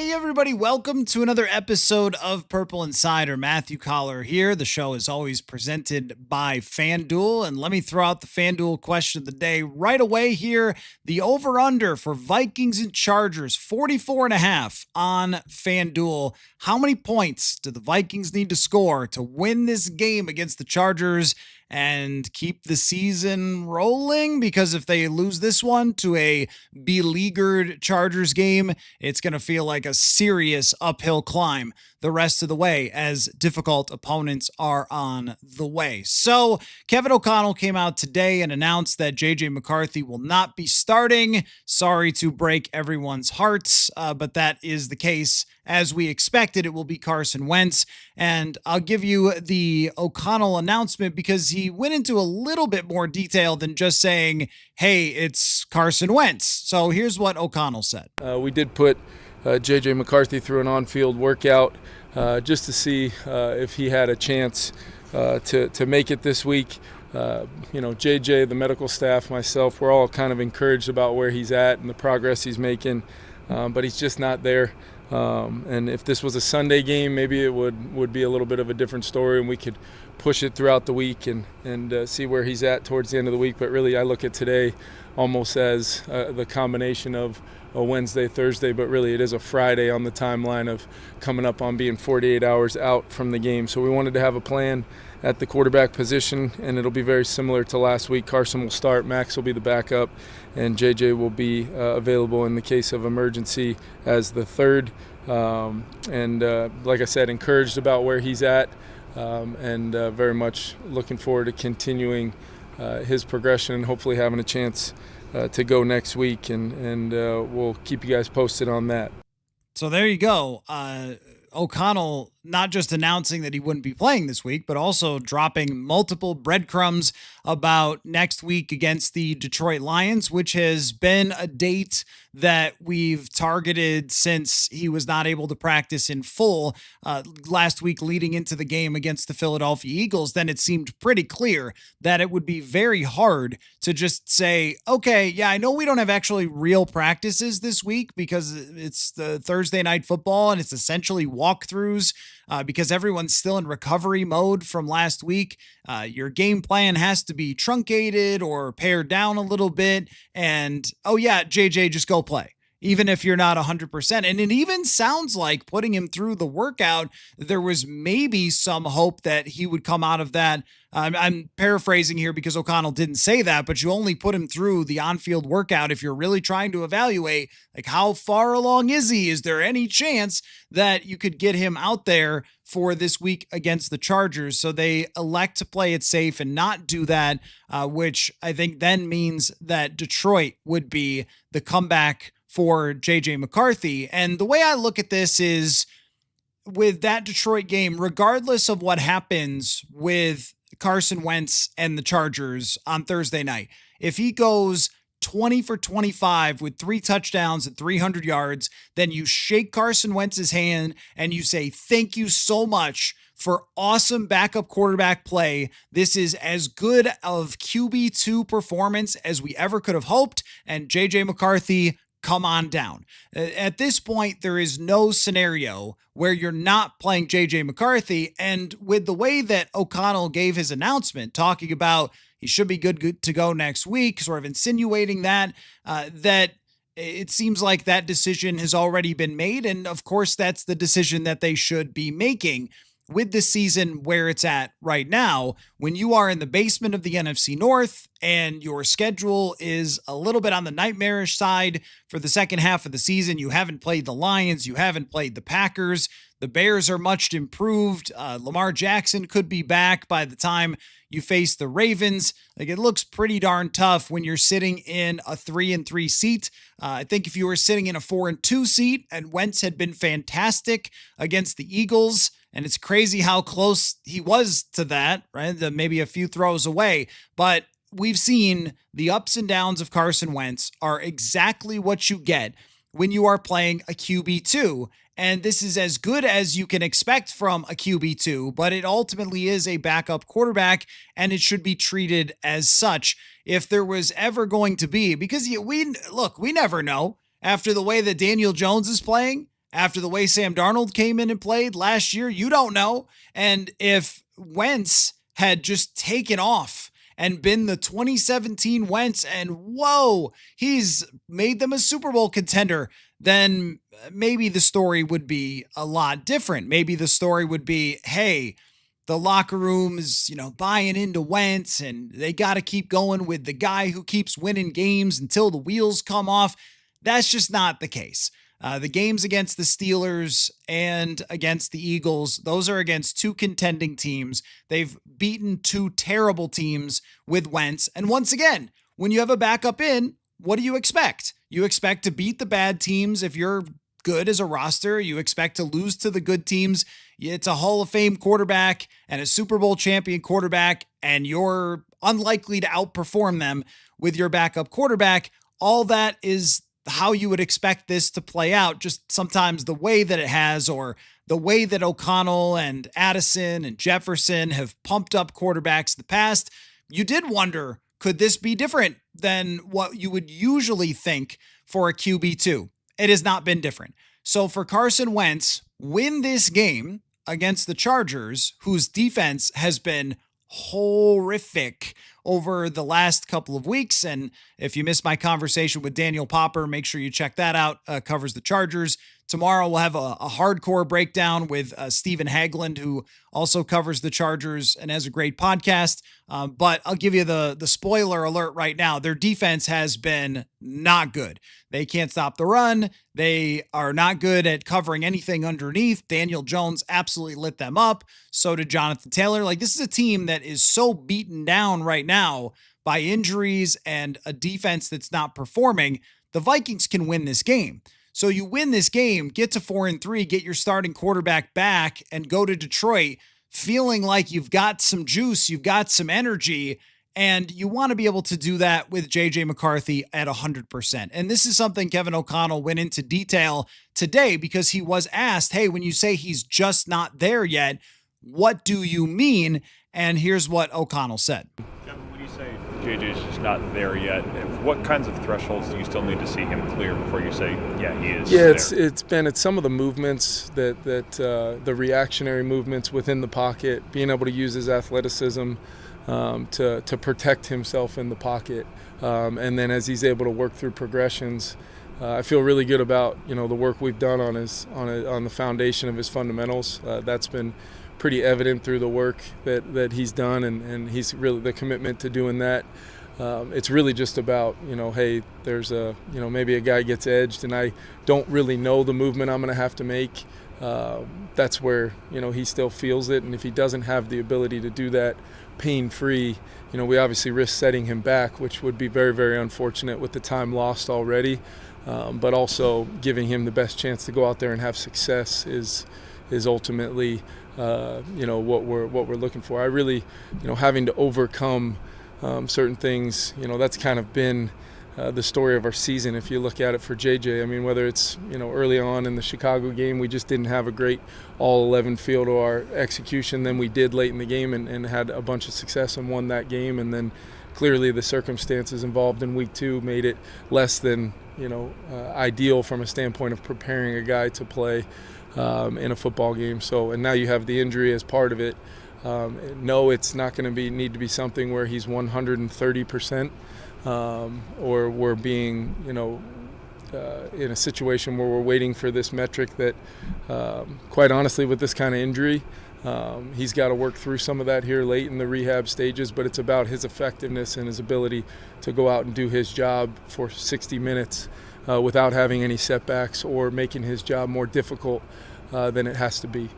Hey everybody, welcome to another episode of Purple Insider. Matthew Coller here. The show is always presented by FanDuel, and let me throw out the FanDuel question of the day right away here. The over-under for Vikings and Chargers, 44.5 on FanDuel. How many points do the Vikings need to score to win this game against the Chargers and keep the season rolling? Because if they lose this one to a beleaguered Chargers game, it's going to feel like a serious uphill climb the rest of the way, as difficult opponents are on the way. So Kevin O'Connell came out today and announced that JJ McCarthy will not be starting. Sorry to break everyone's hearts, but that is the case. As we expected, it will be Carson Wentz. And I'll give you the O'Connell announcement because he went into a little bit more detail than just saying, hey, it's Carson Wentz. So here's what O'Connell said. We did put JJ McCarthy through an on-field workout just to see if he had a chance to make it this week. JJ, the medical staff, myself, we're all kind of encouraged about where he's at and the progress he's making, but he's just not there. And if this was a Sunday game, maybe it would be a little bit of a different story and we could push it throughout the week and see where he's at towards the end of the week. But really, I look at today almost as the combination of a Wednesday, Thursday, but really it is a Friday on the timeline of coming up on being 48 hours out from the game. So we wanted to have a plan at the quarterback position, and it'll be very similar to last week. Carson will start, Max will be the backup, and JJ will be available in the case of emergency as the third. Like I said, encouraged about where he's at, and very much looking forward to continuing his progression and hopefully having a chance to go next week, and we'll keep you guys posted on that. So there you go. O'Connell not just announcing that he wouldn't be playing this week, but also dropping multiple breadcrumbs about next week against the Detroit Lions, which has been a date that we've targeted since he was not able to practice in full last week leading into the game against the Philadelphia Eagles. Then it seemed pretty clear that it would be very hard to just say, okay, yeah, I know we don't have actually real practices this week because it's the Thursday night football and it's essentially walkthroughs. Because everyone's still in recovery mode from last week. Your game plan has to be truncated or pared down a little bit. And, oh yeah, JJ, just go play, even if you're not 100%. And it even sounds like putting him through the workout, there was maybe some hope that he would come out of that. I'm paraphrasing here because O'Connell didn't say that, but you only put him through the on-field workout if you're really trying to evaluate, like, how far along is he? Is there any chance that you could get him out there for this week against the Chargers? So they elect to play it safe and not do that, which I think then means that Detroit would be the comeback for JJ McCarthy. And the way I look at this is, with that Detroit game, regardless of what happens with Carson Wentz and the Chargers on Thursday night, if he goes 20 for 25 with 3 touchdowns and 300 yards, then you shake Carson Wentz's hand and you say, thank you so much for awesome backup quarterback play. This is as good of QB2 performance as we ever could have hoped. And JJ McCarthy, come on down. At this point, there is no scenario where you're not playing JJ McCarthy. And with the way that O'Connell gave his announcement, talking about he should be good to go next week, sort of insinuating that it seems like that decision has already been made. And of course, that's the decision that they should be making. With the season where it's at right now, when you are in the basement of the NFC North and your schedule is a little bit on the nightmarish side for the second half of the season, you haven't played the Lions, you haven't played the Packers, the Bears are much improved, Lamar Jackson could be back by the time you face the Ravens. Like, it looks pretty darn tough when you're sitting in a 3-3 seat. I think if you were sitting in a 4-2 seat and Wentz had been fantastic against the Eagles, and it's crazy how close he was to that, right? Maybe a few throws away, but we've seen the ups and downs of Carson Wentz are exactly what you get when you are playing a QB2. And this is as good as you can expect from a QB2, but it ultimately is a backup quarterback, and it should be treated as such. If there was ever going to be, because we never know after the way that Daniel Jones is playing, after the way Sam Darnold came in and played last year? You don't know. And if Wentz had just taken off and been the 2017 Wentz and whoa, he's made them a Super Bowl contender, then maybe the story would be a lot different. Maybe the story would be, hey, the locker room is, buying into Wentz and they got to keep going with the guy who keeps winning games until the wheels come off. That's just not the case. The games against the Steelers and against the Eagles, those are against two contending teams. They've beaten two terrible teams with Wentz. And once again, when you have a backup in, what do you expect? You expect to beat the bad teams if you're good as a roster. You expect to lose to the good teams. It's a Hall of Fame quarterback and a Super Bowl champion quarterback, and you're unlikely to outperform them with your backup quarterback. All that is how you would expect this to play out. Just sometimes the way that it has, or the way that O'Connell and Addison and Jefferson have pumped up quarterbacks in the past, you did wonder, could this be different than what you would usually think for a QB2? It has not been different. So for Carson Wentz, win this game against the Chargers, whose defense has been horrific over the last couple of weeks. And if you missed my conversation with Daniel Popper, make sure you check that out. Covers the Chargers. Tomorrow we'll have a hardcore breakdown with Stephen Hagland, who also covers the Chargers and has a great podcast. But I'll give you the spoiler alert right now. Their defense has been not good. They can't stop the run. They are not good at covering anything underneath. Daniel Jones absolutely lit them up. So did Jonathan Taylor. Like, this is a team that is so beaten down right now by injuries and a defense that's not performing. The Vikings can win this game. So you win this game, get to 4-3, get your starting quarterback back, and go to Detroit feeling like you've got some juice, you've got some energy, and you want to be able to do that with JJ McCarthy at 100%. And this is something Kevin O'Connell went into detail today, because he was asked, hey, when you say he's just not there yet, what do you mean? And here's what O'Connell said. Kevin, when you say JJ's just not there yet, what kinds of thresholds do you still need to see him clear before you say, yeah, he is there? It's some of the movements that the reactionary movements within the pocket, being able to use his athleticism to protect himself in the pocket, and then as he's able to work through progressions, I feel really good about the work we've done on the foundation of his fundamentals. That's been pretty evident through the work that he's done, and he's really the commitment to doing that. It's really just about, hey, there's maybe a guy gets edged and I don't really know the movement I'm going to have to make. That's where, he still feels it. And if he doesn't have the ability to do that pain-free, we obviously risk setting him back, which would be very, very unfortunate with the time lost already. But also giving him the best chance to go out there and have success is ultimately what we're looking for. I really, having to overcome certain things, that's kind of been the story of our season. If you look at it for JJ, I mean, whether it's early on in the Chicago game, we just didn't have a great all 11 feel to our execution. Then we did late in the game and had a bunch of success and won that game. And then clearly the circumstances involved in week 2 made it less than ideal from a standpoint of preparing a guy to play in a football game. So, and now you have the injury as part of it. No, it's not going to need to be something where he's 130%, or we're being, in a situation where we're waiting for this metric that, quite honestly, with this kind of injury, he's got to work through some of that here late in the rehab stages, but it's about his effectiveness and his ability to go out and do his job for 60 minutes without having any setbacks or making his job more difficult than it has to be.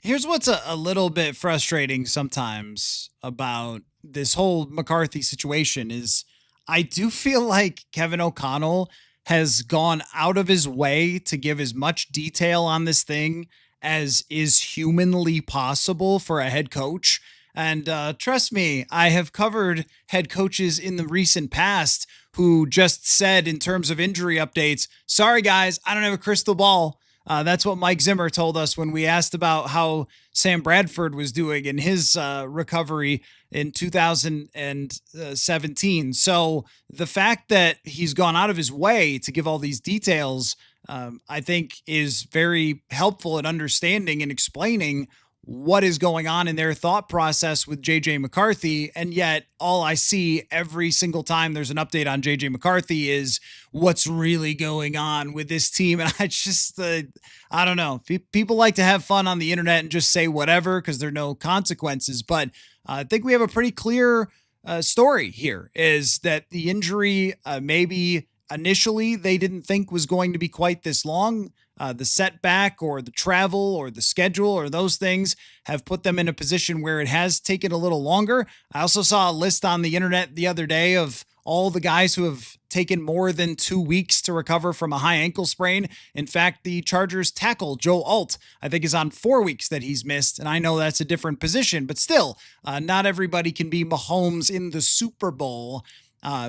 Here's what's a little bit frustrating sometimes about this whole McCarthy situation is I do feel like Kevin O'Connell has gone out of his way to give as much detail on this thing as is humanly possible for a head coach. And trust me, I have covered head coaches in the recent past who just said, in terms of injury updates, sorry guys, I don't have a crystal ball. That's what Mike Zimmer told us when we asked about how Sam Bradford was doing in his recovery in 2017. So the fact that he's gone out of his way to give all these details I think is very helpful in understanding and explaining what is going on in their thought process with JJ McCarthy. And yet all I see every single time there's an update on JJ McCarthy is what's really going on with this team. And I just, I don't know. People like to have fun on the internet and just say whatever because there are no consequences. But I think we have a pretty clear story here is that the injury maybe initially they didn't think was going to be quite this long. The setback or the travel or the schedule or those things have put them in a position where it has taken a little longer. I also saw a list on the internet the other day of all the guys who have taken more than 2 weeks to recover from a high ankle sprain. In fact, the Chargers tackle Joe Alt, I think, is on 4 weeks that he's missed. And I know that's a different position, but still, not everybody can be Mahomes in the Super Bowl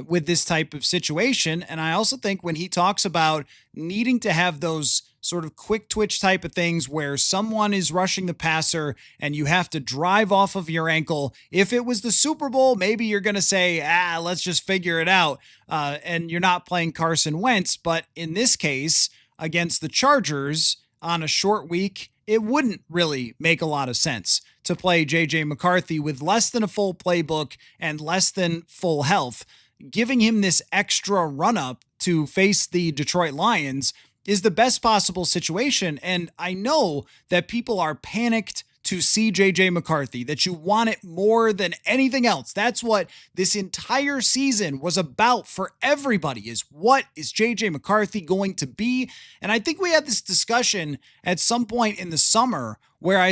with this type of situation. And I also think when he talks about needing to have those sort of quick twitch type of things where someone is rushing the passer and you have to drive off of your ankle. If it was the Super Bowl, maybe you're going to say, let's just figure it out. And you're not playing Carson Wentz. But in this case, against the Chargers on a short week, it wouldn't really make a lot of sense to play JJ McCarthy with less than a full playbook and less than full health. Giving him this extra run up to face the Detroit Lions is the best possible situation. And I know that people are panicked to see JJ McCarthy, that you want it more than anything else. That's what this entire season was about for everybody, is what is JJ McCarthy going to be? And I think we had this discussion at some point in the summer where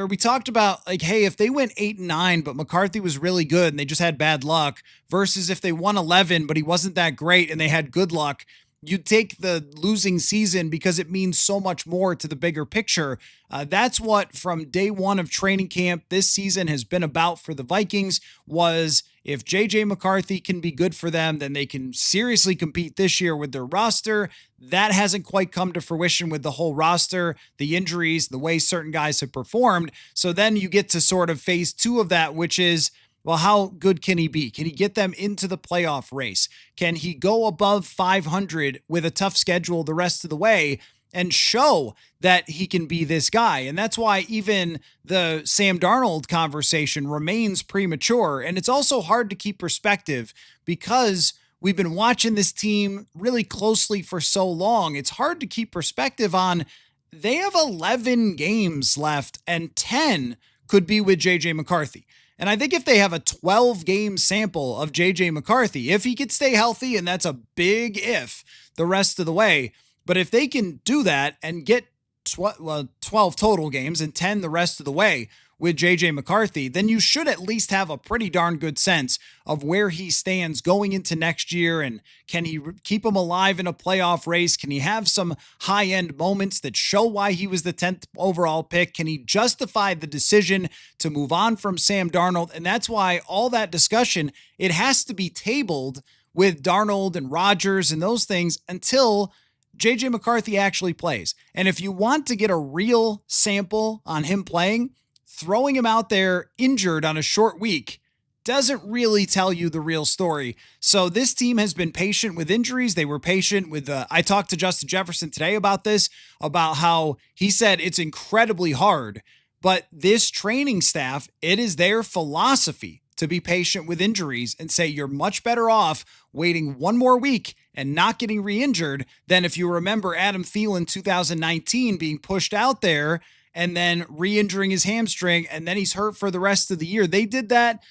we talked about like, hey, if they went 8-9, but McCarthy was really good and they just had bad luck versus if they won 11, but he wasn't that great and they had good luck, you take the losing season because it means so much more to the bigger picture. That's what from day one of training camp this season has been about for the Vikings, was if JJ McCarthy can be good for them, then they can seriously compete this year with their roster. That hasn't quite come to fruition with the whole roster, the injuries, the way certain guys have performed. So then you get to sort of phase 2 of that, which is, well, how good can he be? Can he get them into the playoff race? Can he go above 500 with a tough schedule the rest of the way and show that he can be this guy? And that's why even the Sam Darnold conversation remains premature. And it's also hard to keep perspective because we've been watching this team really closely for so long. It's hard to keep perspective on they have 11 games left and 10 could be with JJ McCarthy. And I think if they have a 12-game sample of JJ McCarthy, if he could stay healthy, and that's a big if the rest of the way, but if they can do that and get 12 total games and 10 the rest of the way with JJ McCarthy, then you should at least have a pretty darn good sense of where he stands going into next year. And can he keep him alive in a playoff race? Can he have some high-end moments that show why he was the 10th overall pick? Can he justify the decision to move on from Sam Darnold? And that's why all that discussion, it has to be tabled with Darnold and Rodgers and those things until JJ McCarthy actually plays. And if you want to get a real sample on him playing, throwing him out there injured on a short week doesn't really tell you the real story. So this team has been patient with injuries. They were patient with, I talked to Justin Jefferson today about this, about how he said it's incredibly hard, but this training staff, it is their philosophy to be patient with injuries and say you're much better off waiting one more week and not getting re-injured than if you remember Adam Thielen 2019 being pushed out there and then re-injuring his hamstring, and then he's hurt for the rest of the year. They did that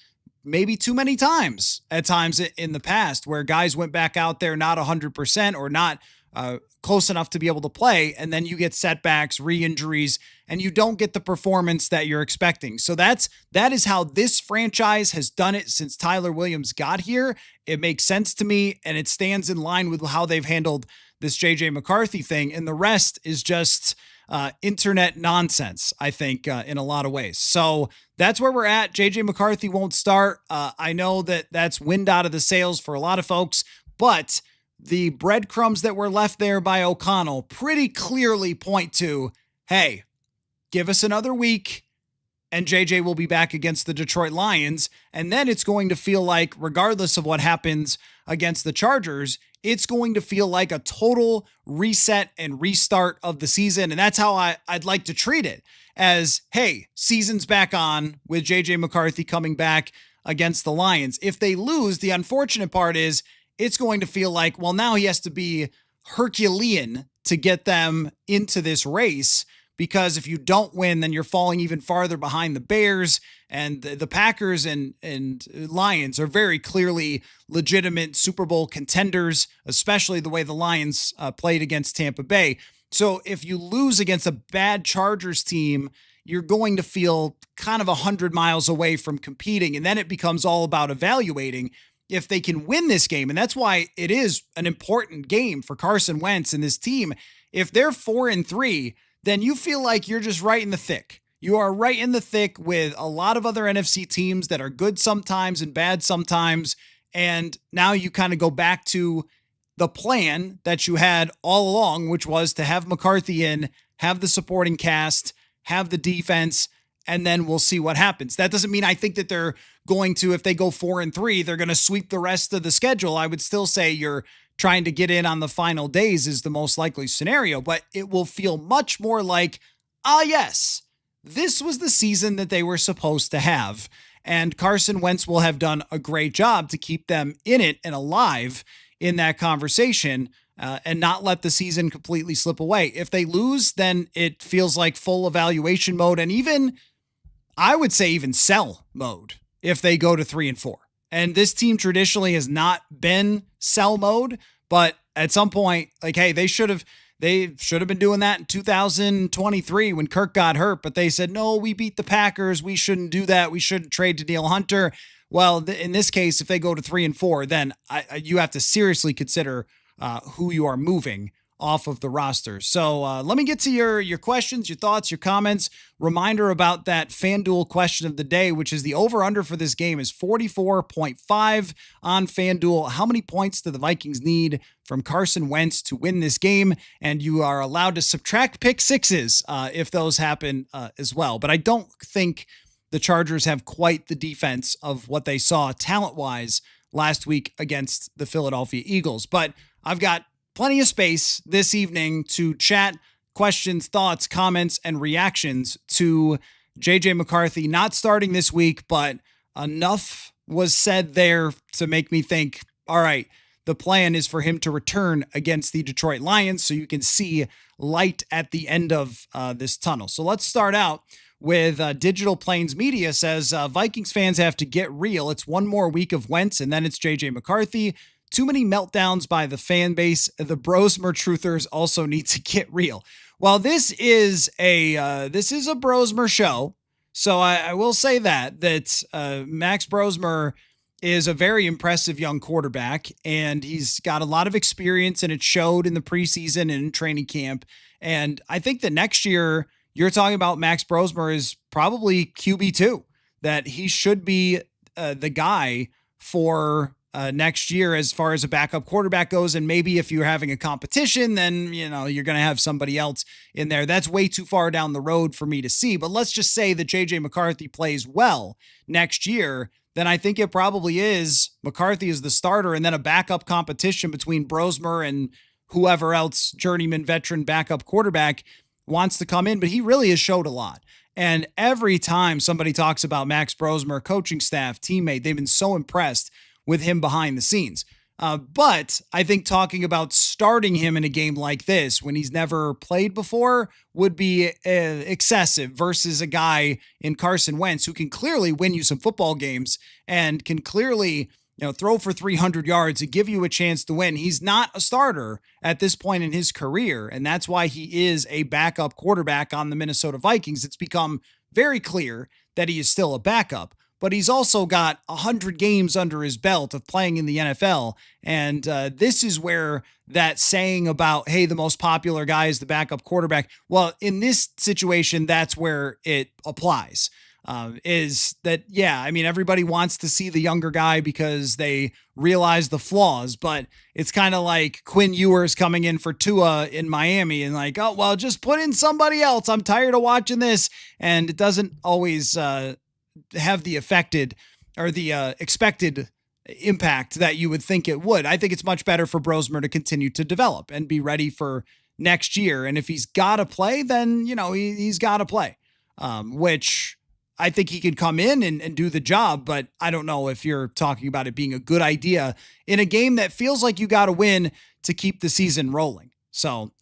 maybe too many times at times in the past where guys went back out there not 100% or not close enough to be able to play, and then you get setbacks, re-injuries, and you don't get the performance that you're expecting. So that is how this franchise has done it since Tyler Williams got here. It makes sense to me, and it stands in line with how they've handled this JJ McCarthy thing, and the rest is just internet nonsense, I think, in a lot of ways. So that's where we're at. JJ McCarthy won't start. I know that that's wind out of the sails for a lot of folks, but the breadcrumbs that were left there by O'Connell pretty clearly point to, hey, give us another week and JJ will be back against the Detroit Lions. And then it's going to feel like, regardless of what happens against the Chargers, it's going to feel like a total reset and restart of the season. And that's how I'd like to treat it as, hey, season's back on with JJ McCarthy coming back against the Lions. If they lose, the unfortunate part is it's going to feel like, well, now he has to be Herculean to get them into this race, because if you don't win, then you're falling even farther behind the Bears, and the Packers and Lions are very clearly legitimate Super Bowl contenders, especially the way the Lions played against Tampa Bay. So if you lose against a bad Chargers team, you're going to feel kind of 100 miles away from competing. And then it becomes all about evaluating if they can win this game. And that's why it is an important game for Carson Wentz and this team. If they're 4-3, then you feel like you're just right in the thick. You are right in the thick with a lot of other NFC teams that are good sometimes and bad sometimes. And now you kind of go back to the plan that you had all along, which was to have McCarthy in, have the supporting cast, have the defense, and then we'll see what happens. That doesn't mean I think that they're going to, if they go 4-3, they're going to sweep the rest of the schedule. I would still say you're trying to get in on the final days is the most likely scenario, but it will feel much more like, yes, this was the season that they were supposed to have. And Carson Wentz will have done a great job to keep them in it and alive in that conversation, and not let the season completely slip away. If they lose, then it feels like full evaluation mode, and even, I would say, even sell mode if they go to 3-4. And this team traditionally has not been sell mode, but at some point, like, hey, they should have been doing that in 2023 when Kirk got hurt, but they said, no, we beat the Packers. We shouldn't do that. We shouldn't trade to Danielle Hunter. Well, in this case, if they go to 3-4, then you have to seriously consider who you are moving off of the roster. So let me get to your questions, your thoughts, your comments. Reminder about that FanDuel question of the day, which is the over-under for this game is 44.5 on FanDuel. How many points do the Vikings need from Carson Wentz to win this game? And you are allowed to subtract pick sixes if those happen as well. But I don't think the Chargers have quite the defense of what they saw talent-wise last week against the Philadelphia Eagles. But I've got plenty of space this evening to chat questions, thoughts, comments, and reactions to JJ McCarthy not starting this week, but enough was said there to make me think, all right, the plan is for him to return against the Detroit Lions so you can see light at the end of this tunnel. So let's start out with Digital Plains Media says, Vikings fans have to get real. It's one more week of Wentz, and then it's JJ McCarthy. Too many meltdowns by the fan base. The Brosmer truthers also need to get real. Well, this is a Brosmer show, so I will say that Max Brosmer is a very impressive young quarterback, and he's got a lot of experience, and it showed in the preseason and in training camp. And I think that next year you're talking about Max Brosmer is probably QB2, that he should be the guy for next year as far as a backup quarterback goes. And maybe if you're having a competition, then, you're going to have somebody else in there. That's way too far down the road for me to see. But let's just say that JJ McCarthy plays well next year, then I think it probably is McCarthy is the starter and then a backup competition between Brosmer and whoever else, journeyman veteran backup quarterback, wants to come in. But he really has showed a lot. And every time somebody talks about Max Brosmer, coaching staff, teammate, they've been so impressed with him behind the scenes. But I think talking about starting him in a game like this when he's never played before would be excessive versus a guy in Carson Wentz who can clearly win you some football games and can clearly, throw for 300 yards and give you a chance to win. He's not a starter at this point in his career, and that's why he is a backup quarterback on the Minnesota Vikings. It's become very clear that he is still a backup. But he's also got 100 games under his belt of playing in the NFL. And this is where that saying about, hey, the most popular guy is the backup quarterback. Well, in this situation, that's where it applies. Is that, everybody wants to see the younger guy because they realize the flaws. But it's kind of like Quinn Ewers coming in for Tua in Miami and like, oh, well, just put in somebody else. I'm tired of watching this. And it doesn't always have the expected impact that you would think it would. I think it's much better for Brosmer to continue to develop and be ready for next year. And if he's got to play, then, he's got to play, which I think he can come in and do the job. But I don't know if you're talking about it being a good idea in a game that feels like you got to win to keep the season rolling. So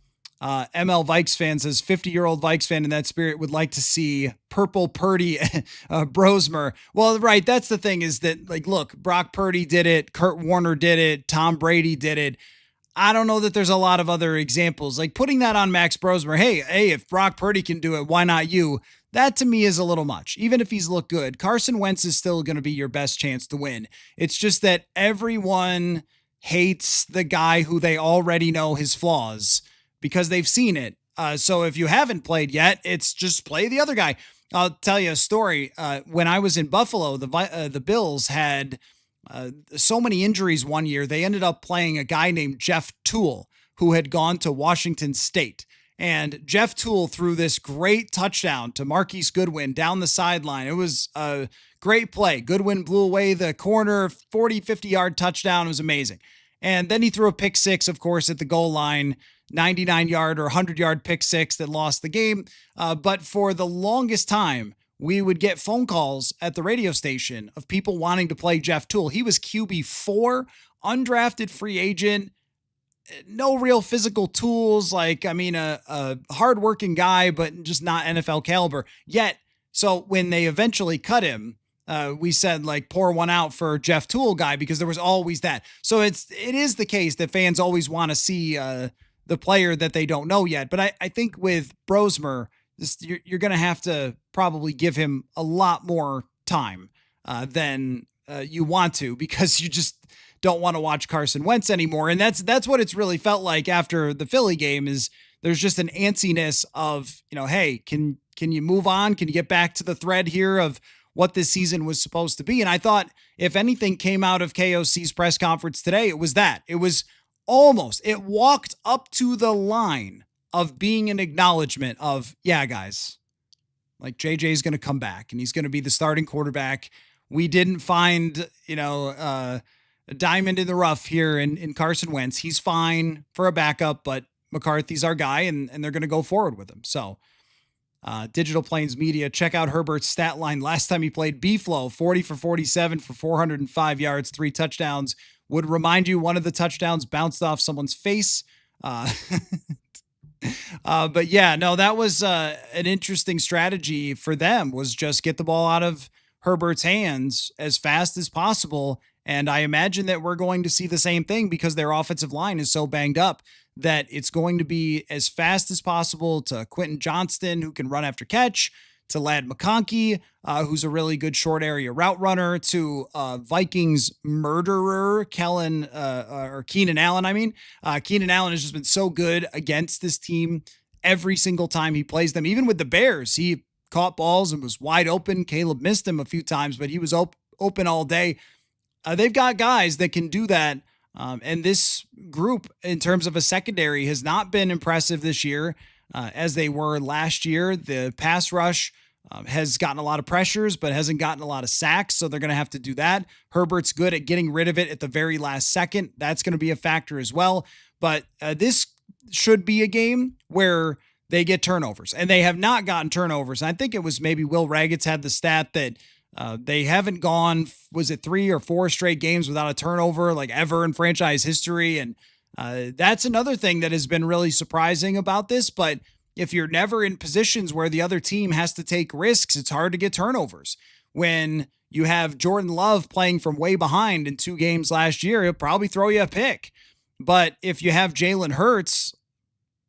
ML Vikes fan says 50-year-old Vikes fan in that spirit would like to see Purple Purdy Brosmer. Well, right. That's the thing is that, look, Brock Purdy did it. Kurt Warner did it. Tom Brady did it. I don't know that there's a lot of other examples. Putting that on Max Brosmer, hey, if Brock Purdy can do it, why not you? That to me is a little much. Even if he's looked good, Carson Wentz is still going to be your best chance to win. It's just that everyone hates the guy who they already know his flaws because they've seen it. So if you haven't played yet, it's just play the other guy. I'll tell you a story. When I was in Buffalo, the Bills had so many injuries one year. They ended up playing a guy named Jeff Toole, who had gone to Washington State. And Jeff Toole threw this great touchdown to Marquise Goodwin down the sideline. It was a great play. Goodwin blew away the corner, 40, 50-yard touchdown. It was amazing. And then he threw a pick six, of course, at the goal line, 99-yard or 100-yard pick six that lost the game. But for the longest time, we would get phone calls at the radio station of people wanting to play Jeff Toole. He was QB4, undrafted free agent, no real physical tools. A hardworking guy, but just not NFL caliber yet. So when they eventually cut him, we said pour one out for Jeff Toole guy, because there was always that. So it is the case that fans always want to see the player that they don't know yet. But I think with Brosmer, you're going to have to probably give him a lot more time than you want to, because you just don't want to watch Carson Wentz anymore. And that's what it's really felt like after the Philly game. Is there's just an antsiness of, hey, can you move on? Can you get back to the thread here of what this season was supposed to be? And I thought if anything came out of KOC's press conference today, it was that. It was it walked up to the line of being an acknowledgement of, yeah, guys, JJ is going to come back and he's going to be the starting quarterback. We didn't find, a diamond in the rough here in Carson Wentz. He's fine for a backup, but McCarthy's our guy, and they're going to go forward with him. So Digital Plains Media, check out Herbert's stat line. Last time he played, B-Flow, 40 for 47 for 405 yards, 3 touchdowns. Would remind you, one of the touchdowns bounced off someone's face. But yeah, no, that was an interesting strategy for them, was just get the ball out of Herbert's hands as fast as possible. And I imagine that we're going to see the same thing, because their offensive line is so banged up that it's going to be as fast as possible to Quentin Johnston, who can run after catch, to Ladd McConkey, who's a really good short area route runner, to Vikings murderer Keenan Allen. Keenan Allen has just been so good against this team every single time he plays them. Even with the Bears, he caught balls and was wide open. Caleb missed him a few times, but he was open all day. They've got guys that can do that. And this group, in terms of a secondary, has not been impressive this year as they were last year. The pass rush has gotten a lot of pressures, but hasn't gotten a lot of sacks. So they're going to have to do that. Herbert's good at getting rid of it at the very last second. That's going to be a factor as well. But this should be a game where they get turnovers, and they have not gotten turnovers. And I think it was maybe Will Raggets had the stat that they haven't gone, was it 3 or 4 straight games without a turnover, ever in franchise history. And that's another thing that has been really surprising about this. But if you're never in positions where the other team has to take risks, it's hard to get turnovers. When you have Jordan Love playing from way behind in 2 games last year, he'll probably throw you a pick. But if you have Jalen Hurts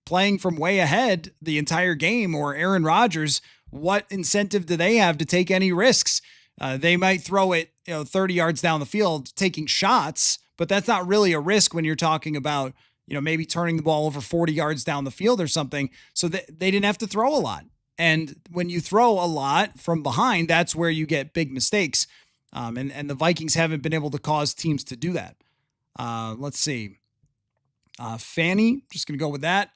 playing from way ahead the entire game, or Aaron Rodgers, what incentive do they have to take any risks? They might throw it, 30 yards down the field, taking shots, but that's not really a risk when you're talking about, maybe turning the ball over 40 yards down the field or something. So they didn't have to throw a lot. And when you throw a lot from behind, that's where you get big mistakes. And the Vikings haven't been able to cause teams to do that. Let's see. Fanny, just going to go with that.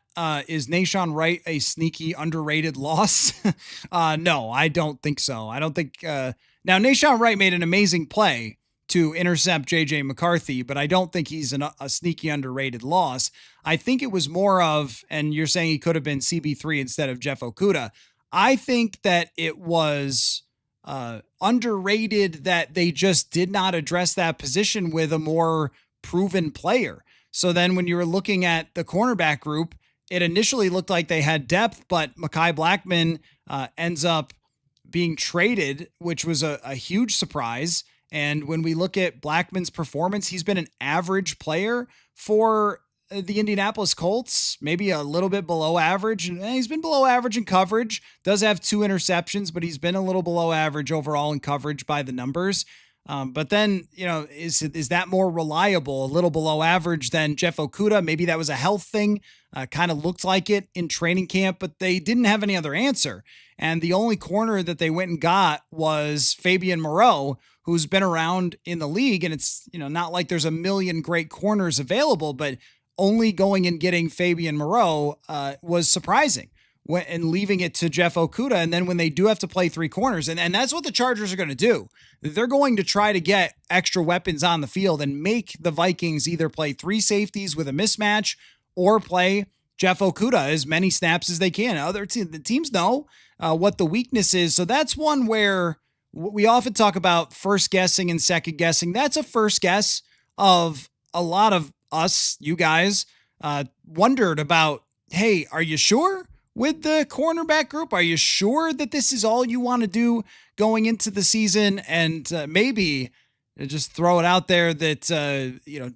Is Nahshon Wright a sneaky underrated loss? No, I don't think so. I don't think, now Nahshon Wright made an amazing play, to intercept JJ McCarthy, but I don't think he's a sneaky underrated loss. I think it was more of, and you're saying he could have been CB3 instead of Jeff Okudah. I think that it was underrated that they just did not address that position with a more proven player. So then when you were looking at the cornerback group, it initially looked like they had depth, but Mekhi Blackmon ends up being traded, which was a huge surprise. And when we look at Blackman's performance, he's been an average player for the Indianapolis Colts, maybe a little bit below average. And he's been below average in coverage, does have 2 interceptions, but he's been a little below average overall in coverage by the numbers. But then, is that more reliable, a little below average than Jeff Okudah? Maybe that was a health thing, kind of looked like it in training camp, but they didn't have any other answer. And the only corner that they went and got was Fabian Moreau, who's been around in the league. And it's, not like there's a million great corners available, but only going and getting Fabian Moreau was surprising and leaving it to Jeff Okudah. And then when they do have to play 3 corners, and that's what the Chargers are going to do. They're going to try to get extra weapons on the field and make the Vikings either play 3 safeties with a mismatch or play Jeff Okudah as many snaps as they can. The teams know what the weakness is. So that's one where we often talk about first guessing and second guessing. That's a first guess of a lot of us, you guys, wondered about, hey, are you sure with the cornerback group? Are you sure that this is all you want to do going into the season? And maybe just throw it out there that,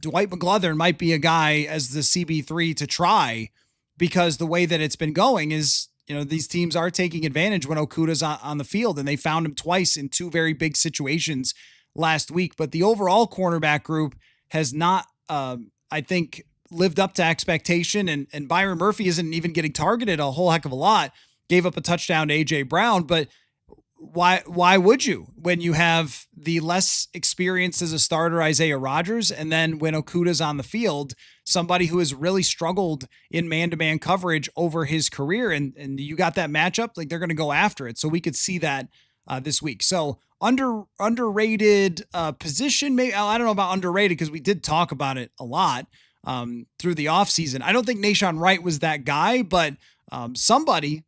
Dwight McGlothern might be a guy as the CB3 to try, because the way that it's been going is, these teams are taking advantage when Okudah's on the field, and they found him twice in 2 very big situations last week. But the overall cornerback group has not, I think, lived up to expectation, and Byron Murphy isn't even getting targeted a whole heck of a lot. Gave up a touchdown to A.J. Brown, but why would you when you have the less experienced as a starter Isaiah Rodgers, and then when Okudah's on the field, somebody who has really struggled in man-to-man coverage over his career, and you got that matchup, like they're going to go after it. So we could see that this week. So underrated position, maybe. I don't know about underrated, because we did talk about it a lot through the offseason. I don't think Nahshon Wright was that guy, but somebody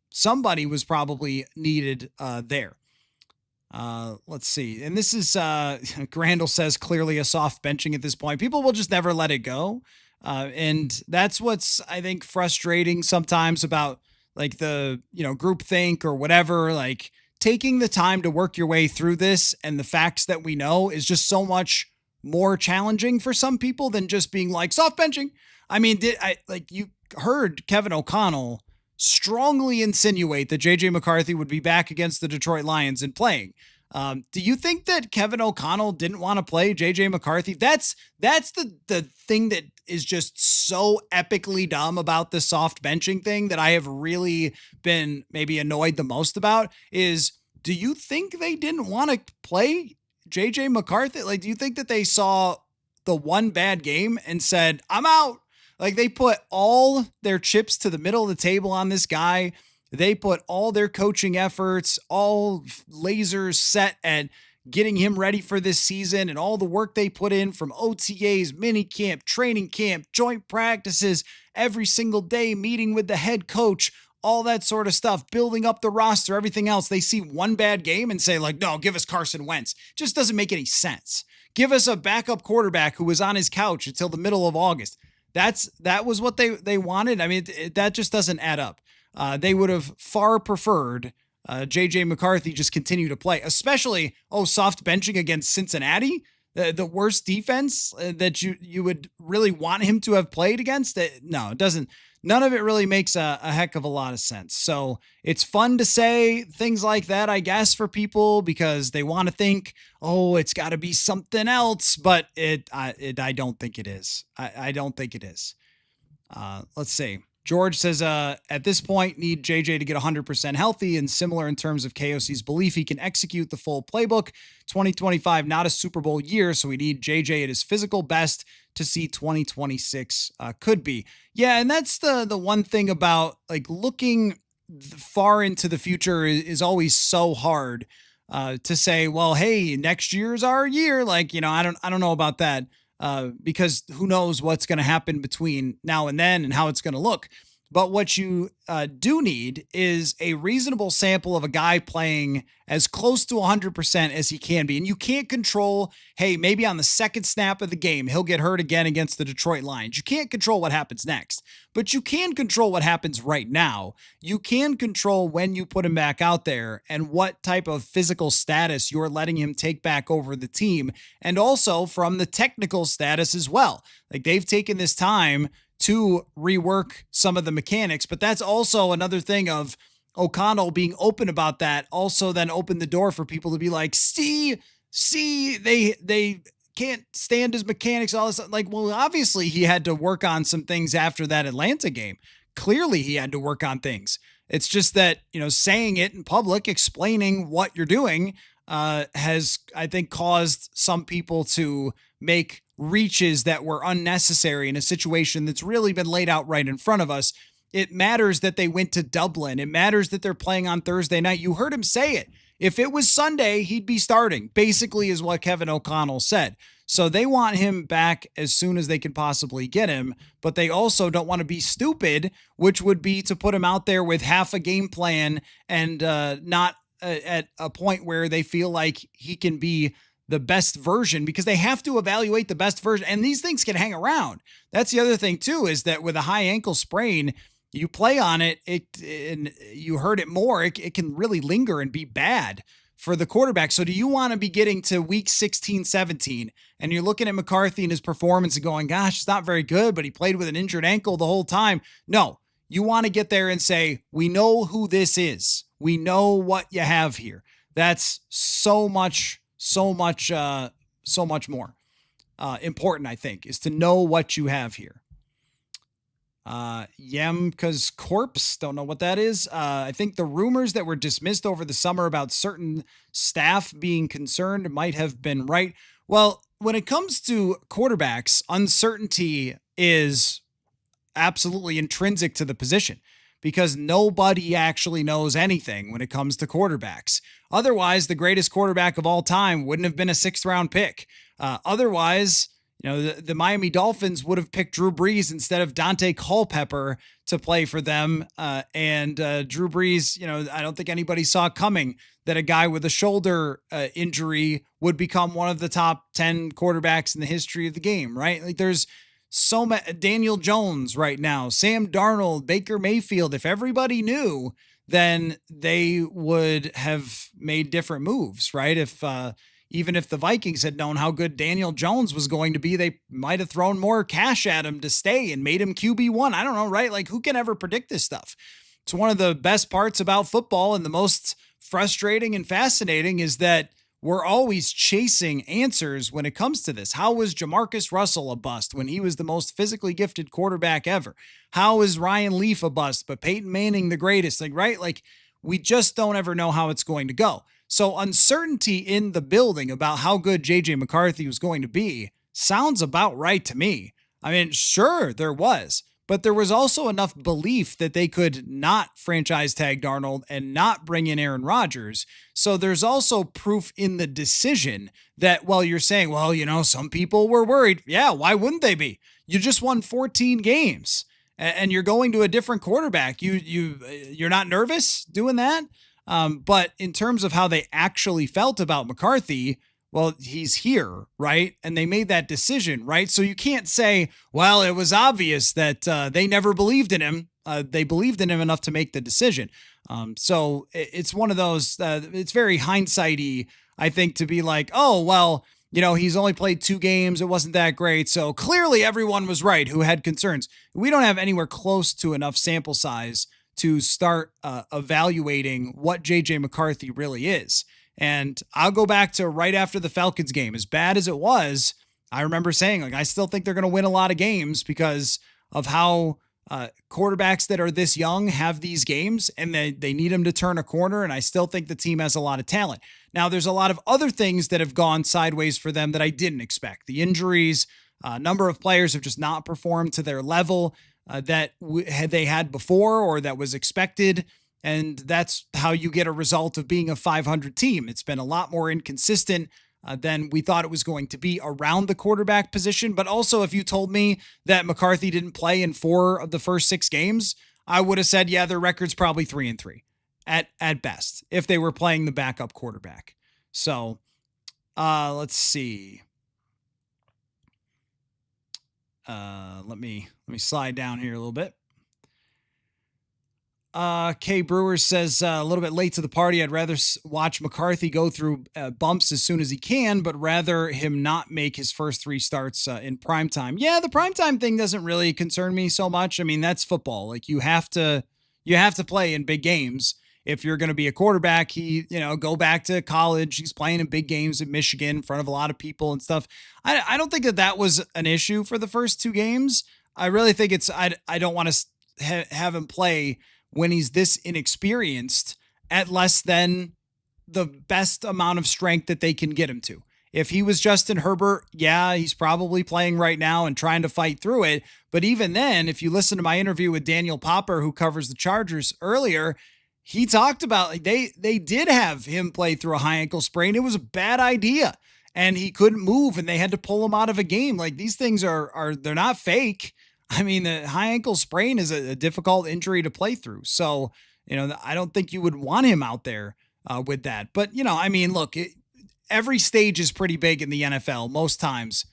was probably needed there. Let's see. And this is, Grandel says, clearly a soft benching at this point. People will just never let it go. And that's what's, I think, frustrating sometimes about like the, group think or whatever, like taking the time to work your way through this and the facts that we know is just so much more challenging for some people than just being like soft benching. I mean, you heard Kevin O'Connell strongly insinuate that JJ McCarthy would be back against the Detroit Lions and playing. Do you think that Kevin O'Connell didn't want to play JJ McCarthy? That's the thing that is just so epically dumb about the soft benching thing that I have really been maybe annoyed the most about is, do you think they didn't want to play JJ McCarthy? Like, do you think that they saw the one bad game and said, I'm out? Like, they put all their chips to the middle of the table on this guy. They put all their coaching efforts, all lasers set at getting him ready for this season, and all the work they put in from OTAs, mini camp, training camp, joint practices, every single day, meeting with the head coach, all that sort of stuff, building up the roster, everything else. They see one bad game and say, like, no, give us Carson Wentz. Just doesn't make any sense. Give us a backup quarterback who was on his couch until the middle of August. That was what they wanted. I mean, that just doesn't add up. They would have far preferred JJ McCarthy just continue to play, especially, soft benching against Cincinnati, the worst defense that you would really want him to have played against. No, it doesn't. None of it really makes a heck of a lot of sense. So it's fun to say things like that, I guess, for people because they want to think, it's got to be something else, but I don't think it is. I don't think it is. Let's see. George says, at this point, need JJ to get 100% healthy and similar in terms of KOC's belief he can execute the full playbook. 2025, not a Super Bowl year, so we need JJ at his physical best to see 2026 could be. Yeah, and that's the one thing about like looking far into the future is always so hard to say, well, hey, next year's our year. Like, I don't know about that because who knows what's going to happen between now and then and how it's going to look. But what you do need is a reasonable sample of a guy playing as close to 100% as he can be. And you can't control, hey, maybe on the second snap of the game, he'll get hurt again against the Detroit Lions. You can't control what happens next, but you can control what happens right now. You can control when you put him back out there and what type of physical status you're letting him take back over the team. And also from the technical status as well. Like, they've taken this time to rework some of the mechanics, but that's also another thing of O'Connell being open about that. Also then opened the door for people to be like, see, they can't stand his mechanics, all this. Like, well, obviously he had to work on some things after that Atlanta game. Clearly he had to work on things. It's just that, saying it in public, explaining what you're doing, has, I think, caused some people to make reaches that were unnecessary in a situation that's really been laid out right in front of us. It matters that they went to Dublin. It matters that they're playing on Thursday night. You heard him say it. If it was Sunday, he'd be starting, basically, is what Kevin O'Connell said. So they want him back as soon as they can possibly get him, but they also don't want to be stupid, which would be to put him out there with half a game plan and not at a point where they feel like he can be the best version, because they have to evaluate the best version. And these things can hang around. That's the other thing too, is that with a high ankle sprain, you play on it, and you heard it more, it can really linger and be bad for the quarterback. So do you want to be getting to week 16, 17, and you're looking at McCarthy and his performance and going, gosh, it's not very good, but he played with an injured ankle the whole time? No, you want to get there and say, we know who this is. We know what you have here. That's so much more important, I think, is to know what you have here. Yemka's corpse, don't know what that is. I think the rumors that were dismissed over the summer about certain staff being concerned might have been right. Well, when it comes to quarterbacks, uncertainty is absolutely intrinsic to the position, because nobody actually knows anything when it comes to quarterbacks. Otherwise, the greatest quarterback of all time wouldn't have been a 6th round pick. Otherwise, the Miami Dolphins would have picked Drew Brees instead of Dante Culpepper to play for them. And Drew Brees, I don't think anybody saw coming that a guy with a shoulder injury would become one of the top 10 quarterbacks in the history of the game, right? Like, there's so many. Daniel Jones right now, Sam Darnold, Baker Mayfield. If everybody knew, then they would have made different moves, right? Even if the Vikings had known how good Daniel Jones was going to be, they might have thrown more cash at him to stay and made him QB1. I don't know, right? Like, who can ever predict this stuff? It's one of the best parts about football, and the most frustrating and fascinating is that we're always chasing answers when it comes to this. How was Jamarcus Russell a bust when he was the most physically gifted quarterback ever? How is Ryan Leaf a bust, but Peyton Manning the greatest? Like, right? Like, we just don't ever know how it's going to go. So uncertainty in the building about how good JJ McCarthy was going to be sounds about right to me. I mean, sure, there was, but there was also enough belief that they could not franchise tag Darnold and not bring in Aaron Rodgers. So there's also proof in the decision that, well, you're saying, well, some people were worried. Yeah, why wouldn't they be? You just won 14 games and you're going to a different quarterback. You're not nervous doing that? But in terms of how they actually felt about McCarthy, well, he's here, right? And they made that decision, right? So you can't say, well, it was obvious that they never believed in him. They believed in him enough to make the decision. So it's one of those, it's very hindsighty, I think, to be like, oh, well, he's only played 2 games. It wasn't that great. So clearly everyone was right who had concerns. We don't have anywhere close to enough sample size to start evaluating what JJ McCarthy really is. And I'll go back to right after the Falcons game. As bad as it was, I remember saying, like, I still think they're going to win a lot of games because of how quarterbacks that are this young have these games, and they need them to turn a corner. And I still think the team has a lot of talent. Now, there's a lot of other things that have gone sideways for them that I didn't expect. The injuries, a number of players have just not performed to their level that they had before or that was expected. And that's how you get a result of being a 500 team. It's been a lot more inconsistent than we thought it was going to be around the quarterback position. But also, if you told me that McCarthy didn't play in 4 of the first 6 games, I would have said, yeah, their record's probably 3-3 at best if they were playing the backup quarterback. So let's see. Let me slide down here a little bit. Kay Brewers says a little bit late to the party. I'd rather watch McCarthy go through bumps as soon as he can, but rather him not make his first 3 starts in primetime. Yeah, the primetime thing doesn't really concern me so much. I mean, that's football. Like you have to play in big games. If you're going to be a quarterback, go back to college. He's playing in big games at Michigan in front of a lot of people and stuff. I don't think that was an issue for the first 2 games. I really think I don't want to have him play when he's this inexperienced at less than the best amount of strength that they can get him to. If he was Justin Herbert, yeah, he's probably playing right now and trying to fight through it. But even then, if you listen to my interview with Daniel Popper, who covers the Chargers earlier, he talked about they did have him play through a high ankle sprain. It was a bad idea and he couldn't move and they had to pull him out of a game. Like these things they're not fake. I mean, the high ankle sprain is a difficult injury to play through. So, I don't think you would want him out there with that. But, I mean, look, every stage is pretty big in the NFL most times.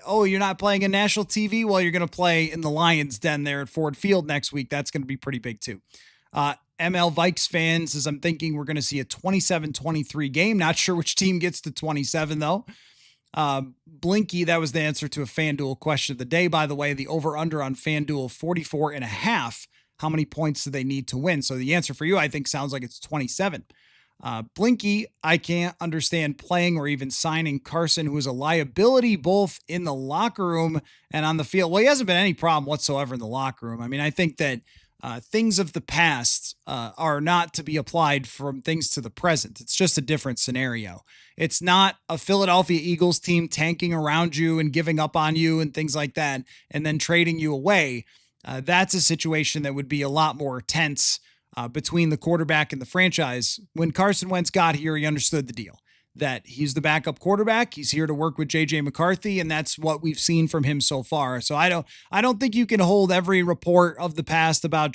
Oh, you're not playing in national TV? Well, you're going to play in the Lions Den there at Ford Field next week. That's going to be pretty big too. ML Vikes fans, as I'm thinking we're going to see a 27-23 game. Not sure which team gets to 27 though. Blinky, that was the answer to a FanDuel question of the day, by the way. The over-under on FanDuel, 44.5. How many points do they need to win? So the answer for you, I think, sounds like it's 27. Blinky, I can't understand playing or even signing Carson, who is a liability both in the locker room and on the field. Well, he hasn't been any problem whatsoever in the locker room. I mean, I think that things of the past are not to be applied from things to the present. It's just a different scenario. It's not a Philadelphia Eagles team tanking around you and giving up on you and things like that, and then trading you away. That's a situation that would be a lot more tense between the quarterback and the franchise. When Carson Wentz got here, he understood the deal, that he's the backup quarterback. He's here to work with JJ McCarthy, and that's what we've seen from him so far. So I don't think you can hold every report of the past about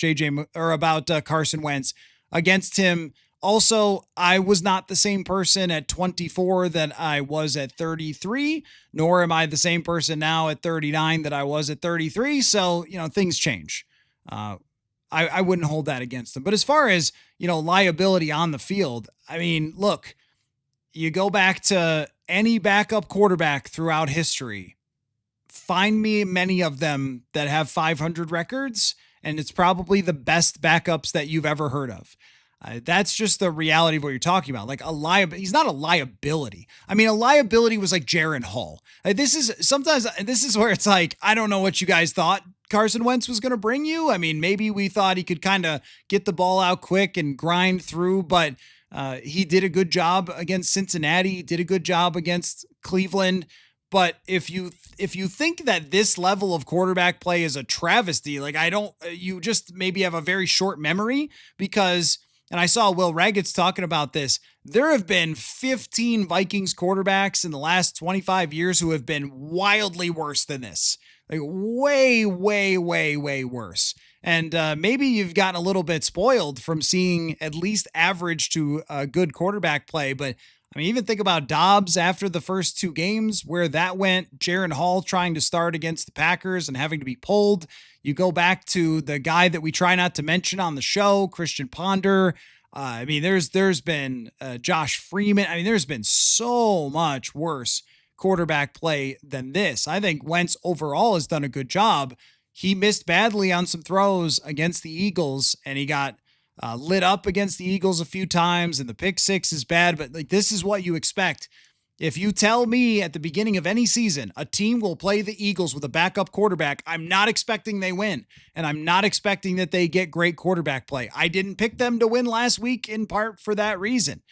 Carson Wentz against him. Also, I was not the same person at 24 that I was at 33, nor am I the same person now at 39 that I was at 33. So, things change. I wouldn't hold that against them. But as far as, liability on the field, I mean, look, you go back to any backup quarterback throughout history, find me many of them that have 500 records, and it's probably the best backups that you've ever heard of. That's just the reality of what you're talking about. Like he's not a liability. I mean, a liability was like Jaron Hall. This is where it's like, I don't know what you guys thought Carson Wentz was going to bring you. I mean, maybe we thought he could kind of get the ball out quick and grind through, but he did a good job against Cincinnati. He did a good job against Cleveland. But if you think that this level of quarterback play is a travesty, you just maybe have a very short memory, because, and I saw Will Raggets talking about this, there have been 15 Vikings quarterbacks in the last 25 years who have been wildly worse than this. Like way, way, way, way worse. And maybe you've gotten a little bit spoiled from seeing at least average to good quarterback play. But I mean, even think about Dobbs after the first 2 games, where that went. Jaron Hall trying to start against the Packers and having to be pulled. You go back to the guy that we try not to mention on the show, Christian Ponder. I mean, there's been Josh Freeman. I mean, there's been so much worse quarterback play than this. I think Wentz overall has done a good job. He missed badly on some throws against the Eagles, and he got lit up against the Eagles a few times, and the pick 6 is bad, but this is what you expect. If you tell me at the beginning of any season a team will play the Eagles with a backup quarterback, I'm not expecting they win, and I'm not expecting that they get great quarterback play. I didn't pick them to win last week in part for that reason.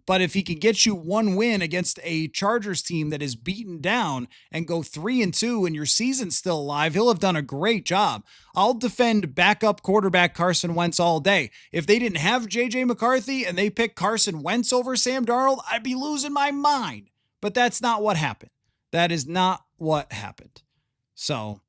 But if he can get you one win against a Chargers team that is beaten down and go 3-2 and your season's still alive, he'll have done a great job. I'll defend backup quarterback Carson Wentz all day. If they didn't have JJ McCarthy and they picked Carson Wentz over Sam Darnold, I'd be losing my mind. But that's not what happened. That is not what happened. So,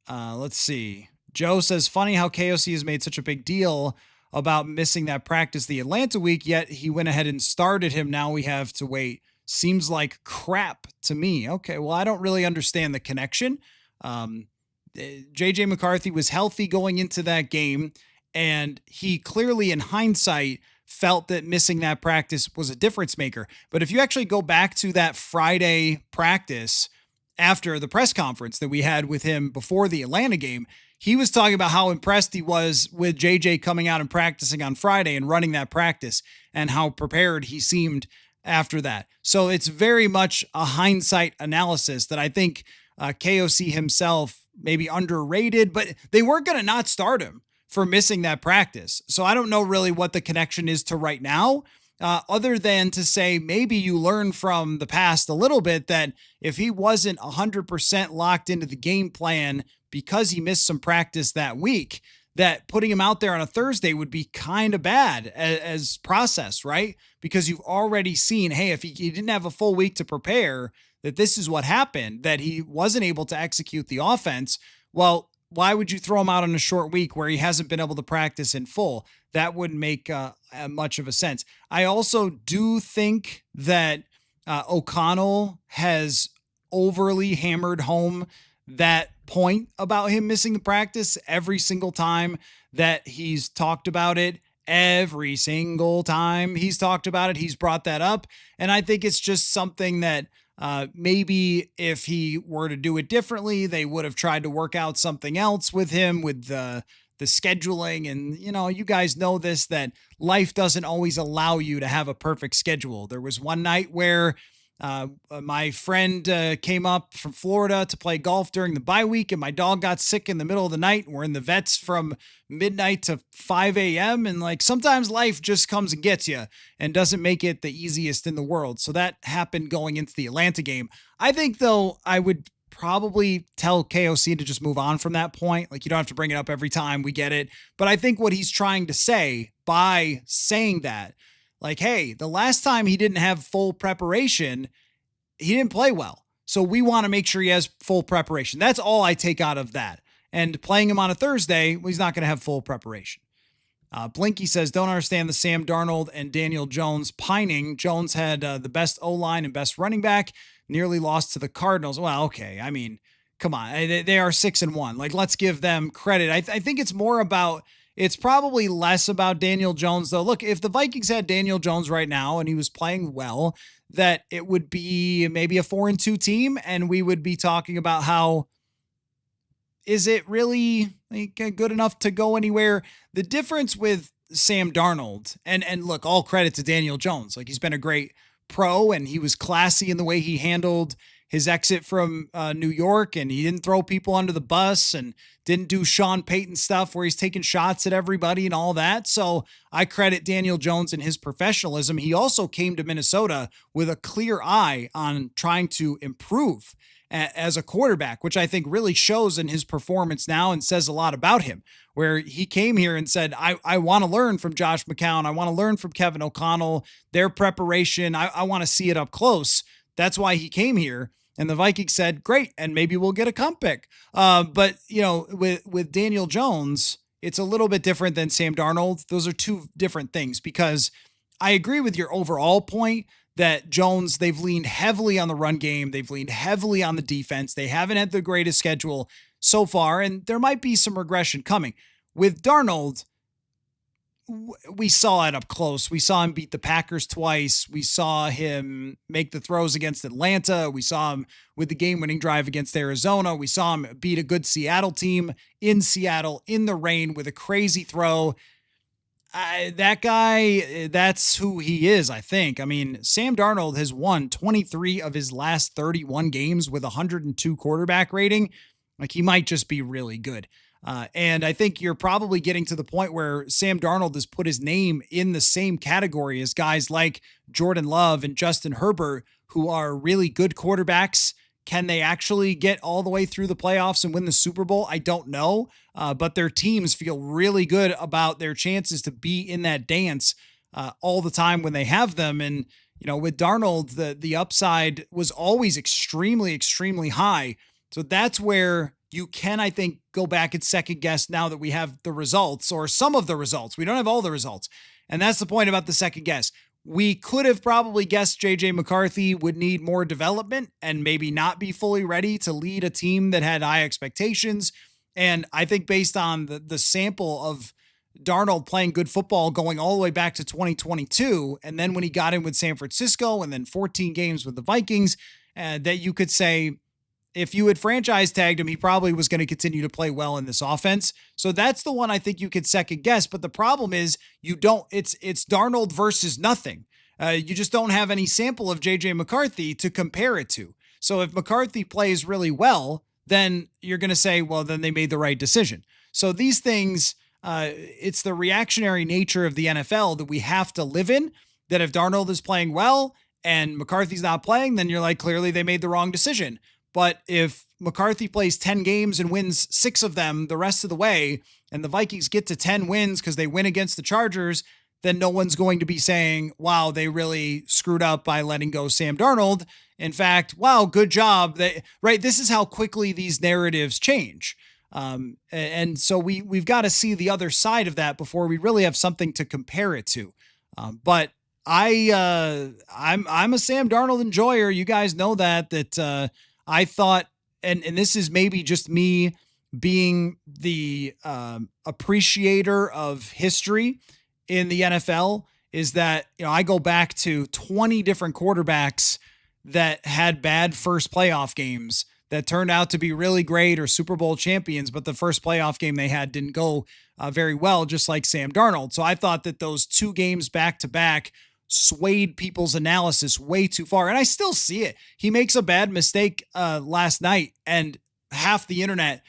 let's see. Joe says, funny how KOC has made such a big deal about missing that practice the Atlanta week, yet he went ahead and started him. Now we have to wait. Seems like crap to me. Okay, well, I don't really understand the connection. JJ McCarthy was healthy going into that game, and he clearly, in hindsight, felt that missing that practice was a difference maker. But if you actually go back to that Friday practice after the press conference that we had with him before the Atlanta game, he was talking about how impressed he was with JJ coming out and practicing on Friday and running that practice and how prepared he seemed after that. So it's very much a hindsight analysis that I think KOC himself maybe underrated, but they weren't going to not start him for missing that practice. So I don't know really what the connection is to right now, other than to say maybe you learn from the past a little bit that if he wasn't 100% locked into the game plan because he missed some practice that week, that putting him out there on a Thursday would be kind of bad as process, right? Because you've already seen, hey, if he didn't have a full week to prepare, that this is what happened, that he wasn't able to execute the offense. Well, why would you throw him out on a short week where he hasn't been able to practice in full? That wouldn't make much of a sense. I also do think that O'Connell has overly hammered home that point about him missing the practice every single time that he's talked about it. Every single time he's talked about it, he's brought that up. And I think it's just something that maybe if he were to do it differently, they would have tried to work out something else with him with the scheduling. And, you guys know this, that life doesn't always allow you to have a perfect schedule. There was one night where my friend came up from Florida to play golf during the bye week, and my dog got sick in the middle of the night. We're in the vets from midnight to 5 a.m. And sometimes life just comes and gets you and doesn't make it the easiest in the world. So that happened going into the Atlanta game. I think, though, I would probably tell KOC to just move on from that point. You don't have to bring it up every time. We get it. But I think what he's trying to say by saying that, hey, the last time he didn't have full preparation, he didn't play well. So we want to make sure he has full preparation. That's all I take out of that. And playing him on a Thursday, well, he's not going to have full preparation. Blinky says, don't understand the Sam Darnold and Daniel Jones pining. Jones had the best O-line and best running back, nearly lost to the Cardinals. Well, okay. I mean, come on. They are 6-1. Let's give them credit. I think it's more about, it's probably less about Daniel Jones, though. Look, if the Vikings had Daniel Jones right now and he was playing well, that it would be maybe a 4-2 team, and we would be talking about how, is it really good enough to go anywhere? The difference with Sam Darnold, and look, all credit to Daniel Jones. He's been a great pro, and he was classy in the way he handled his exit from New York, and he didn't throw people under the bus and didn't do Sean Payton stuff where he's taking shots at everybody and all that. So I credit Daniel Jones and his professionalism. He also came to Minnesota with a clear eye on trying to improve as a quarterback, which I think really shows in his performance now and says a lot about him, where he came here and said, I want to learn from Josh McCown. I want to learn from Kevin O'Connell, their preparation. I want to see it up close. That's why he came here. And the Vikings said, great, and maybe we'll get a comp pick. But, with Daniel Jones, it's a little bit different than Sam Darnold. Those are two different things, because I agree with your overall point that Jones, they've leaned heavily on the run game. They've leaned heavily on the defense. They haven't had the greatest schedule so far, and there might be some regression coming. With Darnold, we saw it up close. We saw him beat the Packers twice. We saw him make the throws against Atlanta. We saw him with the game-winning drive against Arizona. We saw him beat a good Seattle team in Seattle in the rain with a crazy throw. That guy, that's who he is, I think. I mean, Sam Darnold has won 23 of his last 31 games with 102 quarterback rating. He might just be really good. And I think you're probably getting to the point where Sam Darnold has put his name in the same category as guys like Jordan Love and Justin Herbert, who are really good quarterbacks. Can they actually get all the way through the playoffs and win the Super Bowl? I don't know. But their teams feel really good about their chances to be in that dance all the time when they have them. And, with Darnold, the upside was always extremely, extremely high. So that's where you can, I think, go back and second guess now that we have the results or some of the results. We don't have all the results. And that's the point about the second guess. We could have probably guessed JJ McCarthy would need more development and maybe not be fully ready to lead a team that had high expectations. And I think based on the sample of Darnold playing good football going all the way back to 2022, and then when he got in with San Francisco and then 14 games with the Vikings, that you could say, if you had franchise tagged him, he probably was going to continue to play well in this offense. So that's the one I think you could second guess. But the problem is it's Darnold versus nothing. You just don't have any sample of JJ McCarthy to compare it to. So if McCarthy plays really well, then you're going to say, well, then they made the right decision. So these things, it's the reactionary nature of the NFL that we have to live in, that if Darnold is playing well and McCarthy's not playing, then you're like, clearly they made the wrong decision. But if McCarthy plays 10 games and wins 6 of them the rest of the way, and the Vikings get to 10 wins because they win against the Chargers, then no one's going to be saying, wow, they really screwed up by letting go Sam Darnold. In fact, wow, good job. Right? This is how quickly these narratives change. And so we've got to see the other side of that before we really have something to compare it to. But I'm a Sam Darnold enjoyer. You guys know that I thought, and this is maybe just me being the appreciator of history in the NFL, is that, I go back to 20 different quarterbacks that had bad first playoff games that turned out to be really great or Super Bowl champions, but the first playoff game they had didn't go very well, just like Sam Darnold. So I thought that those 2 games back to back swayed people's analysis way too far. And I still see it. He makes a bad mistake last night and half the internet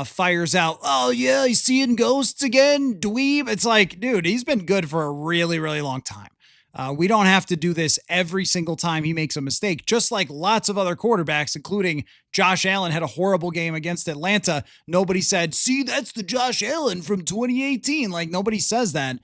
fires out, oh yeah, he's seeing ghosts again, dweeb. It's like, dude, he's been good for a really, really long time. We don't have to do this every single time he makes a mistake, just like lots of other quarterbacks, including Josh Allen had a horrible game against Atlanta. Nobody said, see, that's the Josh Allen from 2018. Like, nobody says that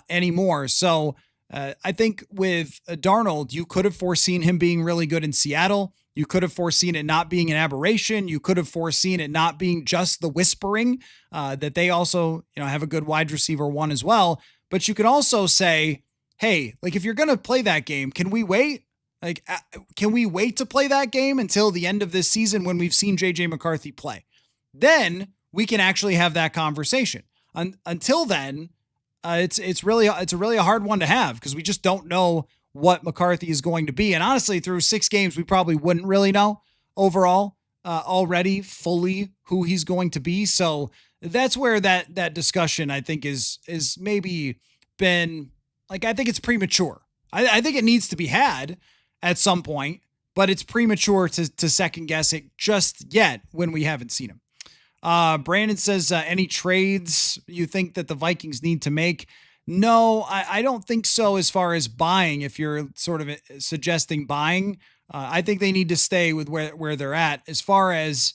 anymore. So I think with Darnold, you could have foreseen him being really good in Seattle. You could have foreseen it not being an aberration. You could have foreseen it not being just the whispering, that they also, have a good wide receiver one as well. But you could also say, hey, like, if you're going to play that game, can we wait? Like, can we wait to play that game until the end of this season when we've seen JJ McCarthy play? Then we can actually have that conversation. Until then, it's really a hard one to have because we just don't know what McCarthy is going to be. And honestly, through 6 games, we probably wouldn't really know overall already fully who he's going to be. So that's where that discussion, I think, is maybe been, like, I think it's premature. I think it needs to be had at some point, but it's premature to second guess it just yet when we haven't seen him. Brandon says, any trades you think that the Vikings need to make? No, I don't think so as far as buying, if you're sort of suggesting buying. I think they need to stay with where they're at. As far as,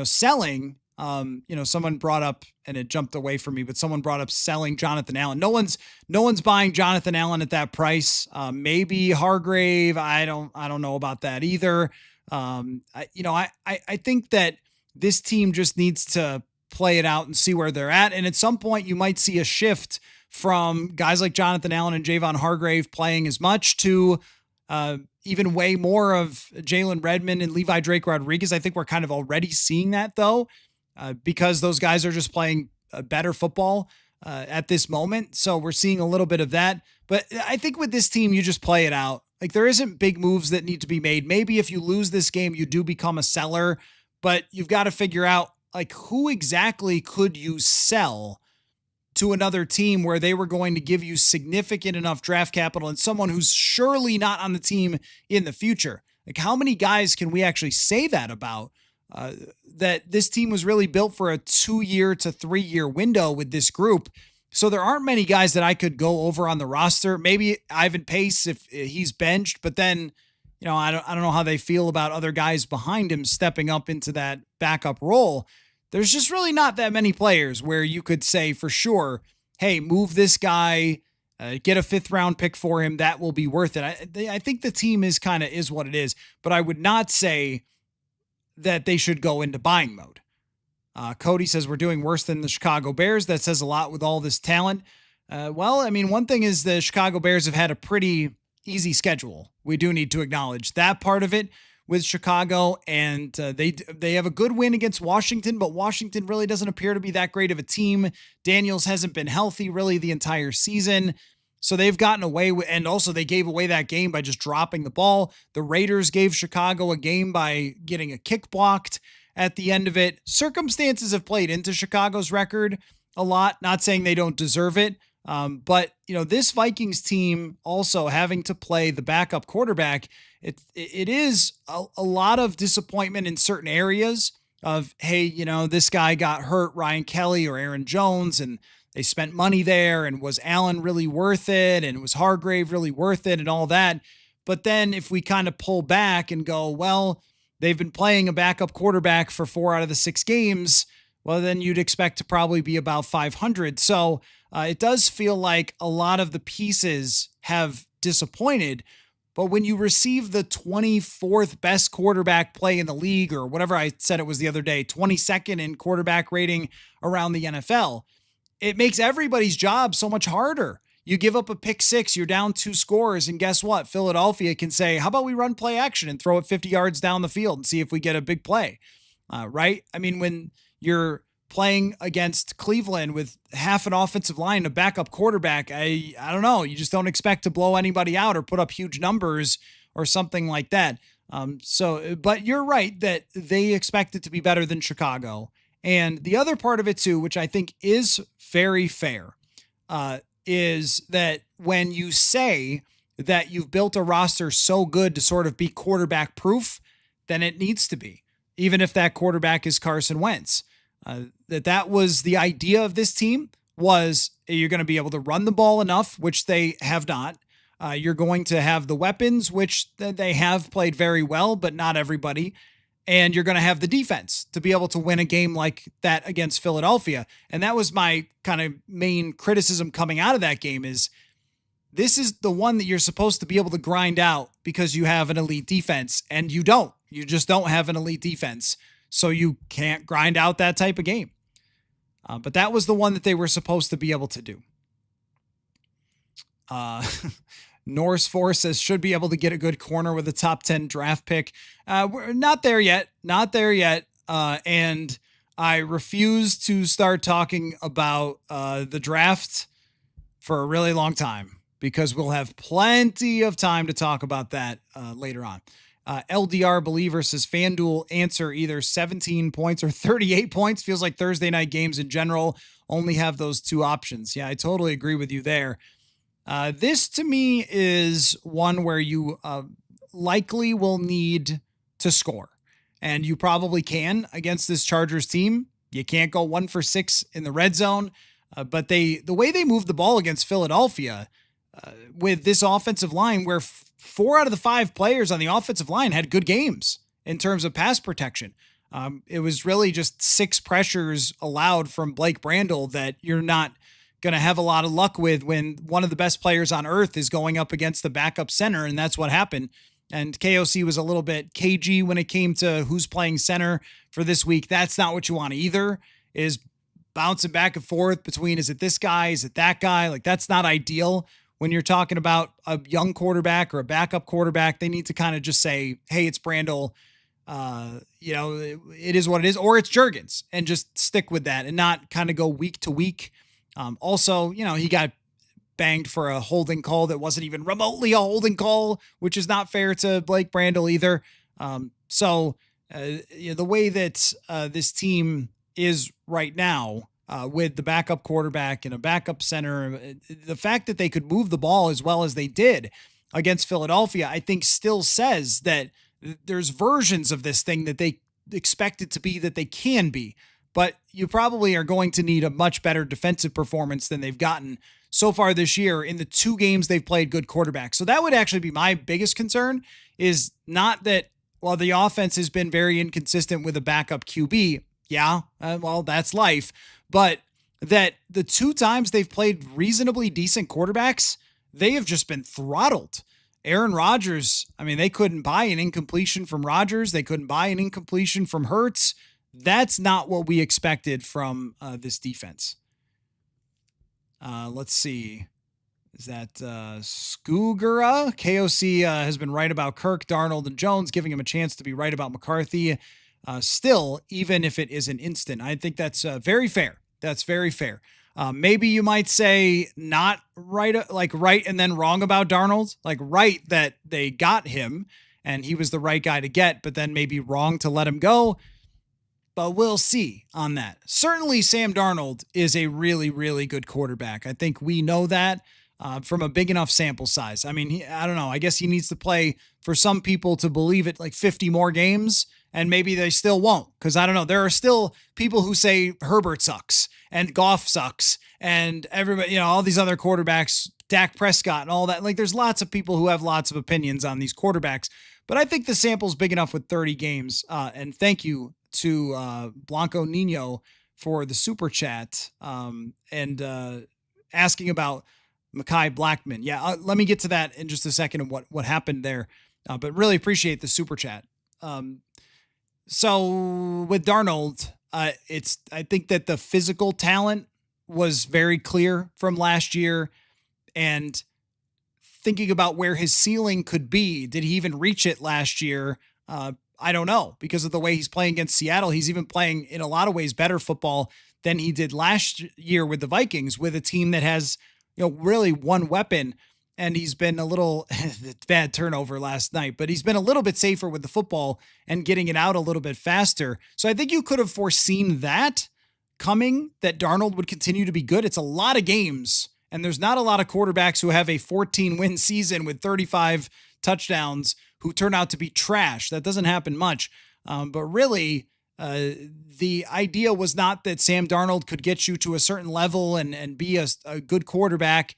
selling, someone brought up, and it jumped away from me, but someone brought up selling Jonathan Allen. No one's buying Jonathan Allen at that price. Maybe Hargrave. I don't know about that either. I think that this team just needs to play it out and see where they're at. And at some point you might see a shift from guys like Jonathan Allen and Javon Hargrave playing as much to even way more of Jalen Redmond and Levi Drake Rodriguez. I think we're kind of already seeing that though, because those guys are just playing better football at this moment. So we're seeing a little bit of that. But I think with this team, you just play it out. Like, there isn't big moves that need to be made. Maybe if you lose this game, you do become a seller, but you've got to figure out, like, who exactly could you sell to another team where they were going to give you significant enough draft capital and someone who's surely not on the team in the future. Like, how many guys can we actually say that about? that this team was really built for a 2-year to 3-year window with this group. So there aren't many guys that I could go over on the roster. Maybe Ivan Pace if he's benched, but then, I don't know how they feel about other guys behind him stepping up into that backup role. There's just really not that many players where you could say for sure, hey, move this guy, get a 5th round pick for him. That will be worth it. I think the team is what it is, but I would not say that they should go into buying mode. Cody says we're doing worse than the Chicago Bears. That says a lot with all this talent. One thing is the Chicago Bears have had a pretty easy schedule. We do need to acknowledge that part of it with Chicago, and they have a good win against Washington, but Washington really doesn't appear to be that great of a team. Daniels hasn't been healthy really the entire season. So they've gotten away with, and also they gave away that game by just dropping the ball. The Raiders gave Chicago a game by getting a kick blocked at the end of it. Circumstances have played into Chicago's record a lot. Not saying they don't deserve it. But this Vikings team also having to play the backup quarterback, it is a lot of disappointment in certain areas of, hey, this guy got hurt, Ryan Kelly or Aaron Jones, and they spent money there, and was Allen really worth it? And was Hargrave really worth it and all that? But then if we kind of pull back and go, well, they've been playing a backup quarterback for 4 out of the 6 games, well, then you'd expect to probably be about 500. So it does feel like a lot of the pieces have disappointed. But when you receive the 24th best quarterback play in the league, or whatever I said it was the other day, 22nd in quarterback rating around the NFL, it makes everybody's job so much harder. You give up a pick 6, you're down 2 scores, and guess what? Philadelphia can say, how about we run play action and throw it 50 yards down the field and see if we get a big play, right? When you're playing against Cleveland with half an offensive line, a backup quarterback, I don't know. You just don't expect to blow anybody out or put up huge numbers or something like that. But you're right that they expect it to be better than Chicago. And the other part of it too, which I think is very fair, is that when you say that you've built a roster so good to sort of be quarterback proof, then it needs to be, even if that quarterback is Carson Wentz. That was the idea of this team, was you're going to be able to run the ball enough, which they have not. You're going to have the weapons, which they have played very well, but not everybody. And you're going to have the defense to be able to win a game like that against Philadelphia. And that was my kind of main criticism coming out of that game, is this is the one that you're supposed to be able to grind out because you have an elite defense, and you don't. You just don't have an elite defense. So you can't grind out that type of game. But that was the one that they were supposed to be able to do. Norse Force says should be able to get a good corner with a top 10 draft pick. We're not there yet. And I refuse to start talking about the draft for a really long time, because we'll have plenty of time to talk about that later on. LDR Believer says FanDuel answer either 17 points or 38 points. Feels like Thursday night games in general only have those 2 options. Yeah, I totally agree with you there. This to me is one where you likely will need to score, and you probably can against this Chargers team. You can't go 1 for 6 in the red zone, but the way they moved the ball against Philadelphia with this offensive line, where 4 out of the 5 players on the offensive line had good games in terms of pass protection. It was really just 6 pressures allowed from Blake Brandel that you're not going to have a lot of luck with when one of the best players on earth is going up against the backup center. And that's what happened. And KOC was a little bit cagey when it came to who's playing center for this week. That's not what you want either, is bouncing back and forth between, is it this guy? Is it that guy? Like, that's not ideal when you're talking about a young quarterback or a backup quarterback. They need to kind of just say, hey, it's Brandel. It is what it is, or it's Juergens, and just stick with that and not kind of go week to week. Also, he got banged for a holding call that wasn't even remotely a holding call, which is not fair to Blake Brandel either. The way that this team is right now, with the backup quarterback and a backup center, the fact that they could move the ball as well as they did against Philadelphia, I think still says that there's versions of this thing that they expect it to be that they can be, but you probably are going to need a much better defensive performance than they've gotten so far this year in the 2 games they've played good quarterbacks. So that would actually be my biggest concern, is not that, well, the offense has been very inconsistent with a backup QB. Yeah, well, that's life. But that the 2 times they've played reasonably decent quarterbacks, they have just been throttled. Aaron Rodgers, I mean, they couldn't buy an incompletion from Rodgers. They couldn't buy an incompletion from Hurts. That's not what we expected from this defense. Let's see. Is that Skoogura? KOC has been right about Kirk, Darnold, and Jones, giving him a chance to be right about McCarthy. Still, even if it is an instant, I think that's very fair. That's very fair. Maybe you might say not right, like right and then wrong about Darnold, like right that they got him and he was the right guy to get, but then maybe wrong to let him go. But we'll see on that. Certainly Sam Darnold is a really, really good quarterback. I think we know that from a big enough sample size. I mean, I don't know. I guess he needs to play for some people to believe it, like 50 more games, and maybe they still won't. Because I don't know. There are still people who say Herbert sucks and Goff sucks and everybody, all these other quarterbacks, Dak Prescott and all that. Like, there's lots of people who have lots of opinions on these quarterbacks. But I think the sample's big enough with 30 games. And thank you to Blanco Nino for the super chat and asking about Mekhi Blackmon. Yeah, let me get to that in just a second of what happened there. But really appreciate the super chat. So with Darnold, I think that the physical talent was very clear from last year, and thinking about where his ceiling could be, did he even reach it last year? I don't know, because of the way he's playing against Seattle. He's even playing in a lot of ways better football than he did last year with the Vikings, with a team that has, really one weapon. And he's been a little bad turnover last night, but he's been a little bit safer with the football and getting it out a little bit faster. So I think you could have foreseen that coming, that Darnold would continue to be good. It's a lot of games, and there's not a lot of quarterbacks who have a 14-win season with 35 touchdowns who turn out to be trash. That doesn't happen much. But really, the idea was not that Sam Darnold could get you to a certain level and be a good quarterback,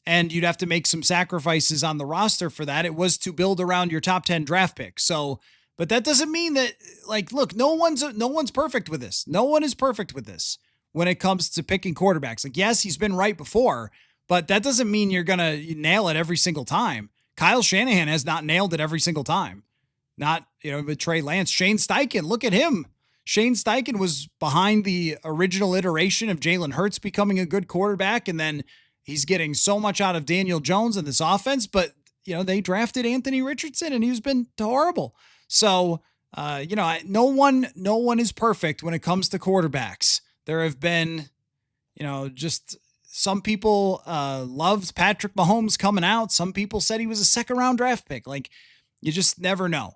and you'd have to make some sacrifices on the roster for that. It was to build around your top 10 draft pick. So, but that doesn't mean that, like, look, no one's perfect with this. No one is perfect with this when it comes to picking quarterbacks. Like, yes, he's been right before, but that doesn't mean you're going to nail it every single time. Kyle Shanahan has not nailed it every single time. Not, with Trey Lance. Shane Steichen, look at him. Shane Steichen was behind the original iteration of Jalen Hurts becoming a good quarterback, and then he's getting so much out of Daniel Jones in this offense, but, they drafted Anthony Richardson, and he's been horrible. So, no one is perfect when it comes to quarterbacks. There have been, just some people loved Patrick Mahomes coming out. Some people said he was a second-round draft pick. Like, you just never know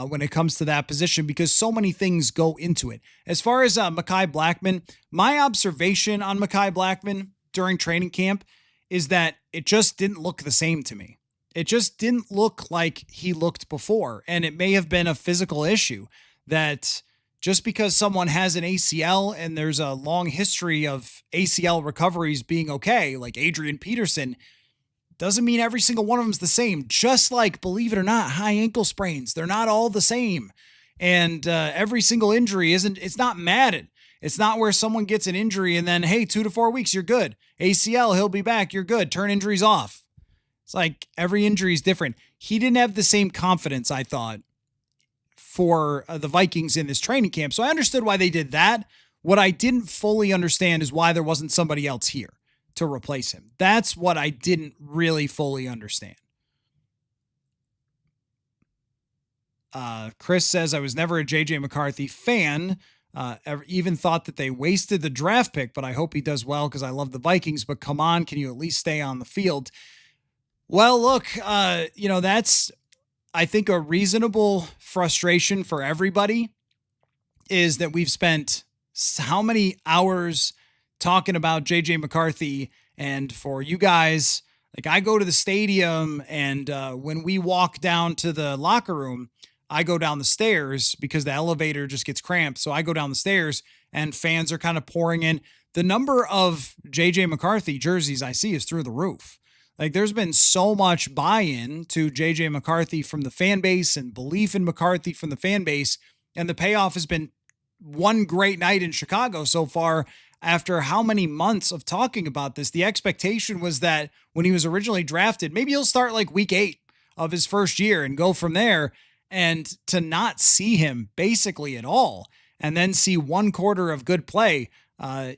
when it comes to that position, because so many things go into it. As far as Mekhi Blackmon, my observation on Mekhi Blackmon during training camp is that it just didn't look the same to me. It just didn't look like he looked before. And it may have been a physical issue, that just because someone has an ACL and there's a long history of ACL recoveries being okay, like Adrian Peterson, doesn't mean every single one of them is the same. Just like, believe it or not, high ankle sprains, they're not all the same. And every single injury it's not matted. It's not where someone gets an injury and then, hey, 2 to 4 weeks, you're good. ACL, he'll be back, you're good. Turn injuries off. It's like every injury is different. He didn't have the same confidence, I thought, for the Vikings in this training camp. So I understood why they did that. What I didn't fully understand is why there wasn't somebody else here to replace him. That's what I didn't really fully understand. Chris says, I was never a JJ McCarthy fan. Even thought that they wasted the draft pick, but I hope he does well because I love the Vikings. But come on, can you at least stay on the field? Well, look, that's, I think, a reasonable frustration for everybody, is that we've spent how many hours talking about JJ McCarthy. And for you guys, like, I go to the stadium, and when we walk down to the locker room, I go down the stairs because the elevator just gets cramped. So I go down the stairs and fans are kind of pouring in. The number of JJ McCarthy jerseys I see is through the roof. Like there's been so much buy-in to JJ McCarthy from the fan base and belief in McCarthy from the fan base. And the payoff has been one great night in Chicago so far. After how many months of talking about this, the expectation was that when he was originally drafted, maybe he'll start like week 8 of his first year and go from there. And to not see him basically at all, and then see one quarter of good play.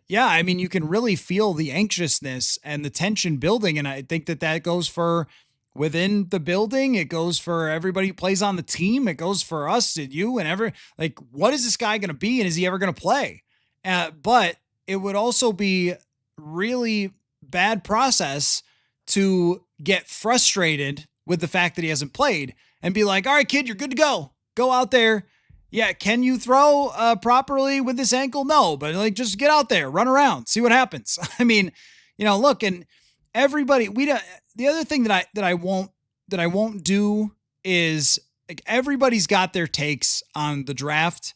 Yeah, I mean, you can really feel the anxiousness and the tension building. And I think that goes for within the building. It goes for everybody who plays on the team. It goes for us and you and like, what is this guy going to be? And is he ever going to play? But it would also be really bad process to get frustrated with the fact that he hasn't played and be like, all right, kid, you're good to go. Go out there. Yeah, can you throw properly with this ankle? No, but like just get out there, run around, see what happens. I mean, look, and everybody, the other thing that I won't do is like everybody's got their takes on the draft,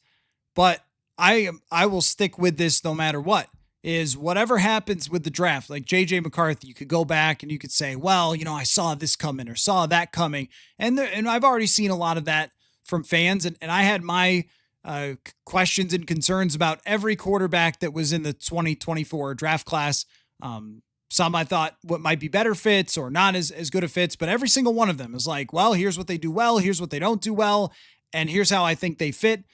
but I will stick with this no matter what. Is whatever happens with the draft, like JJ McCarthy, you could go back and you could say, well, I saw this coming or saw that coming. And I've already seen a lot of that from fans. And I had my questions and concerns about every quarterback that was in the 2024 draft class. Some I thought what might be better fits or not as good of fits, but every single one of them is like, well, here's what they do well. Here's what they don't do well. And here's how I think they fit.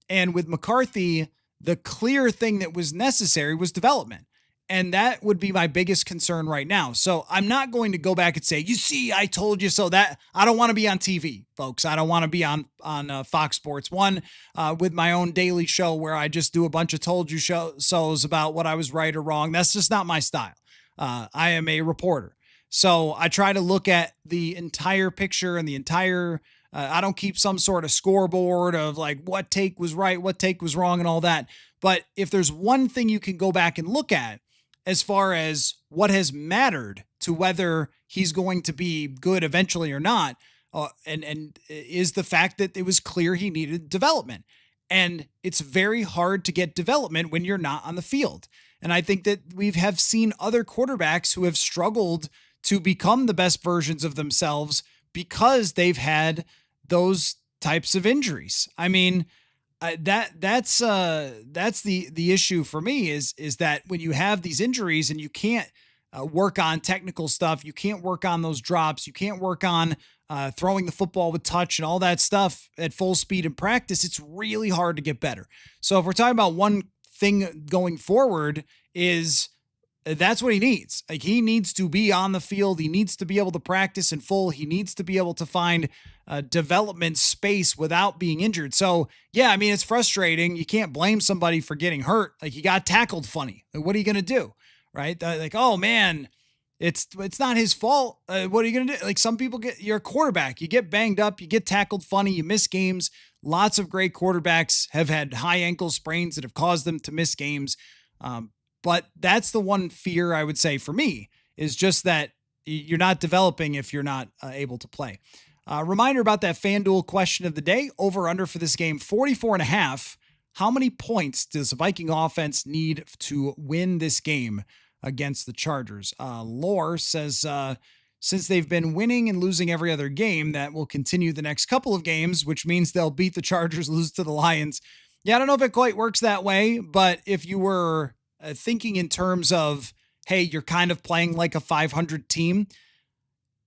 And with McCarthy, the clear thing that was necessary was development. And that would be my biggest concern right now. So I'm not going to go back and say, you see, I told you so. That I don't want to be on TV, folks. I don't want to be on Fox Sports 1 with my own daily show where I just do a bunch of told you shows about what I was right or wrong. That's just not my style. I am a reporter. So I try to look at the entire picture and the entire I don't keep some sort of scoreboard of like what take was right, what take was wrong and all that. But if there's one thing you can go back and look at as far as what has mattered to whether he's going to be good eventually or not, and is the fact that it was clear he needed development. And it's very hard to get development when you're not on the field. And I think that we have seen other quarterbacks who have struggled to become the best versions of themselves because they've had those types of injuries. I mean, that's the issue for me is that when you have these injuries and you can't work on technical stuff, you can't work on those drops, you can't work on throwing the football with touch and all that stuff at full speed in practice, it's really hard to get better. So if we're talking about one thing going forward is that's what he needs. Like he needs to be on the field. He needs to be able to practice in full. He needs to be able to find development space without being injured. So yeah, I mean, it's frustrating. You can't blame somebody for getting hurt. Like he got tackled funny. Like, what are you going to do? Right. Like, oh man, it's not his fault. What are you going to do? Like some people you're a quarterback, you get banged up, you get tackled funny, you miss games. Lots of great quarterbacks have had high ankle sprains that have caused them to miss games. But that's the one fear I would say for me is just that you're not developing if you're not able to play. Reminder about that FanDuel question of the day, over under for this game, 44.5. How many points does the Viking offense need to win this game against the Chargers? Lore says, since they've been winning and losing every other game, that will continue the next couple of games, which means they'll beat the Chargers, lose to the Lions. Yeah, I don't know if it quite works that way, but if you were thinking in terms of, hey, you're kind of playing like a 500 team.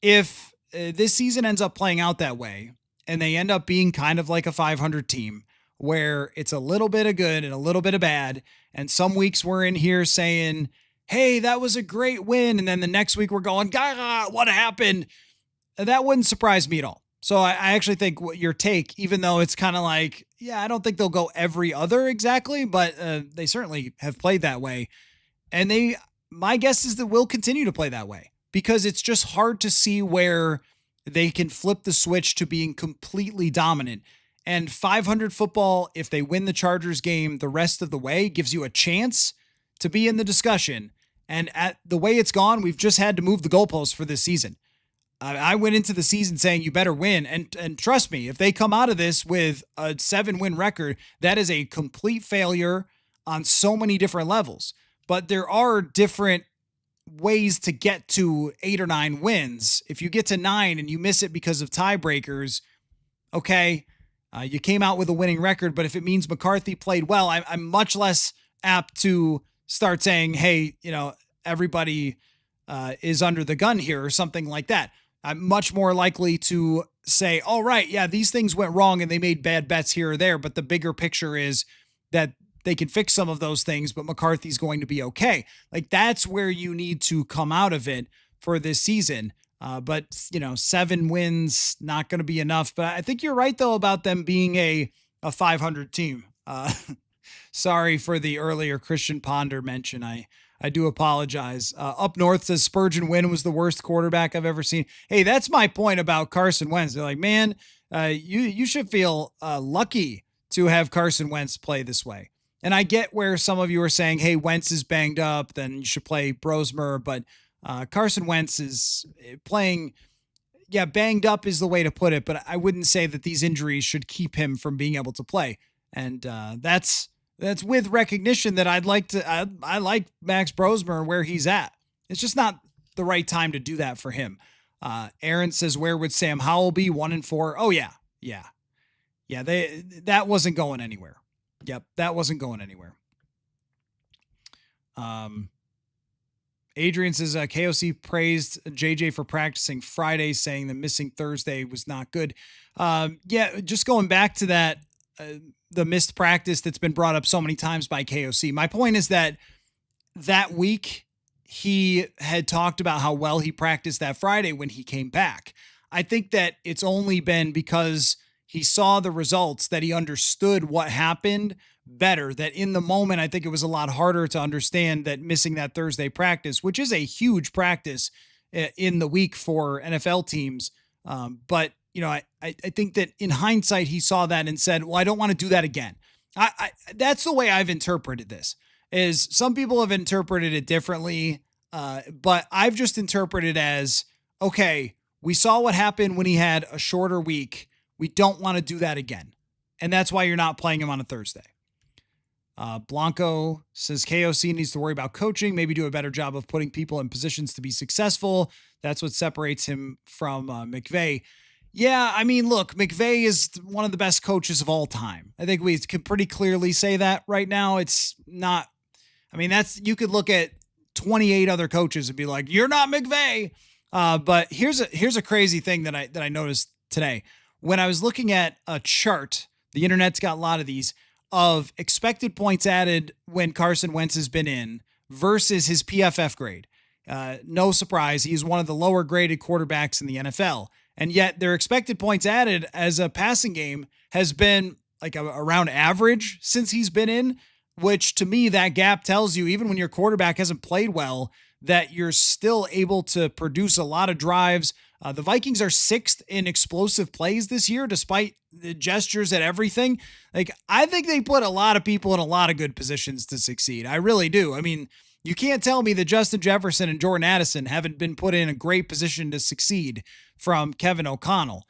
If this season ends up playing out that way and they end up being kind of like a 500 team where it's a little bit of good and a little bit of bad. And some weeks we're in here saying, hey, that was a great win. And then the next week we're going, Gaga, what happened? That wouldn't surprise me at all. So I actually think what your take, even though it's kind of like, yeah, I don't think they'll go every other exactly, but they certainly have played that way. And my guess is that we'll continue to play that way because it's just hard to see where they can flip the switch to being completely dominant. And 500 football, if they win the Chargers game the rest of the way, gives you a chance to be in the discussion. And at the way it's gone, we've just had to move the goalposts for this season. I went into the season saying you better win. And trust me, if they come out of this with a 7-win record, that is a complete failure on so many different levels. But there are different ways to get to 8 or 9 wins. If you get to 9 and you miss it because of tiebreakers, okay, you came out with a winning record. But if it means McCarthy played well, I'm much less apt to start saying, hey, everybody is under the gun here or something like that. I'm much more likely to say, all right, yeah, these things went wrong and they made bad bets here or there, but the bigger picture is that they can fix some of those things, but McCarthy's going to be okay. Like, that's where you need to come out of it for this season. But 7 wins, not going to be enough. But I think you're right, though, about them being a 500 team. Sorry for the earlier Christian Ponder mention. I do apologize. Up North says Spurgeon Wynn was the worst quarterback I've ever seen. Hey, that's my point about Carson Wentz. They're like, man, you should feel lucky to have Carson Wentz play this way. And I get where some of you are saying, hey, Wentz is banged up, then you should play Brosmer. But Carson Wentz is playing, banged up is the way to put it. But I wouldn't say that these injuries should keep him from being able to play. And that's with recognition that I like Max Brosmer where he's at. It's just not the right time to do that for him. Aaron says, where would Sam Howell be? 1-4. Oh yeah. That wasn't going anywhere. Yep. That wasn't going anywhere. Adrian says, KOC praised JJ for practicing Friday, saying the missing Thursday was not good. Just going back to that, the missed practice that's been brought up so many times by KOC. My point is that week he had talked about how well he practiced that Friday when he came back. I think that it's only been because he saw the results that he understood what happened better, that in the moment, I think it was a lot harder to understand that missing that Thursday practice, which is a huge practice in the week for NFL teams. But I think that in hindsight, he saw that and said, well, I don't want to do that again. That's the way I've interpreted this. Is some people have interpreted it differently, but I've just interpreted as, okay, we saw what happened when he had a shorter week. We don't want to do that again. And that's why you're not playing him on a Thursday. Blanco says KOC needs to worry about coaching, maybe do a better job of putting people in positions to be successful. That's what separates him from McVay. Yeah, I mean, look, McVay is one of the best coaches of all time. I think we can pretty clearly say that right now. It's not, you could look at 28 other coaches and be like, you're not McVay. But here's a crazy thing that I noticed today. When I was looking at a chart, the internet's got a lot of these, of expected points added when Carson Wentz has been in versus his PFF grade. No surprise, he's one of the lower graded quarterbacks in the NFL. And yet their expected points added as a passing game has been like around average since he's been in, which to me, that gap tells you, even when your quarterback hasn't played well, that you're still able to produce a lot of drives. The Vikings are 6th in explosive plays this year, despite the gestures at everything. Like, I think they put a lot of people in a lot of good positions to succeed. I really do. I mean, you can't tell me that Justin Jefferson and Jordan Addison haven't been put in a great position to succeed from Kevin O'Connell.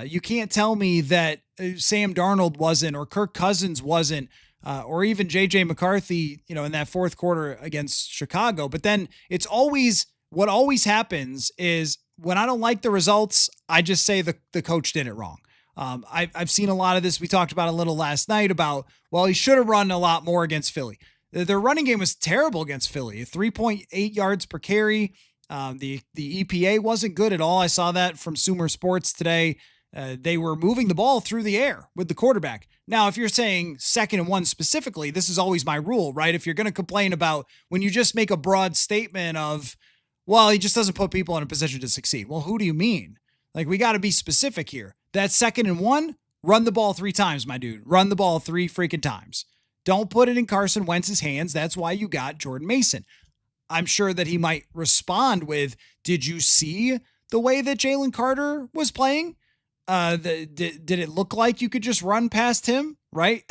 You can't tell me that Sam Darnold wasn't, or Kirk Cousins wasn't, or even JJ McCarthy, in that fourth quarter against Chicago. But then what always happens is when I don't like the results, I just say the coach did it wrong. I've seen a lot of this. We talked about a little last night about, well, he should have run a lot more against Philly. Their running game was terrible against Philly, 3.8 yards per carry. The EPA wasn't good at all. I saw that from Sumer Sports today. They were moving the ball through the air with the quarterback. Now, if you're saying 2nd and 1 specifically, this is always my rule, right? If you're going to complain about when you just make a broad statement of, well, he just doesn't put people in a position to succeed. Well, who do you mean? Like, we got to be specific here. That 2nd and 1, run the ball 3 times, my dude. Run the ball 3 freaking times. Don't put it in Carson Wentz's hands. That's why you got Jordan Mason. I'm sure that he might respond with, did you see the way that Jalen Carter was playing? Did it look like you could just run past him? Right?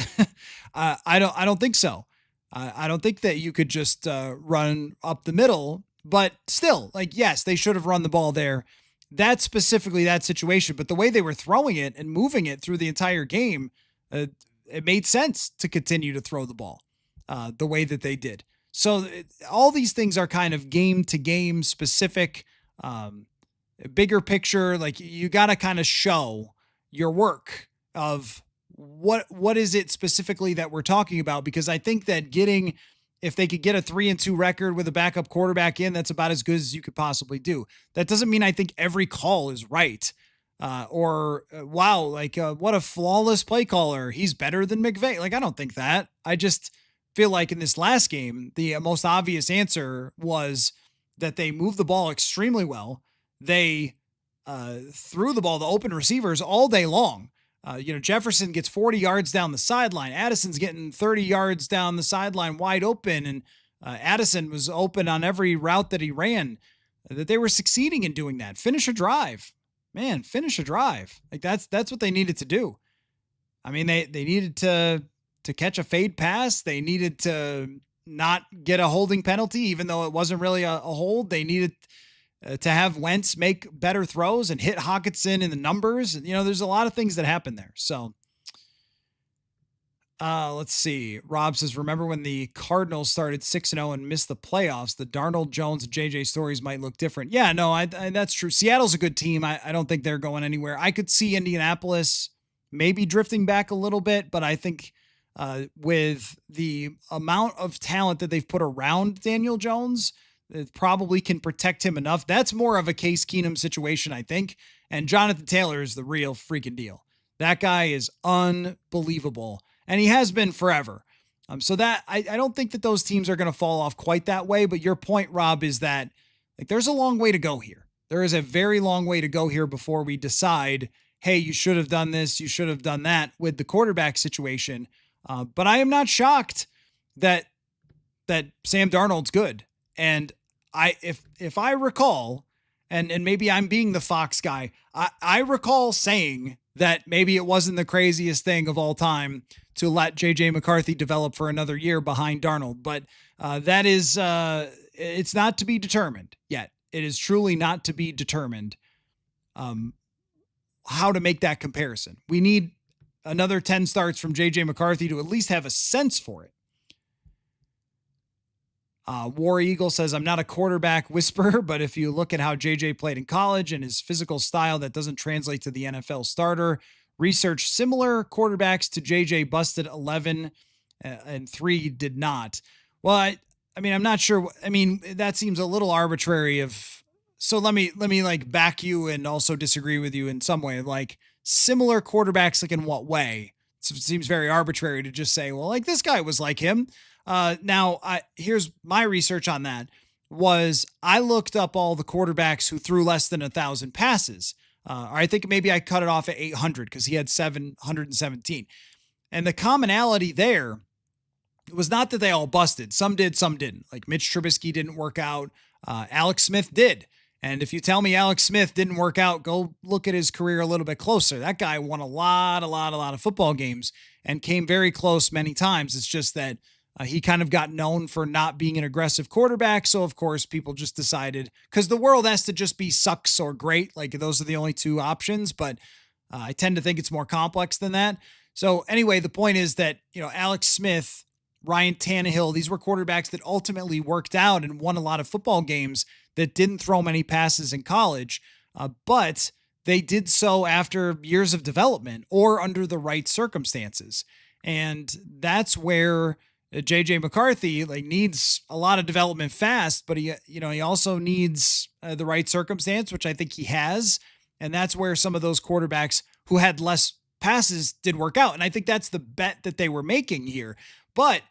I don't think so. I don't think that you could just run up the middle, but still, like, yes, they should have run the ball there. that's specifically that situation. But the way they were throwing it and moving it through the entire game, it made sense to continue to throw the ball the way that they did. So all these things are kind of game to game specific, bigger picture. Like you got to kind of show your work of what is it specifically that we're talking about? Because I think that if they could get a 3-2 record with a backup quarterback in, that's about as good as you could possibly do. That doesn't mean I think every call is right. Wow, what a flawless play caller. He's better than McVay. Like, I don't think that. I just feel like in this last game, the most obvious answer was that they moved the ball extremely well. They threw the ball to open receivers all day long. Jefferson gets 40 yards down the sideline. Addison's getting 30 yards down the sideline wide open. And Addison was open on every route that he ran. That they were succeeding in doing that. Finish a drive. Man, finish a drive. Like that's what they needed to do. I mean, they needed to catch a fade pass. They needed to not get a holding penalty, even though it wasn't really a hold. They needed to have Wentz make better throws and hit Hockenson in the numbers. There's a lot of things that happen there. So let's see. Rob says, remember when the Cardinals started 6-0 and missed the playoffs, the Darnold, Jones, and JJ stories might look different. Yeah, no, that's true. Seattle's a good team. I don't think they're going anywhere. I could see Indianapolis maybe drifting back a little bit, but I think with the amount of talent that they've put around Daniel Jones, it probably can protect him enough. That's more of a Case Keenum situation, I think. And Jonathan Taylor is the real freaking deal. That guy is unbelievable. And he has been forever. So that I don't think that those teams are going to fall off quite that way. But your point, Rob, is that there's a long way to go here. There is a very long way to go here before we decide, hey, you should have done this, you should have done that with the quarterback situation. But I am not shocked that Sam Darnold's good. And if I recall, and maybe I'm being the Fox guy, I recall saying that maybe it wasn't the craziest thing of all time to let JJ McCarthy develop for another year behind Darnold. But that is, it's not to be determined yet. It is truly not to be determined how to make that comparison. We need another 10 starts from JJ McCarthy to at least have a sense for it. War Eagle says, I'm not a quarterback whisperer, but if you look at how JJ played in college and his physical style, that doesn't translate to the NFL starter. Research similar quarterbacks to JJ busted 11 and 3 did not. Well, I mean, I'm not sure. I mean, that seems a little arbitrary so let me like back you and also disagree with you in some way. Like similar quarterbacks, like in what way? So it seems very arbitrary to just say, well, like this guy was like him. Now, here's my research on that was I looked up all the quarterbacks who threw less than 1,000 passes. I think maybe I cut it off at 800 because he had 717. And the commonality there was not that they all busted. Some did, some didn't. Like Mitch Trubisky didn't work out. Alex Smith did. And if you tell me Alex Smith didn't work out, go look at his career a little bit closer. That guy won a lot of football games and came very close many times. It's just that he kind of got known for not being an aggressive quarterback. So, of course, people just decided, because the world has to just be sucks or great. Like, those are the only two options. But I tend to think it's more complex than that. So, anyway, the point is that, Alex Smith, Ryan Tannehill, these were quarterbacks that ultimately worked out and won a lot of football games that didn't throw many passes in college. But they did so after years of development or under the right circumstances. And that's where JJ McCarthy needs a lot of development fast, but he also needs the right circumstance, which I think he has. And that's where some of those quarterbacks who had less passes did work out. And I think that's the bet that they were making here. But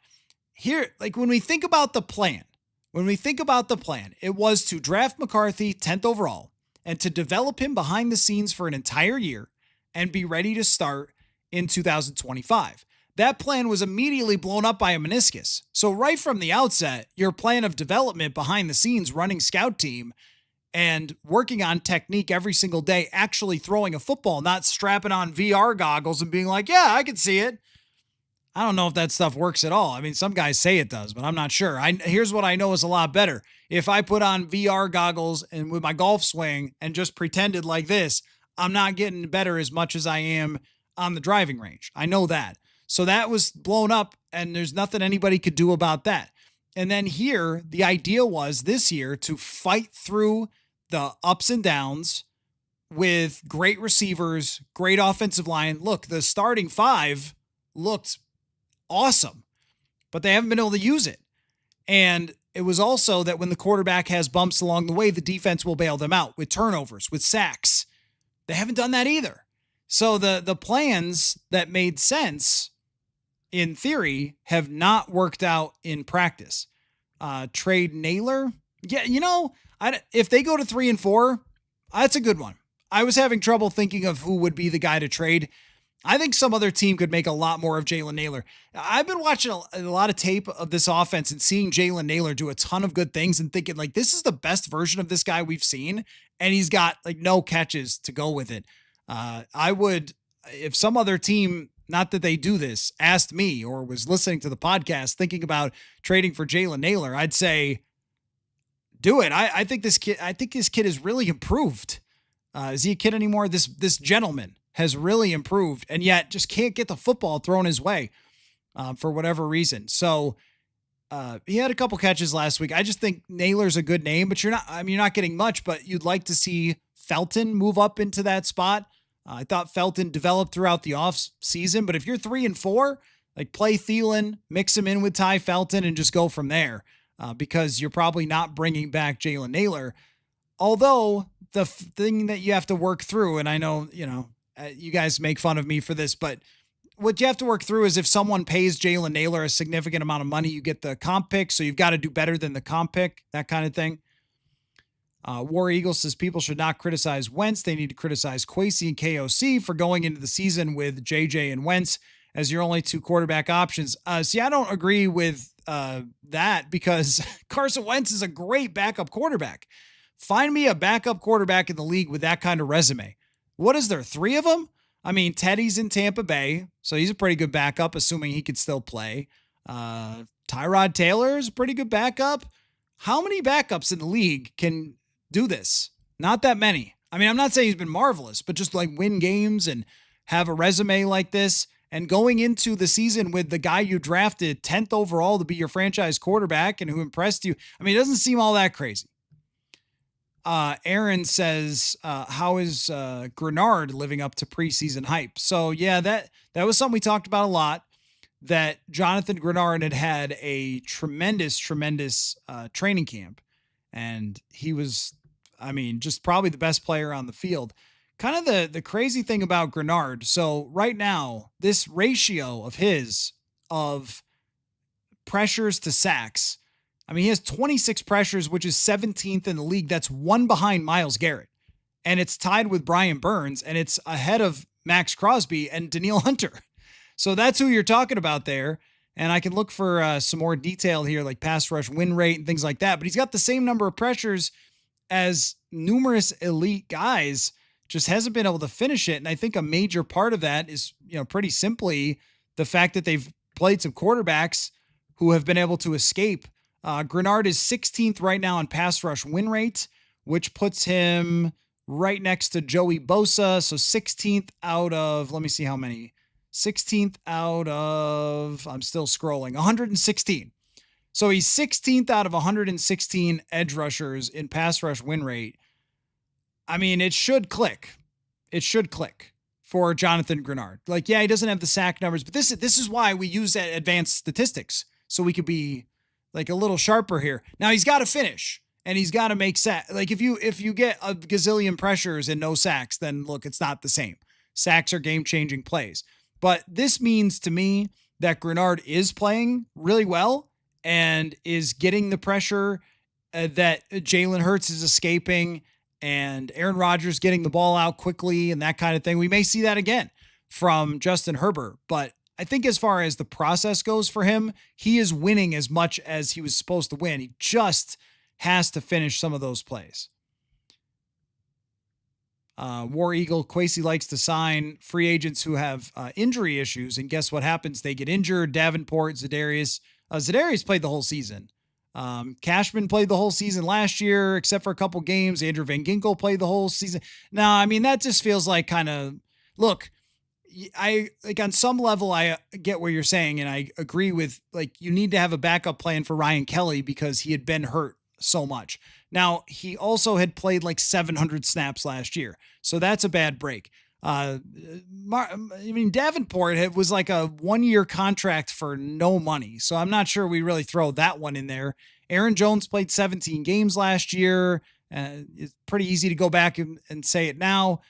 here, when we think about the plan, it was to draft McCarthy 10th overall and to develop him behind the scenes for an entire year and be ready to start in 2025. That plan was immediately blown up by a meniscus. So right from the outset, your plan of development behind the scenes, running scout team and working on technique every single day, actually throwing a football, not strapping on VR goggles and being like, yeah, I can see it. I don't know if that stuff works at all. I mean, some guys say it does, but I'm not sure. Here's what I know is a lot better. If I put on VR goggles and with my golf swing and just pretended like this, I'm not getting better as much as I am on the driving range. I know that. So that was blown up, and there's nothing anybody could do about that. And then here, the idea was this year to fight through the ups and downs with great receivers, great offensive line. Look, the starting five looked awesome, but they haven't been able to use it. And it was also that when the quarterback has bumps along the way, the defense will bail them out with turnovers, with sacks. They haven't done that either. So the plans that made sense in theory have not worked out in practice. Trade Naylor. Yeah, if they go to 3-4, that's a good one. I was having trouble thinking of who would be the guy to trade. I think some other team could make a lot more of Jalen Naylor. I've been watching a lot of tape of this offense and seeing Jalen Naylor do a ton of good things and thinking like, this is the best version of this guy we've seen. And he's got like no catches to go with it. I would, if some other team, not that they do this, asked me or was listening to the podcast thinking about trading for Jalen Naylor, I'd say, do it. I think this kid has really improved. Is he a kid anymore? This gentleman has really improved, and yet just can't get the football thrown his way for whatever reason. So he had a couple catches last week. I just think Naylor's a good name, but you're not getting much, but you'd like to see Felton move up into that spot. I thought Felton developed throughout the off season, but if you're 3-4, like play Thielen, mix him in with Ty Felton and just go from there because you're probably not bringing back Jalen Naylor. Although the thing that you have to work through, and I know, you guys make fun of me for this, but what you have to work through is if someone pays Jalen Naylor a significant amount of money, you get the comp pick. So you've got to do better than the comp pick, that kind of thing. War Eagle says people should not criticize Wentz. They need to criticize Kwesi and KOC for going into the season with JJ and Wentz as your only two quarterback options. See, I don't agree with that because Carson Wentz is a great backup quarterback. Find me a backup quarterback in the league with that kind of resume. What is there, 3 of them? I mean, Teddy's in Tampa Bay, so he's a pretty good backup, assuming he could still play. Tyrod Taylor's a pretty good backup. How many backups in the league can do this? Not that many. I mean, I'm not saying he's been marvelous, but just like win games and have a resume like this and going into the season with the guy you drafted 10th overall to be your franchise quarterback and who impressed you. I mean, it doesn't seem all that crazy. Aaron says, how is Grenard living up to preseason hype? So yeah, that was something we talked about a lot, that Jonathan Grenard had a tremendous training camp. And he was, just probably the best player on the field. Kind of the crazy thing about Grenard. So right now, this ratio of his of pressures to sacks, he has 26 pressures, which is 17th in the league. That's one behind Myles Garrett. And it's tied with Brian Burns, and it's ahead of Max Crosby and Danielle Hunter. So that's who you're talking about there. And I can look for some more detail here, like pass rush win rate and things like that. But he's got the same number of pressures as numerous elite guys, just hasn't been able to finish it. And I think a major part of that is, pretty simply the fact that they've played some quarterbacks who have been able to escape. Grenard is 16th right now in pass rush win rate, which puts him right next to Joey Bosa. So 16th out of, let me see how many. 16th out of, I'm still scrolling, 116. So he's 16th out of 116 edge rushers in pass rush win rate. It should click. It should click for Jonathan Grenard. Like, yeah, he doesn't have the sack numbers, but this is why we use that advanced statistics. So we could be like a little sharper here. Now he's got to finish and he's got to make sack. Like if you get a gazillion pressures and no sacks, then look, it's not the same. Sacks are game-changing plays. But this means to me that Grenard is playing really well and is getting the pressure that Jalen Hurts is escaping and Aaron Rodgers getting the ball out quickly and that kind of thing. We may see that again from Justin Herbert, but I think as far as the process goes for him, he is winning as much as he was supposed to win. He just has to finish some of those plays. War Eagle, Kwesi likes to sign free agents who have injury issues. And guess what happens? They get injured. Davenport, Za'Darius. Za'Darius played the whole season. Cashman played the whole season last year, except for a couple games. Andrew Van Ginkel played the whole season. Now, I mean, that just feels like kind of, look, I like on some level, I get what you're saying. And I agree with, like, you need to have a backup plan for Ryan Kelly because he had been hurt so much. Now, he also had played like 700 snaps last year. So that's a bad break. I mean, Davenport was like a 1-year contract for no money. So I'm not sure we really throw that one in there. Aaron Jones played 17 games last year. It's pretty easy to go back and say it now.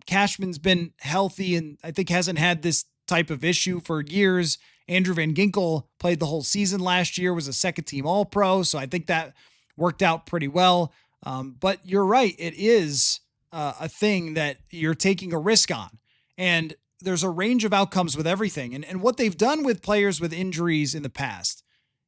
Cashman's been healthy and I think hasn't had this type of issue for years. Andrew Van Ginkel played the whole season last year, was a second-team All-Pro. So I think that worked out pretty well. But you're right. It is a thing that you're taking a risk on. And there's a range of outcomes with everything. And what they've done with players with injuries in the past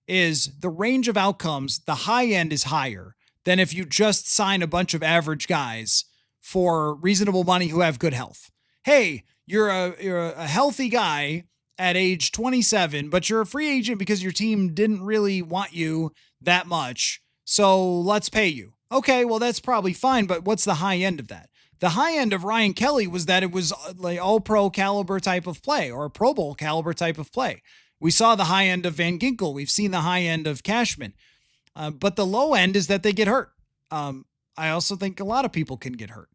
is the range of outcomes, the high end is higher than if you just sign a bunch of average guys for reasonable money who have good health. Hey, you're a healthy guy at age 27, but you're a free agent because your team didn't really want you that much. So let's pay you. Okay, well, that's probably fine, but what's the high end of that? The high end of Ryan Kelly was that it was like all-pro caliber type of play or a Pro Bowl caliber type of play. We saw the high end of Van Ginkel. We've seen the high end of Cashman. But the low end is that they get hurt. I also think a lot of people can get hurt.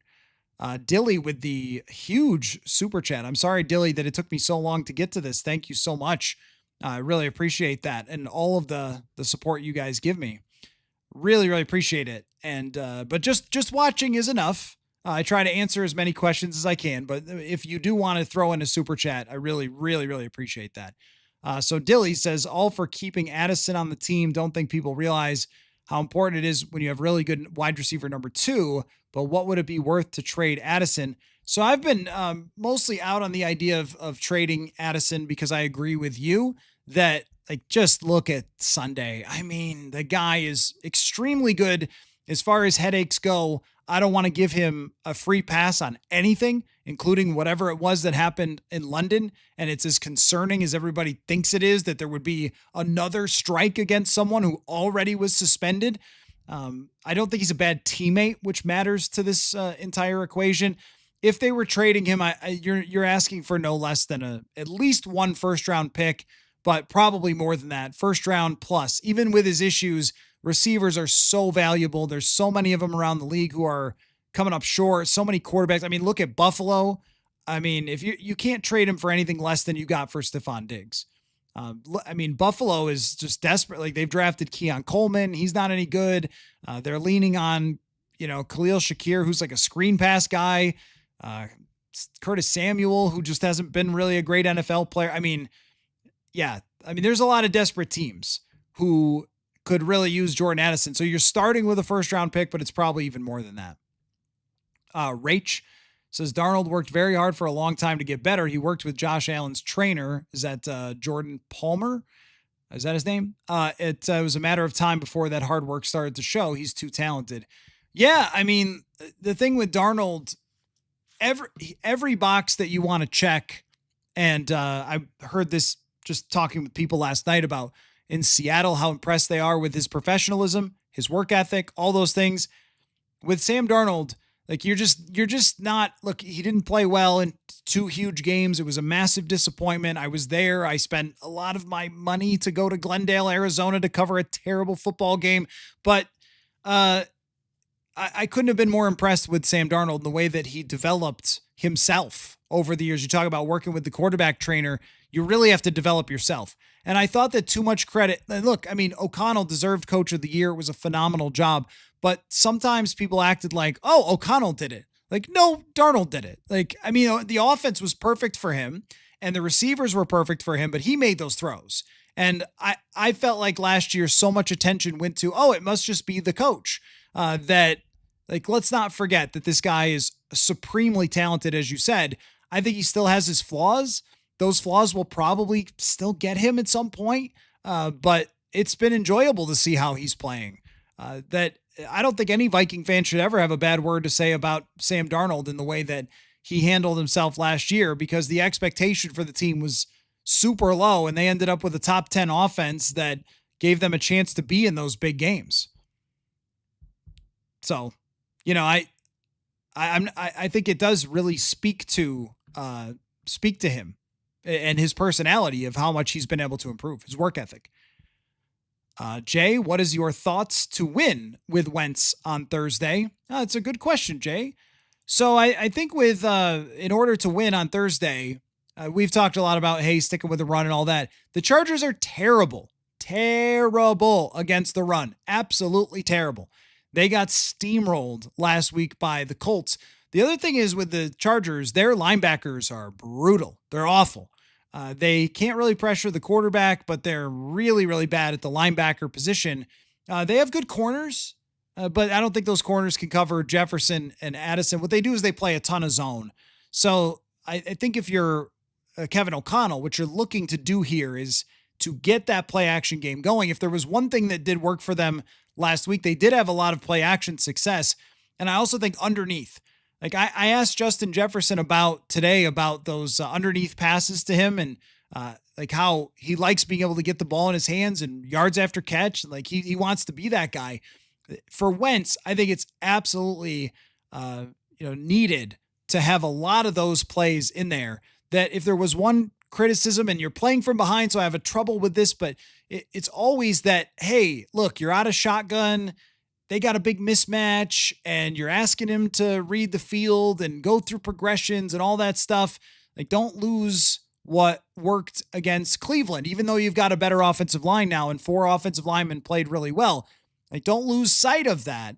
Dilly with the huge super chat. I'm sorry, Dilly, that it took me so long to get to this. Thank you so much. I really appreciate that. And all of the support you guys give me. Really, really appreciate it. And, but just watching is enough. I try to answer as many questions as I can, but if you do want to throw in a super chat, I really, really, really appreciate that. So Dilly says, all for keeping Addison on the team. Don't think people realize how important it is when you have really good wide receiver number 2, but what would it be worth to trade Addison? So I've been mostly out on the idea of trading Addison because I agree with you that, like, just look at Sunday. I mean, the guy is extremely good as far as headaches go. I don't want to give him a free pass on anything, including whatever it was that happened in London. And it's as concerning as everybody thinks it is that there would be another strike against someone who already was suspended. I don't think he's a bad teammate, which matters to this entire equation. If they were trading him, you're asking for no less than at least 1 first-round pick, but probably more than that. First round plus. Even with his issues, receivers are so valuable. There's so many of them around the league who are coming up short. So many quarterbacks. I mean, look at Buffalo. I mean, if you can't trade him for anything less than you got for Stephon Diggs. I mean, Buffalo is just desperate. Like, they've drafted Keon Coleman. He's not any good. They're leaning on, Khalil Shakir, who's like a screen pass guy. Curtis Samuel, who just hasn't been really a great NFL player. I mean, yeah, there's a lot of desperate teams who could really use Jordan Addison. So you're starting with a first-round pick, but it's probably even more than that. Rach says, Darnold worked very hard for a long time to get better. He worked with Josh Allen's trainer. Is that Jordan Palmer? Is that his name? It was a matter of time before that hard work started to show. He's too talented. Yeah, I mean, the thing with Darnold, every box that you want to check, and I heard this just talking with people last night about in Seattle, how impressed they are with his professionalism, his work ethic, all those things. With Sam Darnold, like, you're just not, look, he didn't play well in 2 huge games. It was a massive disappointment. I was there. I spent a lot of my money to go to Glendale, Arizona to cover a terrible football game. But I couldn't have been more impressed with Sam Darnold and the way that he developed himself over the years. You talk about working with the quarterback trainer. You really have to develop yourself. And I thought that too much credit. Look, I mean, O'Connell deserved Coach of the Year. It was a phenomenal job. But sometimes people acted like, oh, O'Connell did it. Like, no, Darnold did it. Like, I mean, the offense was perfect for him and the receivers were perfect for him, but he made those throws. And I felt like last year so much attention went to, oh, it must just be the coach. That, like, let's not forget that this guy is supremely talented, as you said. I think he still has his flaws. Those flaws will probably still get him at some point. But it's been enjoyable to see how he's playing. That I don't think any Viking fan should ever have a bad word to say about Sam Darnold in the way that he handled himself last year, because the expectation for the team was super low and they ended up with a top 10 offense that gave them a chance to be in those big games. So, I think it does really speak to him and his personality of how much he's been able to improve his work ethic. Jay, what is your thoughts to win with Wentz on Thursday? It's a good question, Jay. So I think with in order to win on Thursday, we've talked a lot about, hey, sticking with the run and all that. The Chargers are terrible against the run. Absolutely terrible. They got steamrolled last week by the Colts. The other thing is with the Chargers, their linebackers are brutal. They're awful. They can't really pressure the quarterback, but they're really, really bad at the linebacker position. They have good corners, but I don't think those corners can cover Jefferson and Addison. What they do is they play a ton of zone. So I think if you're Kevin O'Connell, what you're looking to do here is to get that play action game going. If there was one thing that did work for them last week, they did have a lot of play action success. And I also think underneath, like I asked Justin Jefferson about those underneath passes to him and like how he likes being able to get the ball in his hands and yards after catch. Like he wants to be that guy. For Wentz, I think it's absolutely needed to have a lot of those plays in there. That if there was one criticism, and you're playing from behind, so I have a trouble with this, but it's always that, hey, look, you're out of shotgun. They got a big mismatch and you're asking him to read the field and go through progressions and all that stuff. Like, don't lose what worked against Cleveland, even though you've got a better offensive line now and 4 offensive linemen played really well. Like, don't lose sight of that,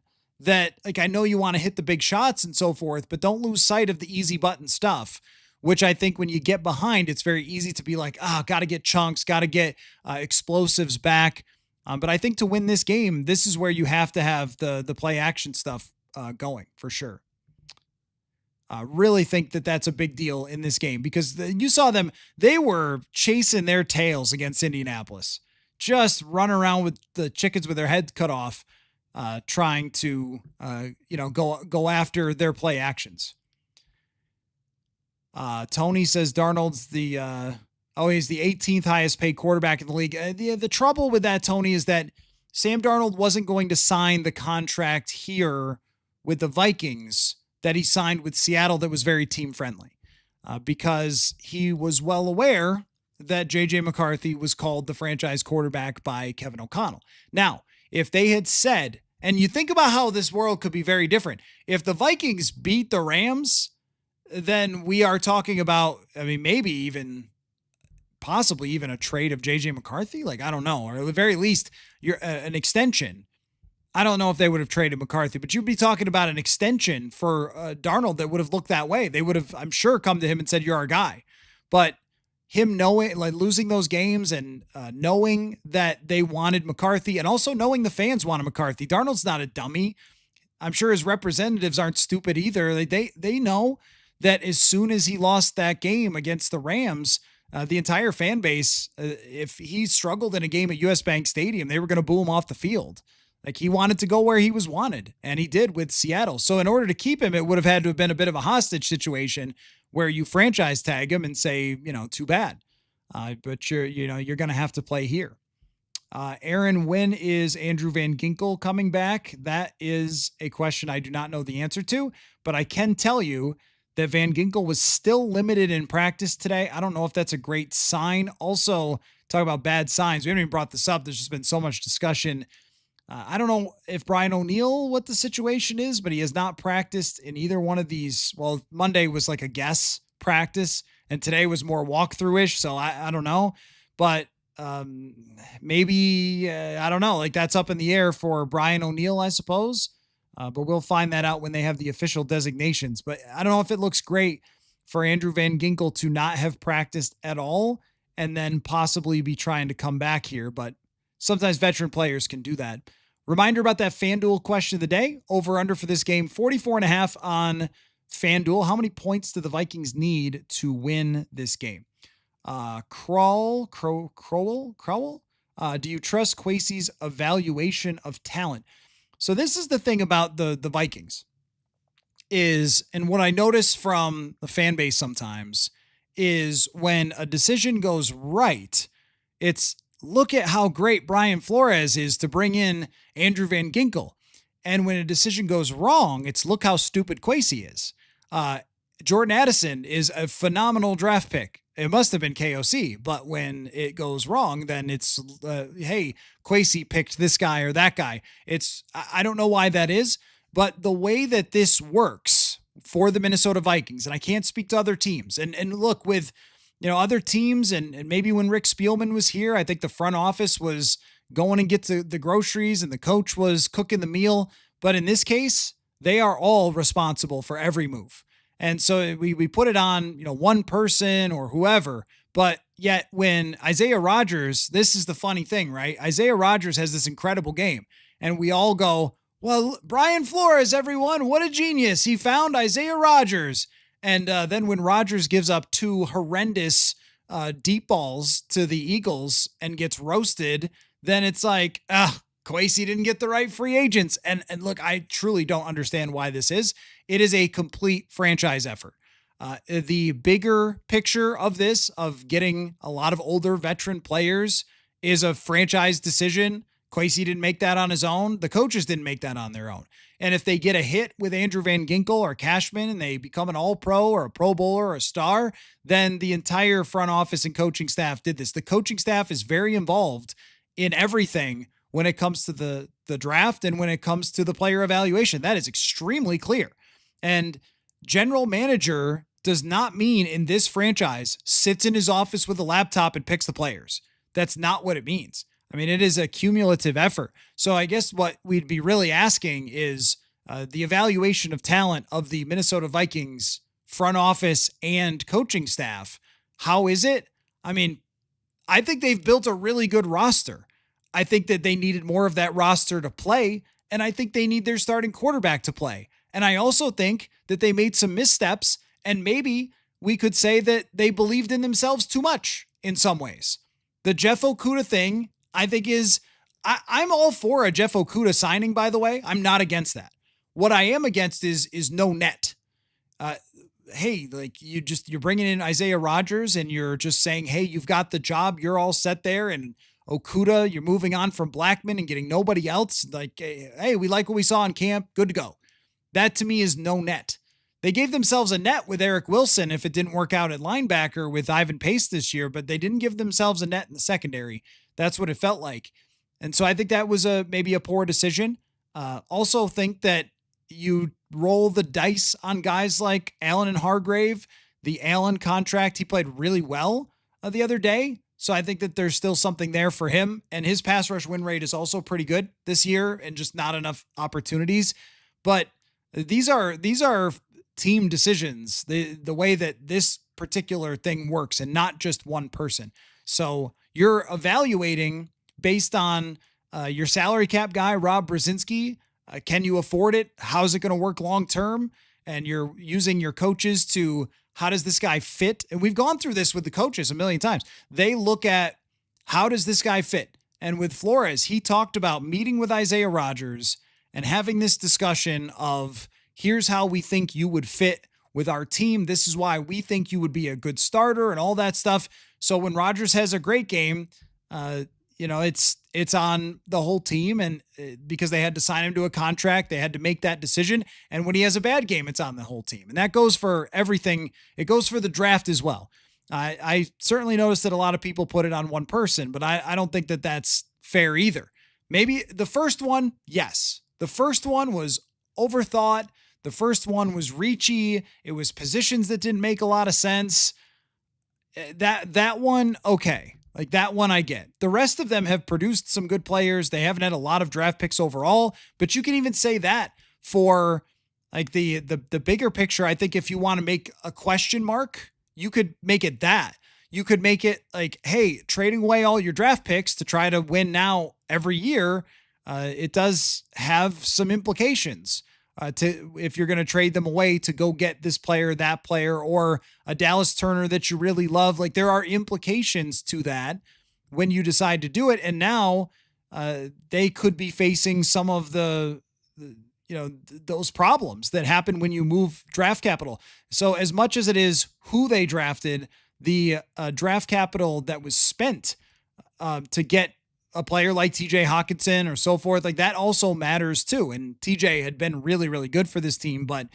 like, I know you want to hit the big shots and so forth, but don't lose sight of the easy button stuff, which I think when you get behind, it's very easy to be like, got to get chunks, got to get explosives back. But I think to win this game, this is where you have to have the play action stuff going for sure. Really think that that's a big deal in this game because you saw them, they were chasing their tails against Indianapolis, just run around with the chickens with their heads cut off, trying to, go after their play actions. Tony says Darnold's he's the 18th highest paid quarterback in the league. The trouble with that, Tony, is that Sam Darnold wasn't going to sign the contract here with the Vikings that he signed with Seattle that was very team friendly, because he was well aware that JJ McCarthy was called the franchise quarterback by Kevin O'Connell. Now, if they had said, and you think about how this world could be very different, if the Vikings beat the Rams, then we are talking about, maybe even possibly even a trade of JJ McCarthy. Like, I don't know, or at the very least, an extension. I don't know if they would have traded McCarthy, but you'd be talking about an extension for Darnold that would have looked that way. They would have, I'm sure, come to him and said, you're our guy. But him knowing, like, losing those games and knowing that they wanted McCarthy, and also knowing the fans wanted McCarthy. Darnold's not a dummy. I'm sure his representatives aren't stupid either. They know that as soon as he lost that game against the Rams, the entire fan base, if he struggled in a game at US Bank Stadium, they were going to boo him off the field. Like, he wanted to go where he was wanted, and he did with Seattle. So in order to keep him, it would have had to have been a bit of a hostage situation where you franchise tag him and say, too bad. But you're going to have to play here. Aaron, when is Andrew Van Ginkel coming back? That is a question I do not know the answer to, but I can tell you that Van Ginkel was still limited in practice today. I don't know if that's a great sign. Also, talk about bad signs. We haven't even brought this up. There's just been so much discussion. I don't know if Brian O'Neill, what the situation is, but he has not practiced in either one of these. Well, Monday was like a guess practice, and today was more walkthrough-ish, so I don't know. But maybe, I don't know. Like, that's up in the air for Brian O'Neill, I suppose. But we'll find that out when they have the official designations. But I don't know if it looks great for Andrew Van Ginkel to not have practiced at all and then possibly be trying to come back here. But sometimes veteran players can do that. Reminder about that FanDuel question of the day. Over under for this game, 44.5 on FanDuel. How many points do the Vikings need to win this game? Crowell. Do you trust Kwesi's evaluation of talent? So this is the thing about the Vikings is, and what I notice from the fan base sometimes is when a decision goes right, it's look at how great Brian Flores is to bring in Andrew Van Ginkel. And when a decision goes wrong, it's look how stupid Kwesi is. Jordan Addison is a phenomenal draft pick. It must have been KOC, but when it goes wrong, then it's, hey, Kwesi picked this guy or that guy. I don't know why that is, but the way that this works for the Minnesota Vikings, and I can't speak to other teams, and look, with other teams, and maybe when Rick Spielman was here, I think the front office was going and get the groceries and the coach was cooking the meal. But in this case, they are all responsible for every move. And so we put it on, one person or whoever, but yet when Isaiah Rodgers, this is the funny thing, right? Isaiah Rodgers has this incredible game and we all go, well, Brian Flores, everyone, what a genius. He found Isaiah Rodgers. And then when Rodgers gives up 2 horrendous deep balls to the Eagles and gets roasted, then it's like, Kwesi didn't get the right free agents. And look, I truly don't understand why this is. It is a complete franchise effort. The bigger picture of this, of getting a lot of older veteran players, is a franchise decision. Kwesi didn't make that on his own. The coaches didn't make that on their own. And if they get a hit with Andrew Van Ginkel or Cashman and they become an all-pro or a Pro Bowler or a star, then the entire front office and coaching staff did this. The coaching staff is very involved in everything when it comes to the draft and when it comes to the player evaluation. That is extremely clear. And general manager does not mean in this franchise sits in his office with a laptop and picks the players. That's not what it means. I mean, it is a cumulative effort. So I guess what we'd be really asking is the evaluation of talent of the Minnesota Vikings front office and coaching staff. How is it? I mean, I think they've built a really good roster. I think that they needed more of that roster to play, and I think they need their starting quarterback to play. And I also think that they made some missteps, and maybe we could say that they believed in themselves too much in some ways. The Jeff Okudah thing, I think I'm all for a Jeff Okudah signing, by the way. I'm not against that. What I am against is no net. Hey, like you're bringing in Isaiah Rodgers and you're just saying, hey, you've got the job. You're all set there. And Okudah, you're moving on from Blackman and getting nobody else. Like, hey, we like what we saw in camp. Good to go. That to me is no net. They gave themselves a net with Eric Wilson if it didn't work out at linebacker with Ivan Pace this year, but they didn't give themselves a net in the secondary. That's what it felt like. And so I think that was maybe a poor decision. Also think that you roll the dice on guys like Allen and Hargrave. The Allen contract, he played really well the other day. So I think that there's still something there for him. And his pass rush win rate is also pretty good this year and just not enough opportunities. But these are team decisions, the way that this particular thing works and not just one person. So you're evaluating based on your salary cap guy, Rob Brzezinski. Can you afford it? How's it going to work long-term? And you're using your coaches to, how does this guy fit? And we've gone through this with the coaches a million times. They look at, how does this guy fit? And with Flores, he talked about meeting with Isaiah Rodgers and having this discussion of, here's how we think you would fit with our team. This is why we think you would be a good starter and all that stuff. So when Rodgers has a great game, it's on the whole team, and because they had to sign him to a contract, they had to make that decision. And when he has a bad game, it's on the whole team. And that goes for everything. It goes for the draft as well. I certainly noticed that a lot of people put it on one person, but I don't think that that's fair either. Maybe the first one, yes. The first one was overthought. The first one was reachy. It was positions that didn't make a lot of sense. That one, okay. Like that one I get. The rest of them have produced some good players. They haven't had a lot of draft picks overall, but you can even say that for like the bigger picture. I think if you want to make a question mark, you could make it that. You could make it like, hey, trading away all your draft picks to try to win now every year, it does have some implications. If you're going to trade them away to go get this player, that player, or a Dallas Turner that you really love. Like there are implications to that when you decide to do it. And now they could be facing some of the those problems that happen when you move draft capital. So as much as it is who they drafted, the draft capital that was spent to get a player like TJ Hawkinson or so forth, like that also matters too. And TJ had been really, really good for this team, but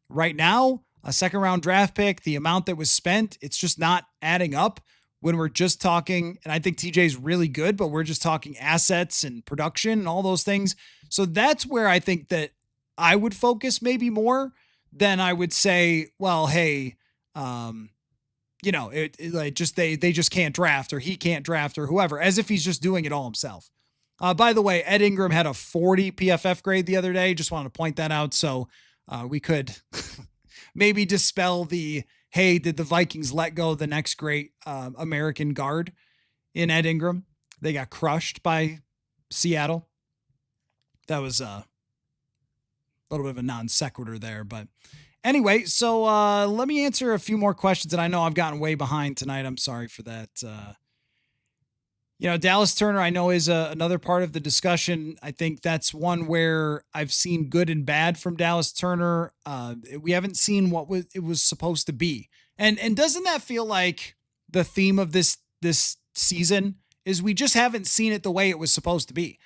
right now, a second round draft pick, the amount that was spent, it's just not adding up when we're just talking. And I think TJ's really good, but we're just talking assets and production and all those things. So that's where I think that I would focus maybe more than I would say, well, hey, they just can't draft, or he can't draft, or whoever, as if he's just doing it all himself. By the way, Ed Ingram had a 40 PFF grade the other day. Just wanted to point that out. So we could maybe dispel the, hey, did the Vikings let go the next great American guard in Ed Ingram? They got crushed by Seattle. That was a little bit of a non sequitur there, but anyway, so let me answer a few more questions, and I know I've gotten way behind tonight. I'm sorry for that. Dallas Turner, I know, is another part of the discussion. I think that's one where I've seen good and bad from Dallas Turner. We haven't seen what it was supposed to be. And doesn't that feel like the theme of this season is we just haven't seen it the way it was supposed to be?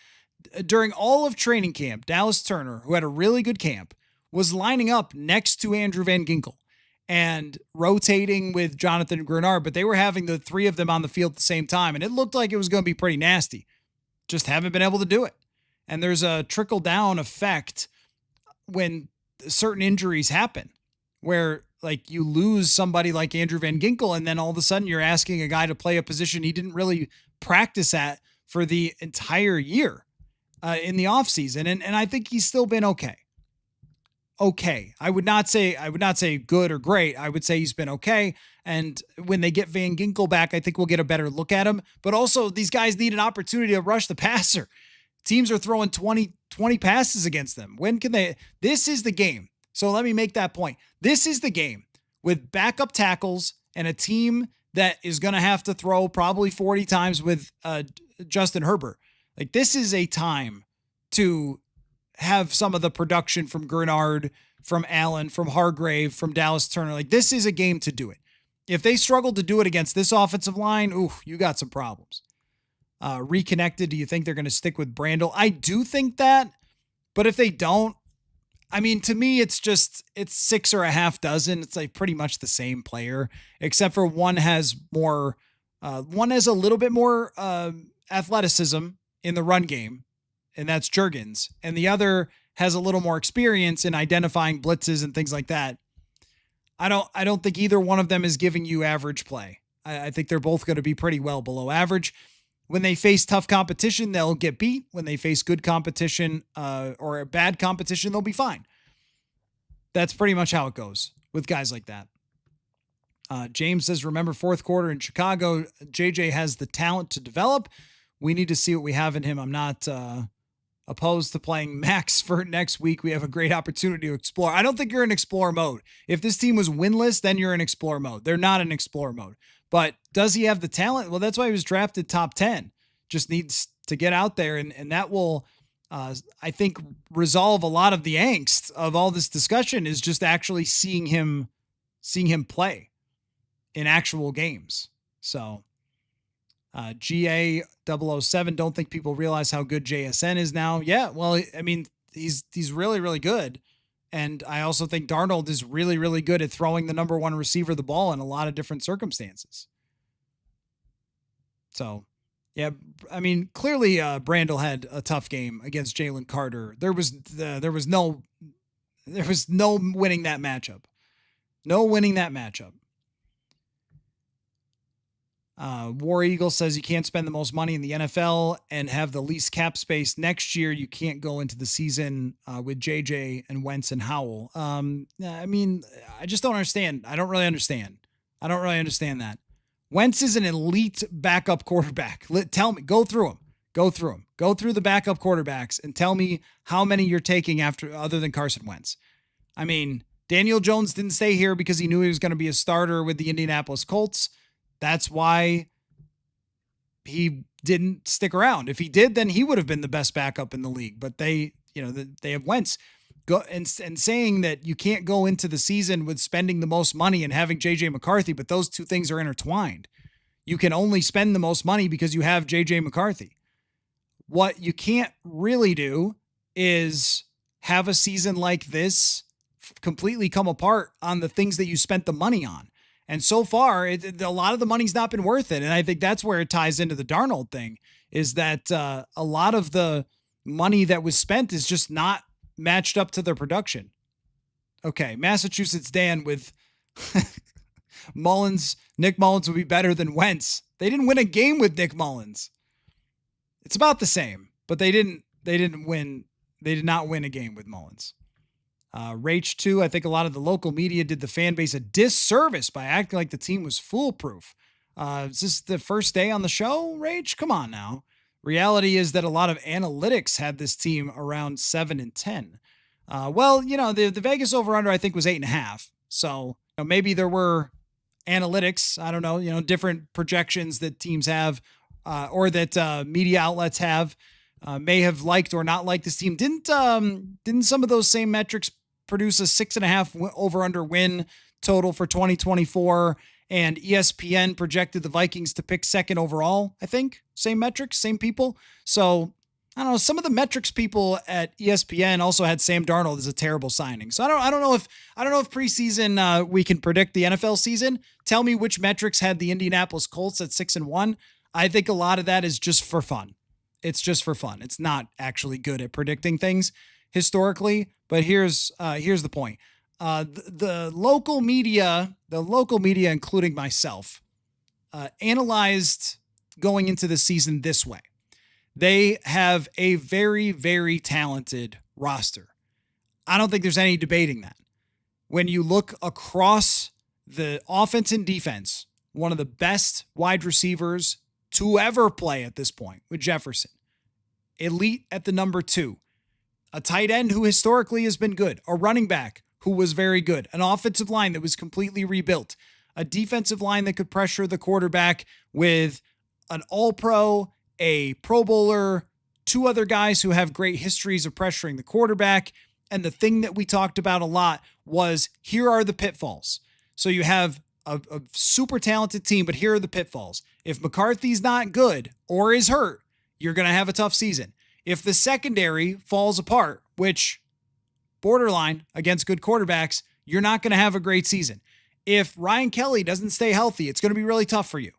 During all of training camp, Dallas Turner, who had a really good camp, was lining up next to Andrew Van Ginkel and rotating with Jonathan Grenard, but they were having the three of them on the field at the same time, and it looked like it was going to be pretty nasty. Just haven't been able to do it. And there's a trickle-down effect when certain injuries happen, where like you lose somebody like Andrew Van Ginkel, and then all of a sudden you're asking a guy to play a position he didn't really practice at for the entire year in the offseason. And I think he's still been okay. Okay. I would not say good or great. I would say he's been okay. And when they get Van Ginkel back, I think we'll get a better look at him. But also, these guys need an opportunity to rush the passer. Teams are throwing 20 passes against them. When can they? This is the game. So let me make that point. This is the game with backup tackles and a team that is going to have to throw probably 40 times with Justin Herbert. Like, this is a time to have some of the production from Grenard, from Allen, from Hargrave, from Dallas Turner. Like, this is a game to do it. If they struggle to do it against this offensive line, you got some problems. Reconnected, do you think they're going to stick with Brandel? I do think that, but if they don't, I mean, to me, it's six or a half dozen. It's like pretty much the same player, except for one has a little bit more athleticism in the run game, and that's Juergens. And the other has a little more experience in identifying blitzes and things like that. I don't think either one of them is giving you average play. I think they're both going to be pretty well below average. When they face tough competition, they'll get beat. When they face good competition or bad competition, they'll be fine. That's pretty much how it goes with guys like that. James says, remember fourth quarter in Chicago, JJ has the talent to develop. We need to see what we have in him. I'm not opposed to playing Max for next week. We have a great opportunity to explore. I don't think you're in explore mode. If this team was winless, then you're in explore mode. They're not in explore mode. But does he have the talent? Well, that's why he was drafted top 10. Just needs to get out there, and that will, I think, resolve a lot of the angst of all this discussion is just actually seeing him play in actual games. So GA007, don't think people realize how good JSN is now. Yeah, well, I mean, he's really, really good. And I also think Darnold is really, really good at throwing the number one receiver the ball in a lot of different circumstances. So, yeah, I mean, clearly Brandel had a tough game against Jalen Carter. There was no winning that matchup. No winning that matchup. War Eagle says you can't spend the most money in the NFL and have the least cap space next year. You can't go into the season with JJ and Wentz and Howell. I mean, I just don't understand. I don't really understand that. Wentz is an elite backup quarterback. Tell me, go through them. Go through the backup quarterbacks and tell me how many you're taking other than Carson Wentz. I mean, Daniel Jones didn't stay here because he knew he was going to be a starter with the Indianapolis Colts. That's why he didn't stick around. If he did, then he would have been the best backup in the league. But they they have Wentz. Go and saying that you can't go into the season with spending the most money and having JJ McCarthy, but those two things are intertwined. You can only spend the most money because you have JJ McCarthy. What you can't really do is have a season like this completely come apart on the things that you spent the money on. And so far, a lot of the money's not been worth it. And I think that's where it ties into the Darnold thing, is that a lot of the money that was spent is just not matched up to their production. Okay, Massachusetts Dan with Nick Mullins would be better than Wentz. They didn't win a game with Nick Mullins. It's about the same, but they did not win a game with Mullins. Rach 2, I think a lot of the local media did the fan base a disservice by acting like the team was foolproof. Is this the first day on the show, Rach? Come on now. Reality is that a lot of analytics had this team around 7-10. The Vegas over-under, I think, was 8.5. So maybe there were analytics, I don't know, different projections that teams have or that media outlets have may have liked or not liked this team. Didn't some of those same metrics produce a 6.5 over-under win total for 2024? And ESPN projected the Vikings to pick second overall, I think. Same metrics, same people. So, I don't know, some of the metrics people at ESPN also had Sam Darnold as a terrible signing. So I don't know if preseason we can predict the NFL season. Tell me which metrics had the Indianapolis Colts at 6-1. I think a lot of that is just for fun. It's just for fun. It's not actually good at predicting things historically, but here's the point. The local media, including myself, analyzed going into the season this way. They have a very, very talented roster. I don't think there's any debating that. When you look across the offense and defense, one of the best wide receivers to ever play at this point with Jefferson. Elite at the number 2. A tight end who historically has been good. A running back who was very good. An offensive line that was completely rebuilt. A defensive line that could pressure the quarterback with an all-pro, a Pro Bowler, 2 other guys who have great histories of pressuring the quarterback. And the thing that we talked about a lot was, here are the pitfalls. So you have a super talented team, but here are the pitfalls. If McCarthy's not good or is hurt, you're going to have a tough season. If the secondary falls apart, which borderline against good quarterbacks, you're not going to have a great season. If Ryan Kelly doesn't stay healthy, it's going to be really tough for you.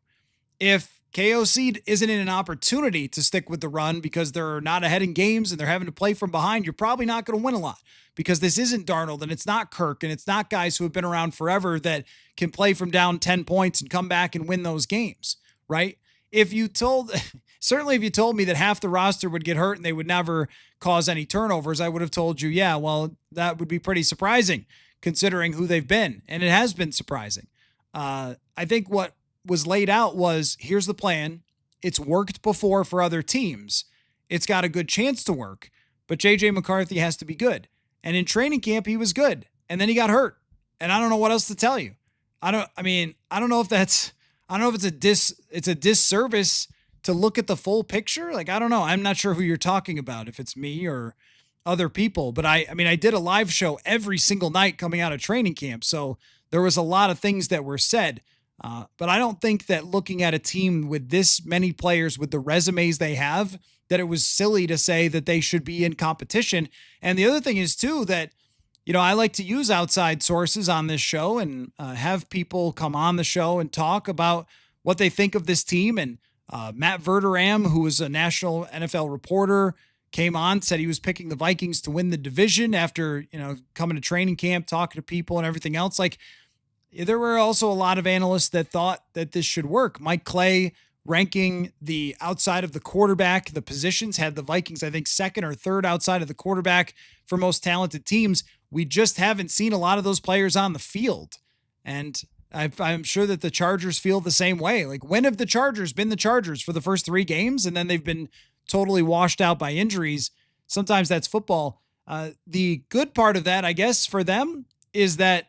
If KOC isn't in an opportunity to stick with the run because they're not ahead in games and they're having to play from behind, you're probably not going to win a lot, because this isn't Darnold and it's not Kirk and it's not guys who have been around forever that can play from down 10 points and come back and win those games, right? If you told me that half the roster would get hurt and they would never cause any turnovers, I would have told you, yeah, well, that would be pretty surprising considering who they've been. And it has been surprising. I think what was laid out was, here's the plan. It's worked before for other teams. It's got a good chance to work, but JJ McCarthy has to be good. And in training camp, he was good. And then he got hurt. And I don't know what else to tell you. I don't know if it's a disservice to look at the full picture. Like, I don't know. I'm not sure who you're talking about, if it's me or other people, but I did a live show every single night coming out of training camp. So there was a lot of things that were said. But I don't think that looking at a team with this many players with the resumes they have, that it was silly to say that they should be in competition. And the other thing is too, that, I like to use outside sources on this show and have people come on the show and talk about what they think of this team. And Matt Verderam, who is a national NFL reporter, came on, said he was picking the Vikings to win the division after, coming to training camp, talking to people and everything else. Like, there were also a lot of analysts that thought that this should work. Mike Clay, ranking the outside of the quarterback, the positions, had the Vikings, I think, second or third outside of the quarterback for most talented teams. We just haven't seen a lot of those players on the field. And I'm sure that the Chargers feel the same way. Like, when have the Chargers been the Chargers for the first 3 games and then they've been totally washed out by injuries? Sometimes that's football. The good part of that, I guess, for them is that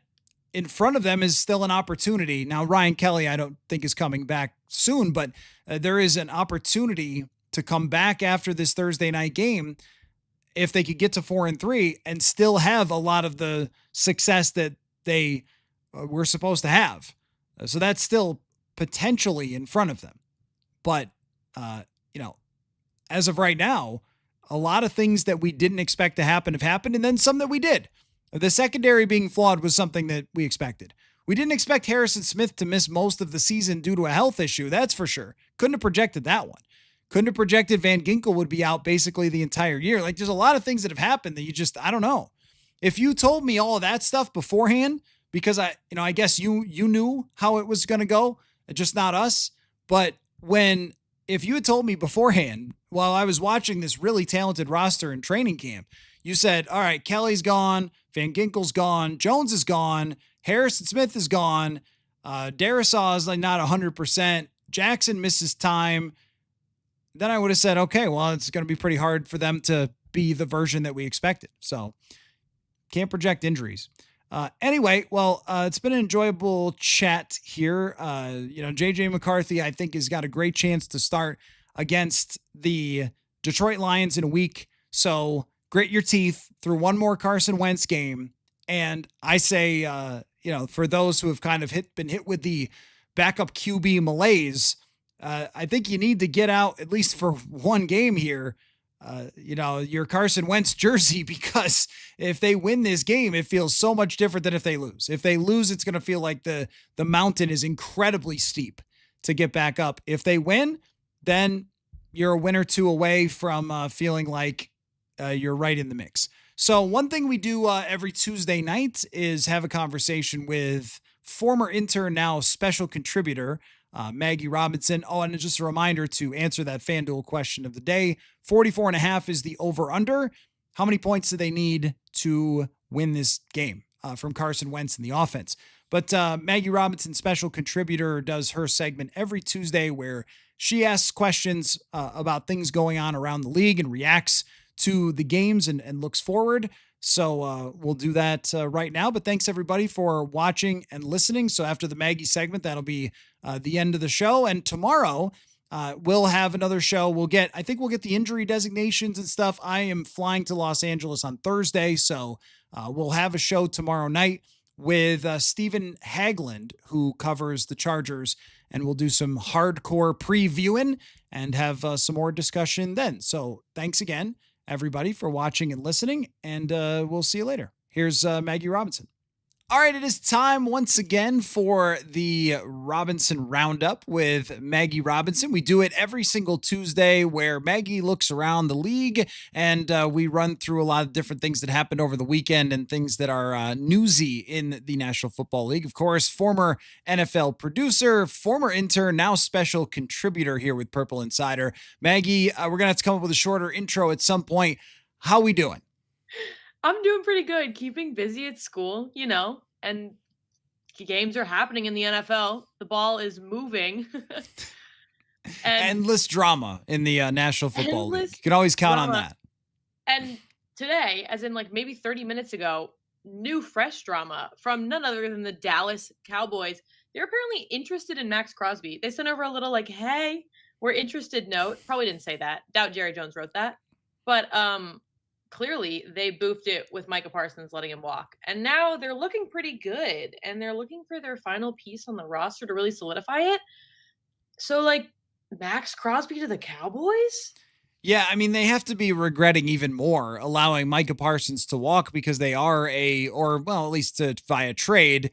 in front of them is still an opportunity. Now, Ryan Kelly, I don't think is coming back soon, but there is an opportunity to come back after this Thursday night game if they could get to 4-3 and still have a lot of the success that they were supposed to have. So that's still potentially in front of them. But, as of right now, a lot of things that we didn't expect to happen have happened, and then some that we did. The secondary being flawed was something that we expected. We didn't expect Harrison Smith to miss most of the season due to a health issue, that's for sure. Couldn't have projected that one. Couldn't have projected Van Ginkel would be out basically the entire year. Like, there's a lot of things that have happened that I don't know. If you told me all of that stuff beforehand, because I guess you knew how it was going to go, just not us. But if you had told me beforehand, while I was watching this really talented roster in training camp, you said, all right, Kelly's gone, Van Ginkel's gone, Jones is gone, Harrison Smith is gone, Darrisaw is like not 100%, Jackson misses time, then I would have said, okay, well, it's going to be pretty hard for them to be the version that we expected. So can't project injuries. Anyway, well, it's been an enjoyable chat here. JJ McCarthy, I think, has got a great chance to start against the Detroit Lions in a week. So grit your teeth through one more Carson Wentz game. And I say, for those who have kind of been hit with the backup QB malaise, I think you need to get out at least for one game here, your Carson Wentz jersey, because if they win this game, it feels so much different than if they lose. If they lose, it's going to feel like the mountain is incredibly steep to get back up. If they win, then you're a win or two away from feeling like you're right in the mix. So one thing we do every Tuesday night is have a conversation with former intern, now special contributor, Maggie Robinson. Oh, and just a reminder to answer that FanDuel question of the day. 44.5 is the over-under. How many points do they need to win this game from Carson Wentz in the offense? But Maggie Robinson, special contributor, does her segment every Tuesday where she asks questions about things going on around the league and reacts to the games and looks forward. So we'll do that right now. But thanks, everybody, for watching and listening. So after the Maggie segment, that'll be the end of the show. And tomorrow, we'll have another show. I think we'll get the injury designations and stuff. I am flying to Los Angeles on Thursday. So we'll have a show tomorrow night with Stephen Hagland, who covers the Chargers. And we'll do some hardcore previewing and have some more discussion then. So thanks again, everybody, for watching and listening, and we'll see you later. Here's Maggie Robinson. All right, it is time once again for the Robinson Roundup with Maggie Robinson. We do it every single Tuesday where Maggie looks around the league and we run through a lot of different things that happened over the weekend and things that are newsy in the National Football League. Of course, former NFL producer, former intern, now special contributor here with Purple Insider. Maggie, we're going to have to come up with a shorter intro at some point. How we doing? I'm doing pretty good, keeping busy at school, and games are happening in the NFL. The ball is moving. Endless drama in the National Football League. You can always count on that. And today, as in like maybe 30 minutes ago, new fresh drama from none other than the Dallas Cowboys. They're apparently interested in Max Crosby. They sent over a little like, hey, we're interested note. Probably didn't say that. Doubt Jerry Jones wrote that. But clearly they boofed it with Micah Parsons letting him walk. And now they're looking pretty good. And they're looking for their final piece on the roster to really solidify it. So, Max Crosby to the Cowboys? Yeah, I mean, they have to be regretting even more allowing Micah Parsons to walk because they are at least via trade,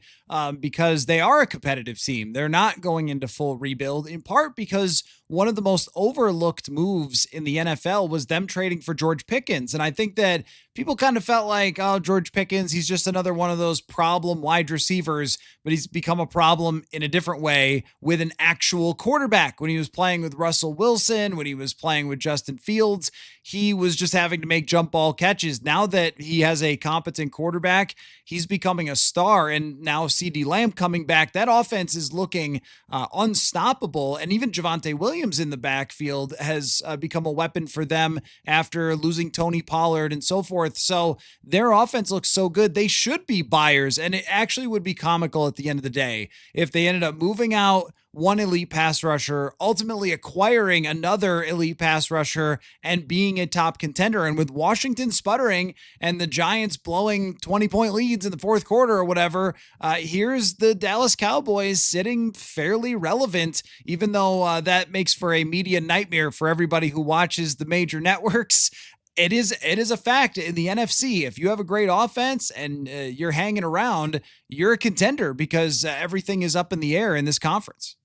because they are a competitive team. They're not going into full rebuild, in part because one of the most overlooked moves in the NFL was them trading for George Pickens. And I think that people kind of felt like, oh, George Pickens, he's just another one of those problem wide receivers, but he's become a problem in a different way with an actual quarterback. When he was playing with Russell Wilson, when he was playing with Justin Fields, he was just having to make jump ball catches. Now that he has a competent quarterback, he's becoming a star. And now CeeDee Lamb coming back, that offense is looking unstoppable. And even Javonte Williams in the backfield has become a weapon for them after losing Tony Pollard and so forth. So their offense looks so good. They should be buyers. And it actually would be comical at the end of the day if they ended up moving out one elite pass rusher, ultimately acquiring another elite pass rusher and being a top contender. And with Washington sputtering and the Giants blowing 20-point leads in the fourth quarter or whatever, here's the Dallas Cowboys sitting fairly relevant, even though that makes for a media nightmare for everybody who watches the major networks. It is a fact in the NFC. If you have a great offense and you're hanging around, you're a contender because everything is up in the air in this conference.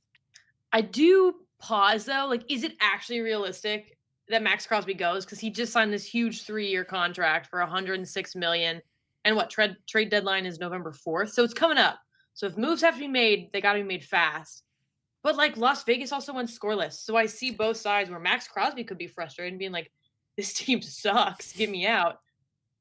I do pause though. Like, is it actually realistic that Max Crosby goes? Because he just signed this huge 3-year contract for $106 million, and what trade deadline is November 4th, so it's coming up. So if moves have to be made, they got to be made fast. But like Las Vegas also went scoreless, so I see both sides where Max Crosby could be frustrated and being like, "This team sucks, get me out."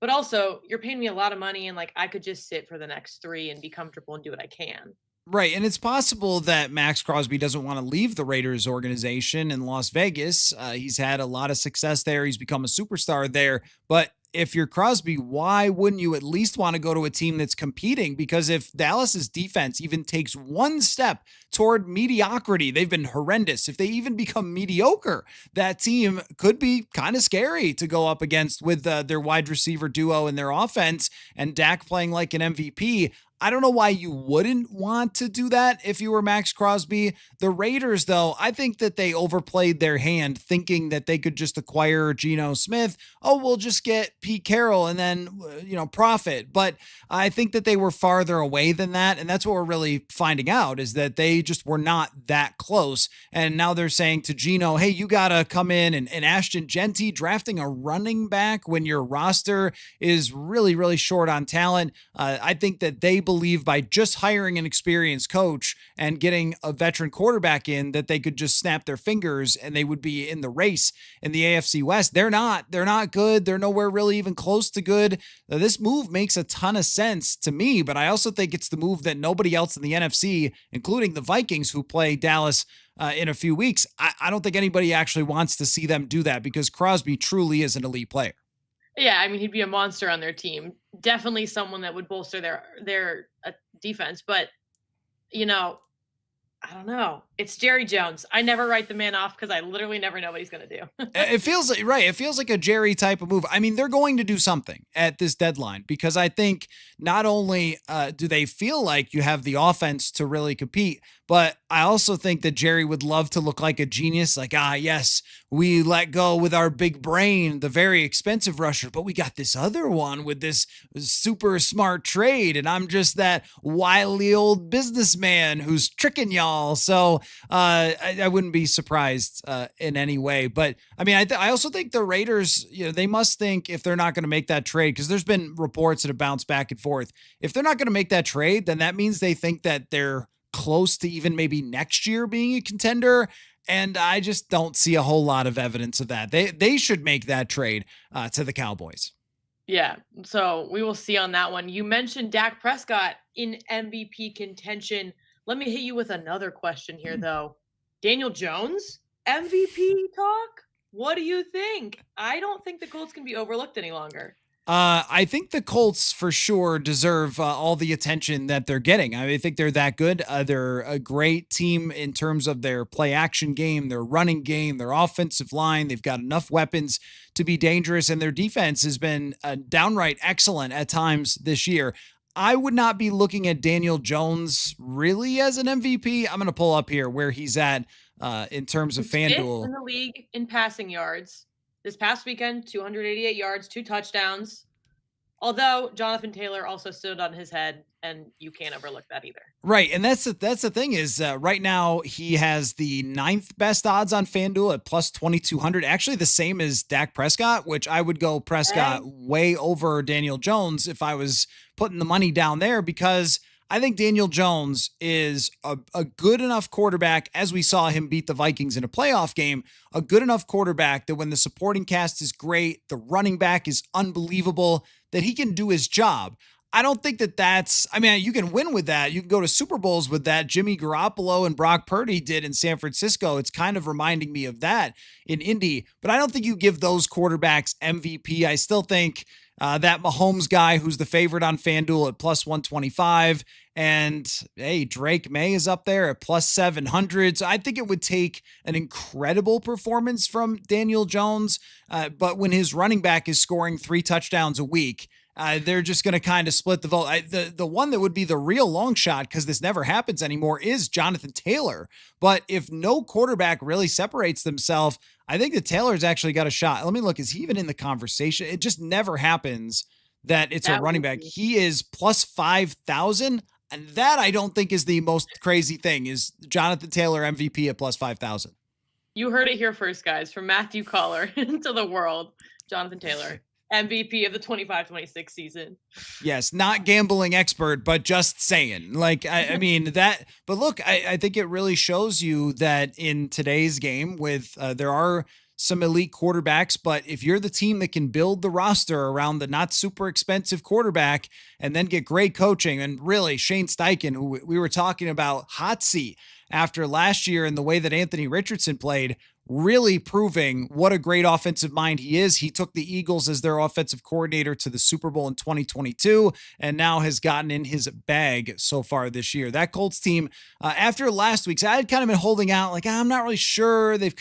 But also, you're paying me a lot of money, and like I could just sit for the next 3 and be comfortable and do what I can. Right. And it's possible that Max Crosby doesn't want to leave the Raiders organization in Las Vegas. He's had a lot of success there. He's become a superstar there. But if you're Crosby, why wouldn't you at least want to go to a team that's competing? Because if Dallas's defense even takes one step toward mediocrity, they've been horrendous. If they even become mediocre, that team could be kind of scary to go up against with their wide receiver duo and their offense and Dak playing like an MVP. I don't know why you wouldn't want to do that if you were Max Crosby. The Raiders, though, I think that they overplayed their hand thinking that they could just acquire Geno Smith. Oh, we'll just get Pete Carroll and then, profit. But I think that they were farther away than that. And that's what we're really finding out is that they just were not that close. And now they're saying to Geno, hey, you got to come in and Ashton Genty drafting a running back when your roster is really, really short on talent. I think that they believe by just hiring an experienced coach and getting a veteran quarterback in that they could just snap their fingers and they would be in the race in the AFC West. They're not good. They're nowhere really even close to good. This move makes a ton of sense to me, but I also think it's the move that nobody else in the NFC, including the Vikings who play Dallas in a few weeks, I don't think anybody actually wants to see them do that because Crosby truly is an elite player. Yeah, I mean, he'd be a monster on their team. Definitely someone that would bolster their defense. But, I don't know. It's Jerry Jones. I never write the man off because I literally never know what he's going to do. It feels like, right. It feels like a Jerry type of move. I mean, they're going to do something at this deadline because I think not only do they feel like you have the offense to really compete, but I also think that Jerry would love to look like a genius. Like, yes, we let go with our big brain, the very expensive rusher, but we got this other one with this super smart trade. And I'm just that wily old businessman who's tricking y'all. So I wouldn't be surprised in any way. But I mean, I also think the Raiders, they must think if they're not going to make that trade, because there's been reports that have bounced back and forth. If they're not going to make that trade, then that means they think that they're close to even maybe next year being a contender. And I just don't see a whole lot of evidence of that. They should make that trade to the Cowboys. Yeah, so we will see on that one. You mentioned Dak Prescott in MVP contention. Let me hit you with another question here, though. Daniel Jones, MVP talk? What do you think? I don't think the Colts can be overlooked any longer. I think the Colts for sure deserve all the attention that they're getting. I think they're that good. They're a great team in terms of their play action game, their running game, their offensive line. They've got enough weapons to be dangerous, and their defense has been downright excellent at times this year. I would not be looking at Daniel Jones really as an MVP. I'm going to pull up here where he's at in terms of FanDuel. Fifth in the league in passing yards. This past weekend, 288 yards, 2 touchdowns. Although Jonathan Taylor also stood on his head, and you can't overlook that either. Right, and that's the thing is right now he has the 9th best odds on FanDuel at plus 2,200. Actually, the same as Dak Prescott, which I would go Prescott way over Daniel Jones if I was putting the money down there because I think Daniel Jones is a good enough quarterback, as we saw him beat the Vikings in a playoff game, a good enough quarterback that when the supporting cast is great, the running back is unbelievable, that he can do his job. I don't think that's, I mean, you can win with that. You can go to Super Bowls with that. Jimmy Garoppolo and Brock Purdy did in San Francisco. It's kind of reminding me of that in Indy, but I don't think you give those quarterbacks MVP. I still think that Mahomes guy who's the favorite on FanDuel at plus 125. And hey, Drake May is up there at plus 700. So I think it would take an incredible performance from Daniel Jones. But when his running back is scoring 3 touchdowns a week, they're just going to kind of split the vote. The one that would be the real long shot, because this never happens anymore, is Jonathan Taylor. But if no quarterback really separates themselves, I think that Taylor's actually got a shot. Let me look. Is he even in the conversation? It just never happens that it's a running back. He is plus 5,000. And that I don't think is the most crazy thing, is Jonathan Taylor MVP at plus 5,000. You heard it here first, guys, from Matthew Coller to the world. Jonathan Taylor, MVP of the 25-26 season. Yes, not gambling expert, but just saying. Like, I mean, that, but look, I think it really shows you that in today's game with, there are some elite quarterbacks, but if you're the team that can build the roster around the not super expensive quarterback and then get great coaching, and really Shane Steichen, who we were talking about, hot seat after last year and the way that Anthony Richardson played, really proving what a great offensive mind he is. He took the Eagles as their offensive coordinator to the Super Bowl in 2022 and now has gotten in his bag so far this year. That Colts team, after last week's, I had kind of been holding out like, I'm not really sure. They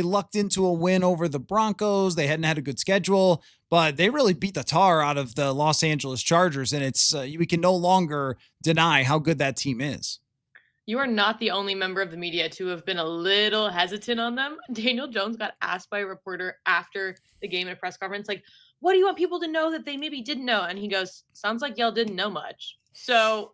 lucked into a win over the Broncos. They hadn't had a good schedule, but they really beat the tar out of the Los Angeles Chargers. And it's, we can no longer deny how good that team is. You are not the only member of the media to have been a little hesitant on them. Daniel Jones got asked by a reporter after the game in a press conference, like, what do you want people to know that they maybe didn't know? And he goes, sounds like y'all didn't know much. So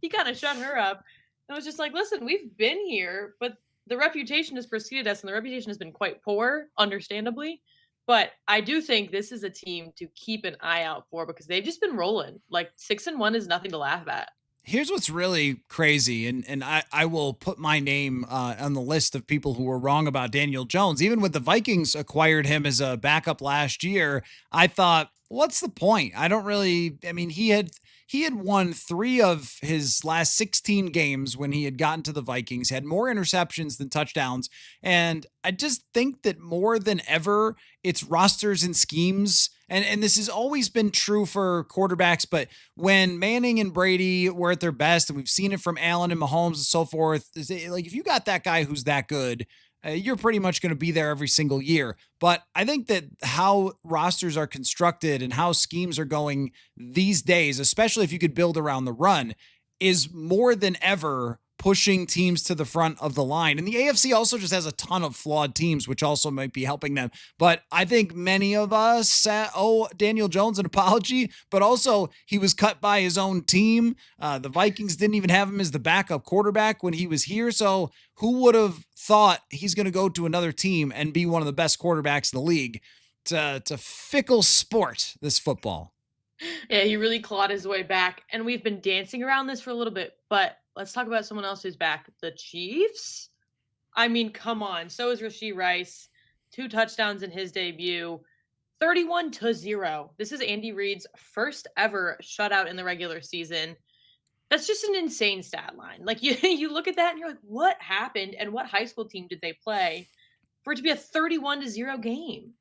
he kind of shut her up and was just like, listen, we've been here, but the reputation has preceded us and the reputation has been quite poor, understandably. But I do think this is a team to keep an eye out for because they've just been rolling. Like 6-1 is nothing to laugh at. Here's what's really crazy, and I will put my name on the list of people who were wrong about Daniel Jones. Even when the Vikings acquired him as a backup last year, I thought, what's the point? I mean, he had won 3 of his last 16 games when he had gotten to the Vikings, had more interceptions than touchdowns. And I just think that more than ever, it's rosters and schemes. And this has always been true for quarterbacks, but when Manning and Brady were at their best, and we've seen it from Allen and Mahomes and so forth, like if you got that guy who's that good, you're pretty much going to be there every single year. But I think that how rosters are constructed and how schemes are going these days, especially if you could build around the run, is more than ever pushing teams to the front of the line. And the AFC also just has a ton of flawed teams, which also might be helping them. But I think many of us owe Daniel Jones an apology, but also he was cut by his own team. The Vikings didn't even have him as the backup quarterback when he was here. So who would have thought he's going to go to another team and be one of the best quarterbacks in the league? It's a fickle sport, this football. Yeah, he really clawed his way back. And we've been dancing around this for a little bit, but let's talk about someone else who's back. The Chiefs? I mean, come on. So is Rashee Rice. 2 touchdowns in his debut. 31-0. This is Andy Reid's first ever shutout in the regular season. That's just an insane stat line. Like, you look at that and you're like, what happened? And what high school team did they play for it to be a 31-0 game?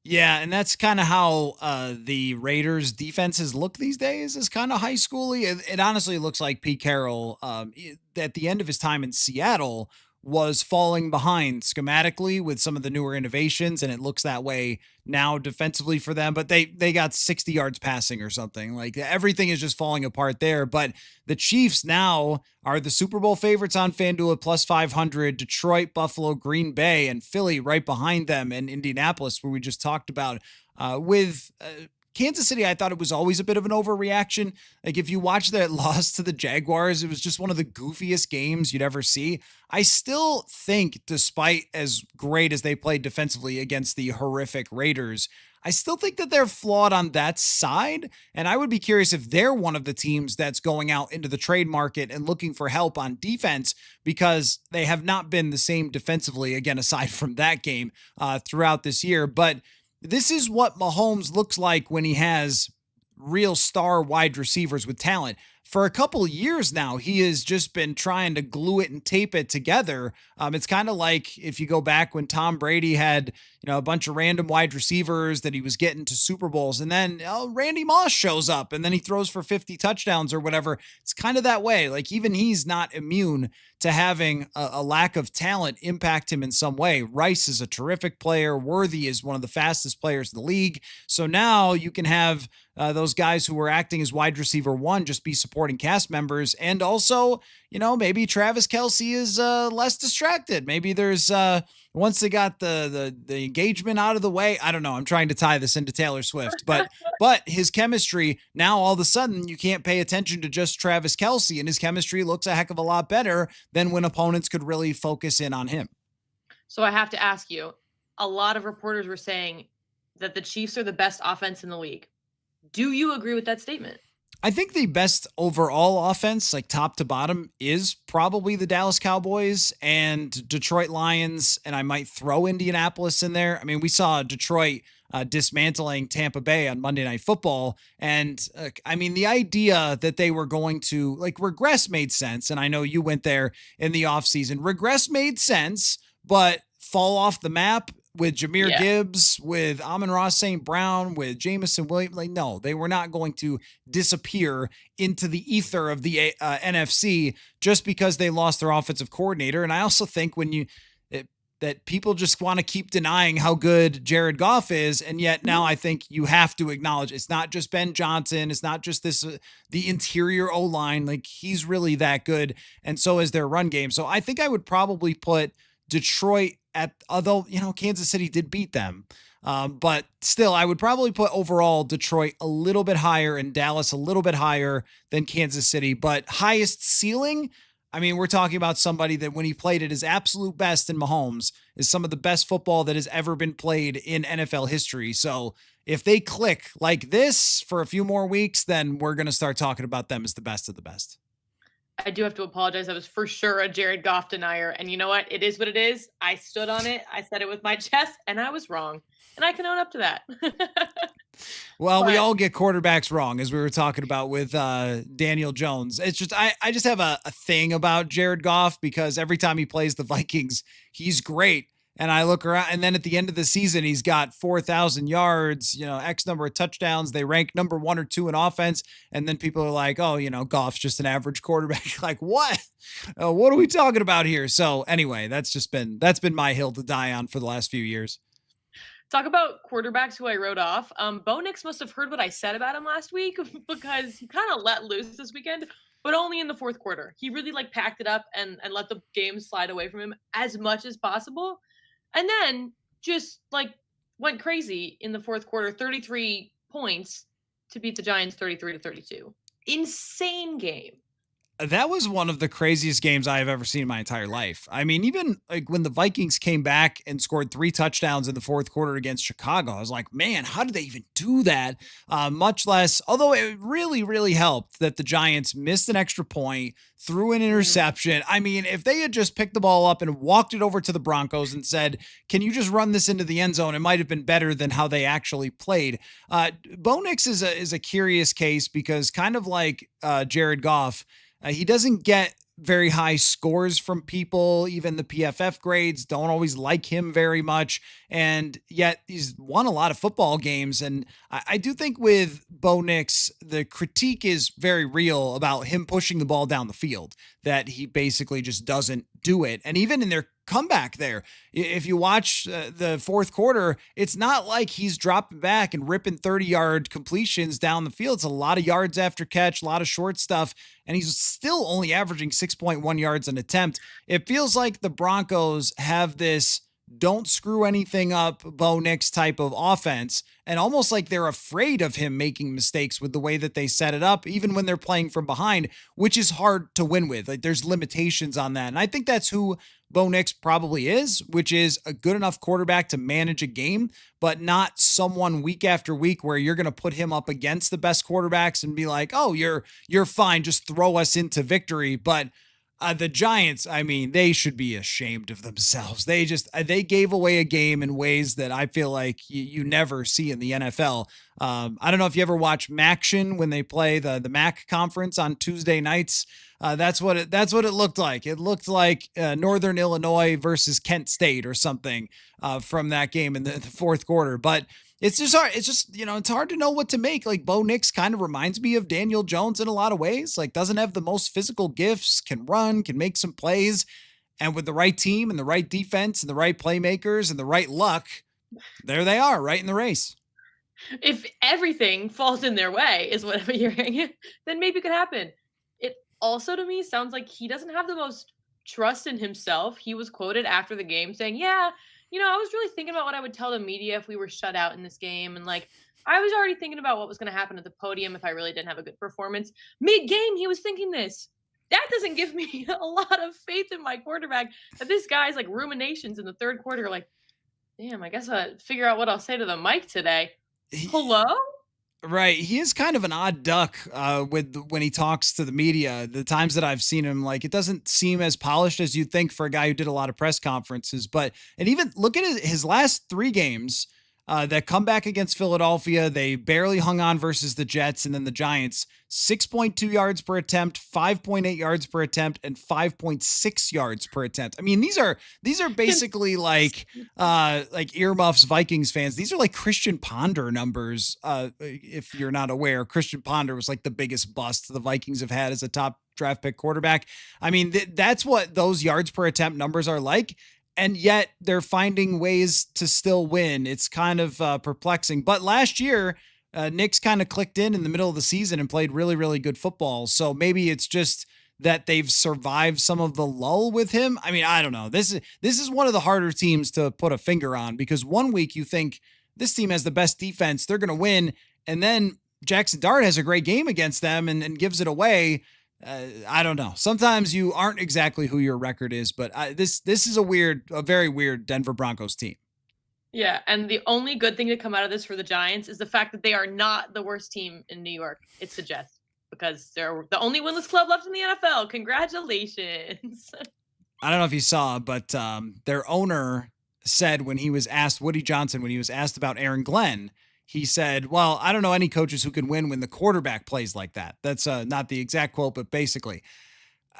Yeah, and that's kind of how the Raiders' defenses look these days, is kind of high schooly. It honestly looks like Pete Carroll, at the end of his time in Seattle, was falling behind schematically with some of the newer innovations, and it looks that way now defensively for them. But they got 60 yards passing or something. Like, everything is just falling apart there. But the Chiefs now are the Super Bowl favorites on FanDuel at plus 500. Detroit, Buffalo, Green Bay, and Philly right behind them, and Indianapolis, where we just talked about. With Kansas City, I thought it was always a bit of an overreaction. Like, if you watch that loss to the Jaguars, it was just one of the goofiest games you'd ever see. I still think, despite as great as they played defensively against the horrific Raiders, I still think that they're flawed on that side. And I would be curious if they're one of the teams that's going out into the trade market and looking for help on defense, because they have not been the same defensively, again, aside from that game throughout this year. But this is what Mahomes looks like when he has real star wide receivers with talent. For a couple years now, he has just been trying to glue it and tape it together. It's kind of like if you go back when Tom Brady had, a bunch of random wide receivers that he was getting to Super Bowls, and then Randy Moss shows up and then he throws for 50 touchdowns or whatever. It's kind of that way. Like even he's not immune to having a lack of talent impact him in some way. Rice is a terrific player. Worthy is one of the fastest players in the league. So now you can have those guys who were acting as wide receiver one just be supporting cast members. And also, maybe Travis Kelce is less distracted. Maybe there's once they got the engagement out of the way. I don't know. I'm trying to tie this into Taylor Swift, but his chemistry now, all of a sudden you can't pay attention to just Travis Kelce, and his chemistry looks a heck of a lot better than when opponents could really focus in on him. So I have to ask you, a lot of reporters were saying that the Chiefs are the best offense in the league. Do you agree with that statement? I think the best overall offense, like top to bottom, is probably the Dallas Cowboys and Detroit Lions, and I might throw Indianapolis in there. I mean, we saw Detroit dismantling Tampa Bay on Monday Night Football, and the idea that they were going to regress made sense, and I know you went there in the offseason. Regress made sense, but fall off the map with Jahmyr Gibbs, with Amon-Ra St. Brown, with Jameson Williams. No, they were not going to disappear into the ether of the NFC just because they lost their offensive coordinator. And I also think that people just want to keep denying how good Jared Goff is. And yet now I think you have to acknowledge it's not just Ben Johnson. It's not just the interior O-line. Like he's really that good. And so is their run game. So I think I would probably put Detroit although Kansas City did beat them. But still, I would probably put overall Detroit a little bit higher and Dallas a little bit higher than Kansas City. But highest ceiling, we're talking about somebody that when he played at his absolute best in Mahomes is some of the best football that has ever been played in NFL history. So if they click like this for a few more weeks, then we're going to start talking about them as the best of the best. I do have to apologize. I was for sure a Jared Goff denier. And you know what? It is what it is. I stood on it. I said it with my chest and I was wrong. And I can own up to that. Well, we all get quarterbacks wrong, as we were talking about with Daniel Jones. It's just, I just have a thing about Jared Goff because every time he plays the Vikings, he's great. And I look around, and then at the end of the season, he's got 4,000 yards, X number of touchdowns. They rank number 1 or 2 in offense. And then people are like, oh, Goff's just an average quarterback. Like, what? What are we talking about here? So anyway, that's been my hill to die on for the last few years. Talk about quarterbacks who I wrote off. Bo Nix must have heard what I said about him last week because he kind of let loose this weekend, but only in the fourth quarter. He really packed it up and let the game slide away from him as much as possible. And then just went crazy in the fourth quarter, 33 points to beat the Giants 33-32. Insane game. That was one of the craziest games I have ever seen in my entire life. Even when the Vikings came back and scored 3 touchdowns in the fourth quarter against Chicago, I was like, man, how did they even do that? Much less, although it really, really helped that the Giants missed an extra point, threw an interception. If they had just picked the ball up and walked it over to the Broncos and said, can you just run this into the end zone? It might have been better than how they actually played. Bo Nix is a curious case because kind of like Jared Goff, he doesn't get very high scores from people. Even the PFF grades don't always like him very much. And yet he's won a lot of football games. And I do think with Bo Nix, the critique is very real about him pushing the ball down the field, that he basically just doesn't do it. And even in their comeback there, if you watch the fourth quarter, it's not like he's dropping back and ripping 30-yard completions down the field. It's a lot of yards after catch, a lot of short stuff, and he's still only averaging 6.1 yards an attempt. It feels like the Broncos have this don't screw anything up Bo Nix type of offense, and almost like they're afraid of him making mistakes with the way that they set it up, even when they're playing from behind, which is hard to win with. There's limitations on that. And I think that's who Bo Nix probably is, which is a good enough quarterback to manage a game, but not someone week after week where you're going to put him up against the best quarterbacks and be like, oh, you're fine, just throw us into victory. But The Giants, I mean, they should be ashamed of themselves. They gave away a game in ways that I feel like you never see in the NFL. I don't know if you ever watch Maction when they play the MAC conference on Tuesday nights. That's what it looked like. It looked like Northern Illinois versus Kent State or something from that game in the fourth quarter. But it's just hard. It's just, it's hard to know what to make. Like Bo Nix kind of reminds me of Daniel Jones in a lot of ways. Like doesn't have the most physical gifts, can run, can make some plays. And with the right team and the right defense and the right playmakers and the right luck, there they are right in the race. If everything falls in their way is what I'm hearing, then maybe it could happen. It also to me sounds like he doesn't have the most trust in himself. He was quoted after the game saying, yeah, I was really thinking about what I would tell the media if we were shut out in this game. And like, I was already thinking about what was going to happen at the podium if I really didn't have a good performance. Mid-game, he was thinking this. That doesn't give me a lot of faith in my quarterback. That this guy's like ruminations in the third quarter, like, damn, I guess I figure out what I'll say to the mic today. Hello? Right. He is kind of an odd duck when he talks to the media. The times that I've seen him, like, it doesn't seem as polished as you'd think for a guy who did a lot of press conferences. And even look at his last three games, that comeback against Philadelphia. They barely hung on versus the Jets and then the Giants. 6.2 yards per attempt, 5.8 yards per attempt, and 5.6 yards per attempt. I mean, these are basically like earmuffs Vikings fans. These are like Christian Ponder numbers. If you're not aware, Christian Ponder was like the biggest bust the Vikings have had as a top draft pick quarterback. I mean, that's what those yards per attempt numbers are like. And yet they're finding ways to still win. It's kind of perplexing. But last year, Nick's kind of clicked in the middle of the season and played really, really good football. So maybe it's just that they've survived some of the lull with him. I mean, I don't know. This is one of the harder teams to put a finger on because one week you think this team has the best defense, they're going to win. And then Jackson Dart has a great game against them and gives it away. I don't know. Sometimes you aren't exactly who your record is, but this is a very weird Denver Broncos team. Yeah, and the only good thing to come out of this for the Giants is the fact that they are not the worst team in New York, it suggests, because they're the only winless club left in the NFL. Congratulations. I don't know if you saw, but their owner said when he was asked, Woody Johnson, when he was asked about Aaron Glenn, he said, well, I don't know any coaches who can win when the quarterback plays like that. That's not the exact quote, but basically,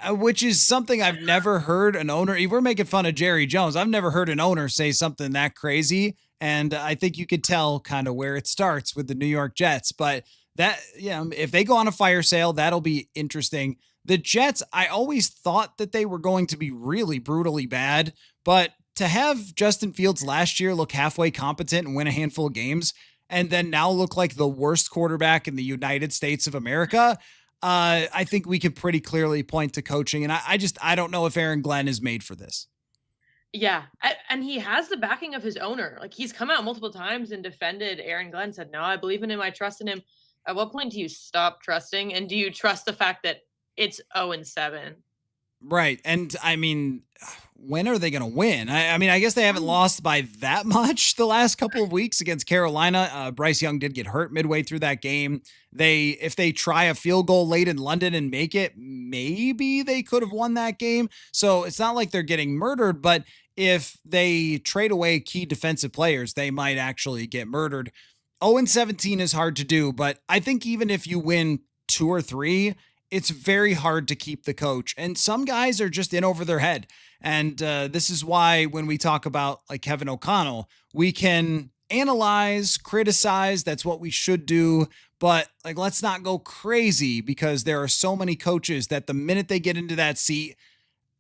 which is something I've never heard an owner. We're making fun of Jerry Jones. I've never heard an owner say something that crazy. And I think you could tell kind of where it starts with the New York Jets. But that, if they go on a fire sale, that'll be interesting. The Jets, I always thought that they were going to be really brutally bad. But to have Justin Fields last year look halfway competent and win a handful of games, and then now look like the worst quarterback in the United States of America, I think we can pretty clearly point to coaching. And I don't know if Aaron Glenn is made for this. Yeah, and he has the backing of his owner. Like, he's come out multiple times and defended Aaron Glenn, said, no, I believe in him, I trust in him. At what point do you stop trusting? And do you trust the fact that it's 0-7? Right. And I mean, when are they going to win? I mean, I guess they haven't lost by that much the last couple of weeks against Carolina. Bryce Young did get hurt midway through that game. If they try a field goal late in London and make it, maybe they could have won that game. So it's not like they're getting murdered, but if they trade away key defensive players, they might actually get murdered. 0-17 is hard to do, but I think even if you win 2 or 3, it's very hard to keep the coach. And some guys are just in over their head. And this is why when we talk about like Kevin O'Connell, we can analyze, criticize. That's what we should do. But like, let's not go crazy because there are so many coaches that the minute they get into that seat,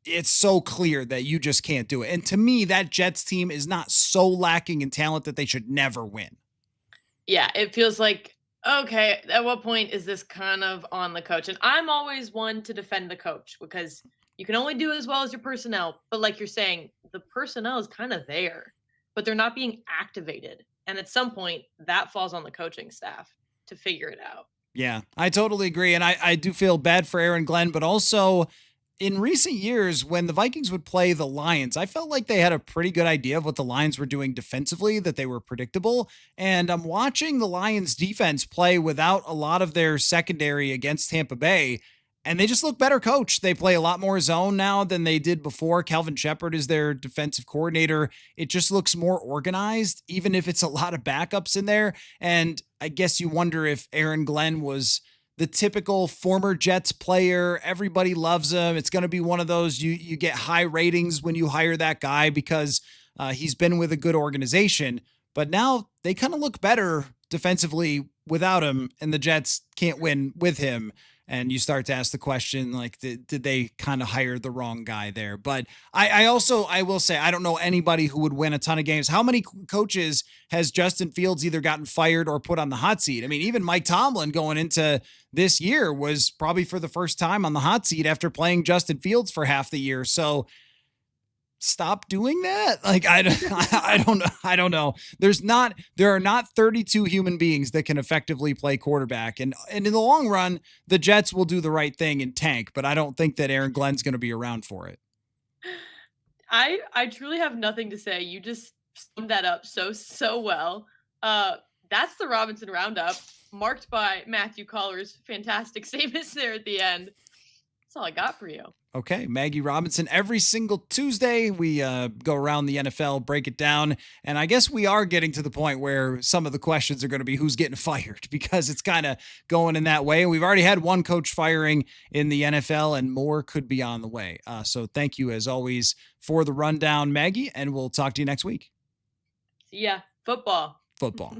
it's so clear that you just can't do it. And to me, that Jets team is not so lacking in talent that they should never win. Yeah, it feels like, okay, at what point is this kind of on the coach? And I'm always one to defend the coach because you can only do as well as your personnel. But like you're saying, the personnel is kind of there, but they're not being activated. And at some point, that falls on the coaching staff to figure it out. Yeah, I totally agree. And I do feel bad for Aaron Glenn, but also in recent years, when the Vikings would play the Lions, I felt like they had a pretty good idea of what the Lions were doing defensively, that they were predictable. And I'm watching the Lions defense play without a lot of their secondary against Tampa Bay. And they just look better coached. They play a lot more zone now than they did before. Calvin Shepard is their defensive coordinator. It just looks more organized, even if it's a lot of backups in there. And I guess you wonder if Aaron Glenn was the typical former Jets player. Everybody loves him. It's going to be one of those you get high ratings when you hire that guy because he's been with a good organization. But now they kind of look better defensively without him, and the Jets can't win with him. And you start to ask the question, like, did they kind of hire the wrong guy there? But I will say, I don't know anybody who would win a ton of games. How many coaches has Justin Fields either gotten fired or put on the hot seat? I mean, even Mike Tomlin going into this year was probably for the first time on the hot seat after playing Justin Fields for half the year. So stop doing that. Like, I don't know. There are not 32 human beings that can effectively play quarterback. And in the long run, the Jets will do the right thing and tank, but I don't think that Aaron Glenn's going to be around for it. I truly have nothing to say. You just summed that up so well. That's the Robinson Roundup, marked by Matthew Coller's fantastic statements there at the end. That's all I got for you. Okay, Maggie Robinson. Every single Tuesday, we go around the NFL, break it down. And I guess we are getting to the point where some of the questions are going to be who's getting fired, because it's kind of going in that way. We've already had one coach firing in the NFL, and more could be on the way. So thank you, as always, for the rundown, Maggie, and we'll talk to you next week. See ya. Football. Football.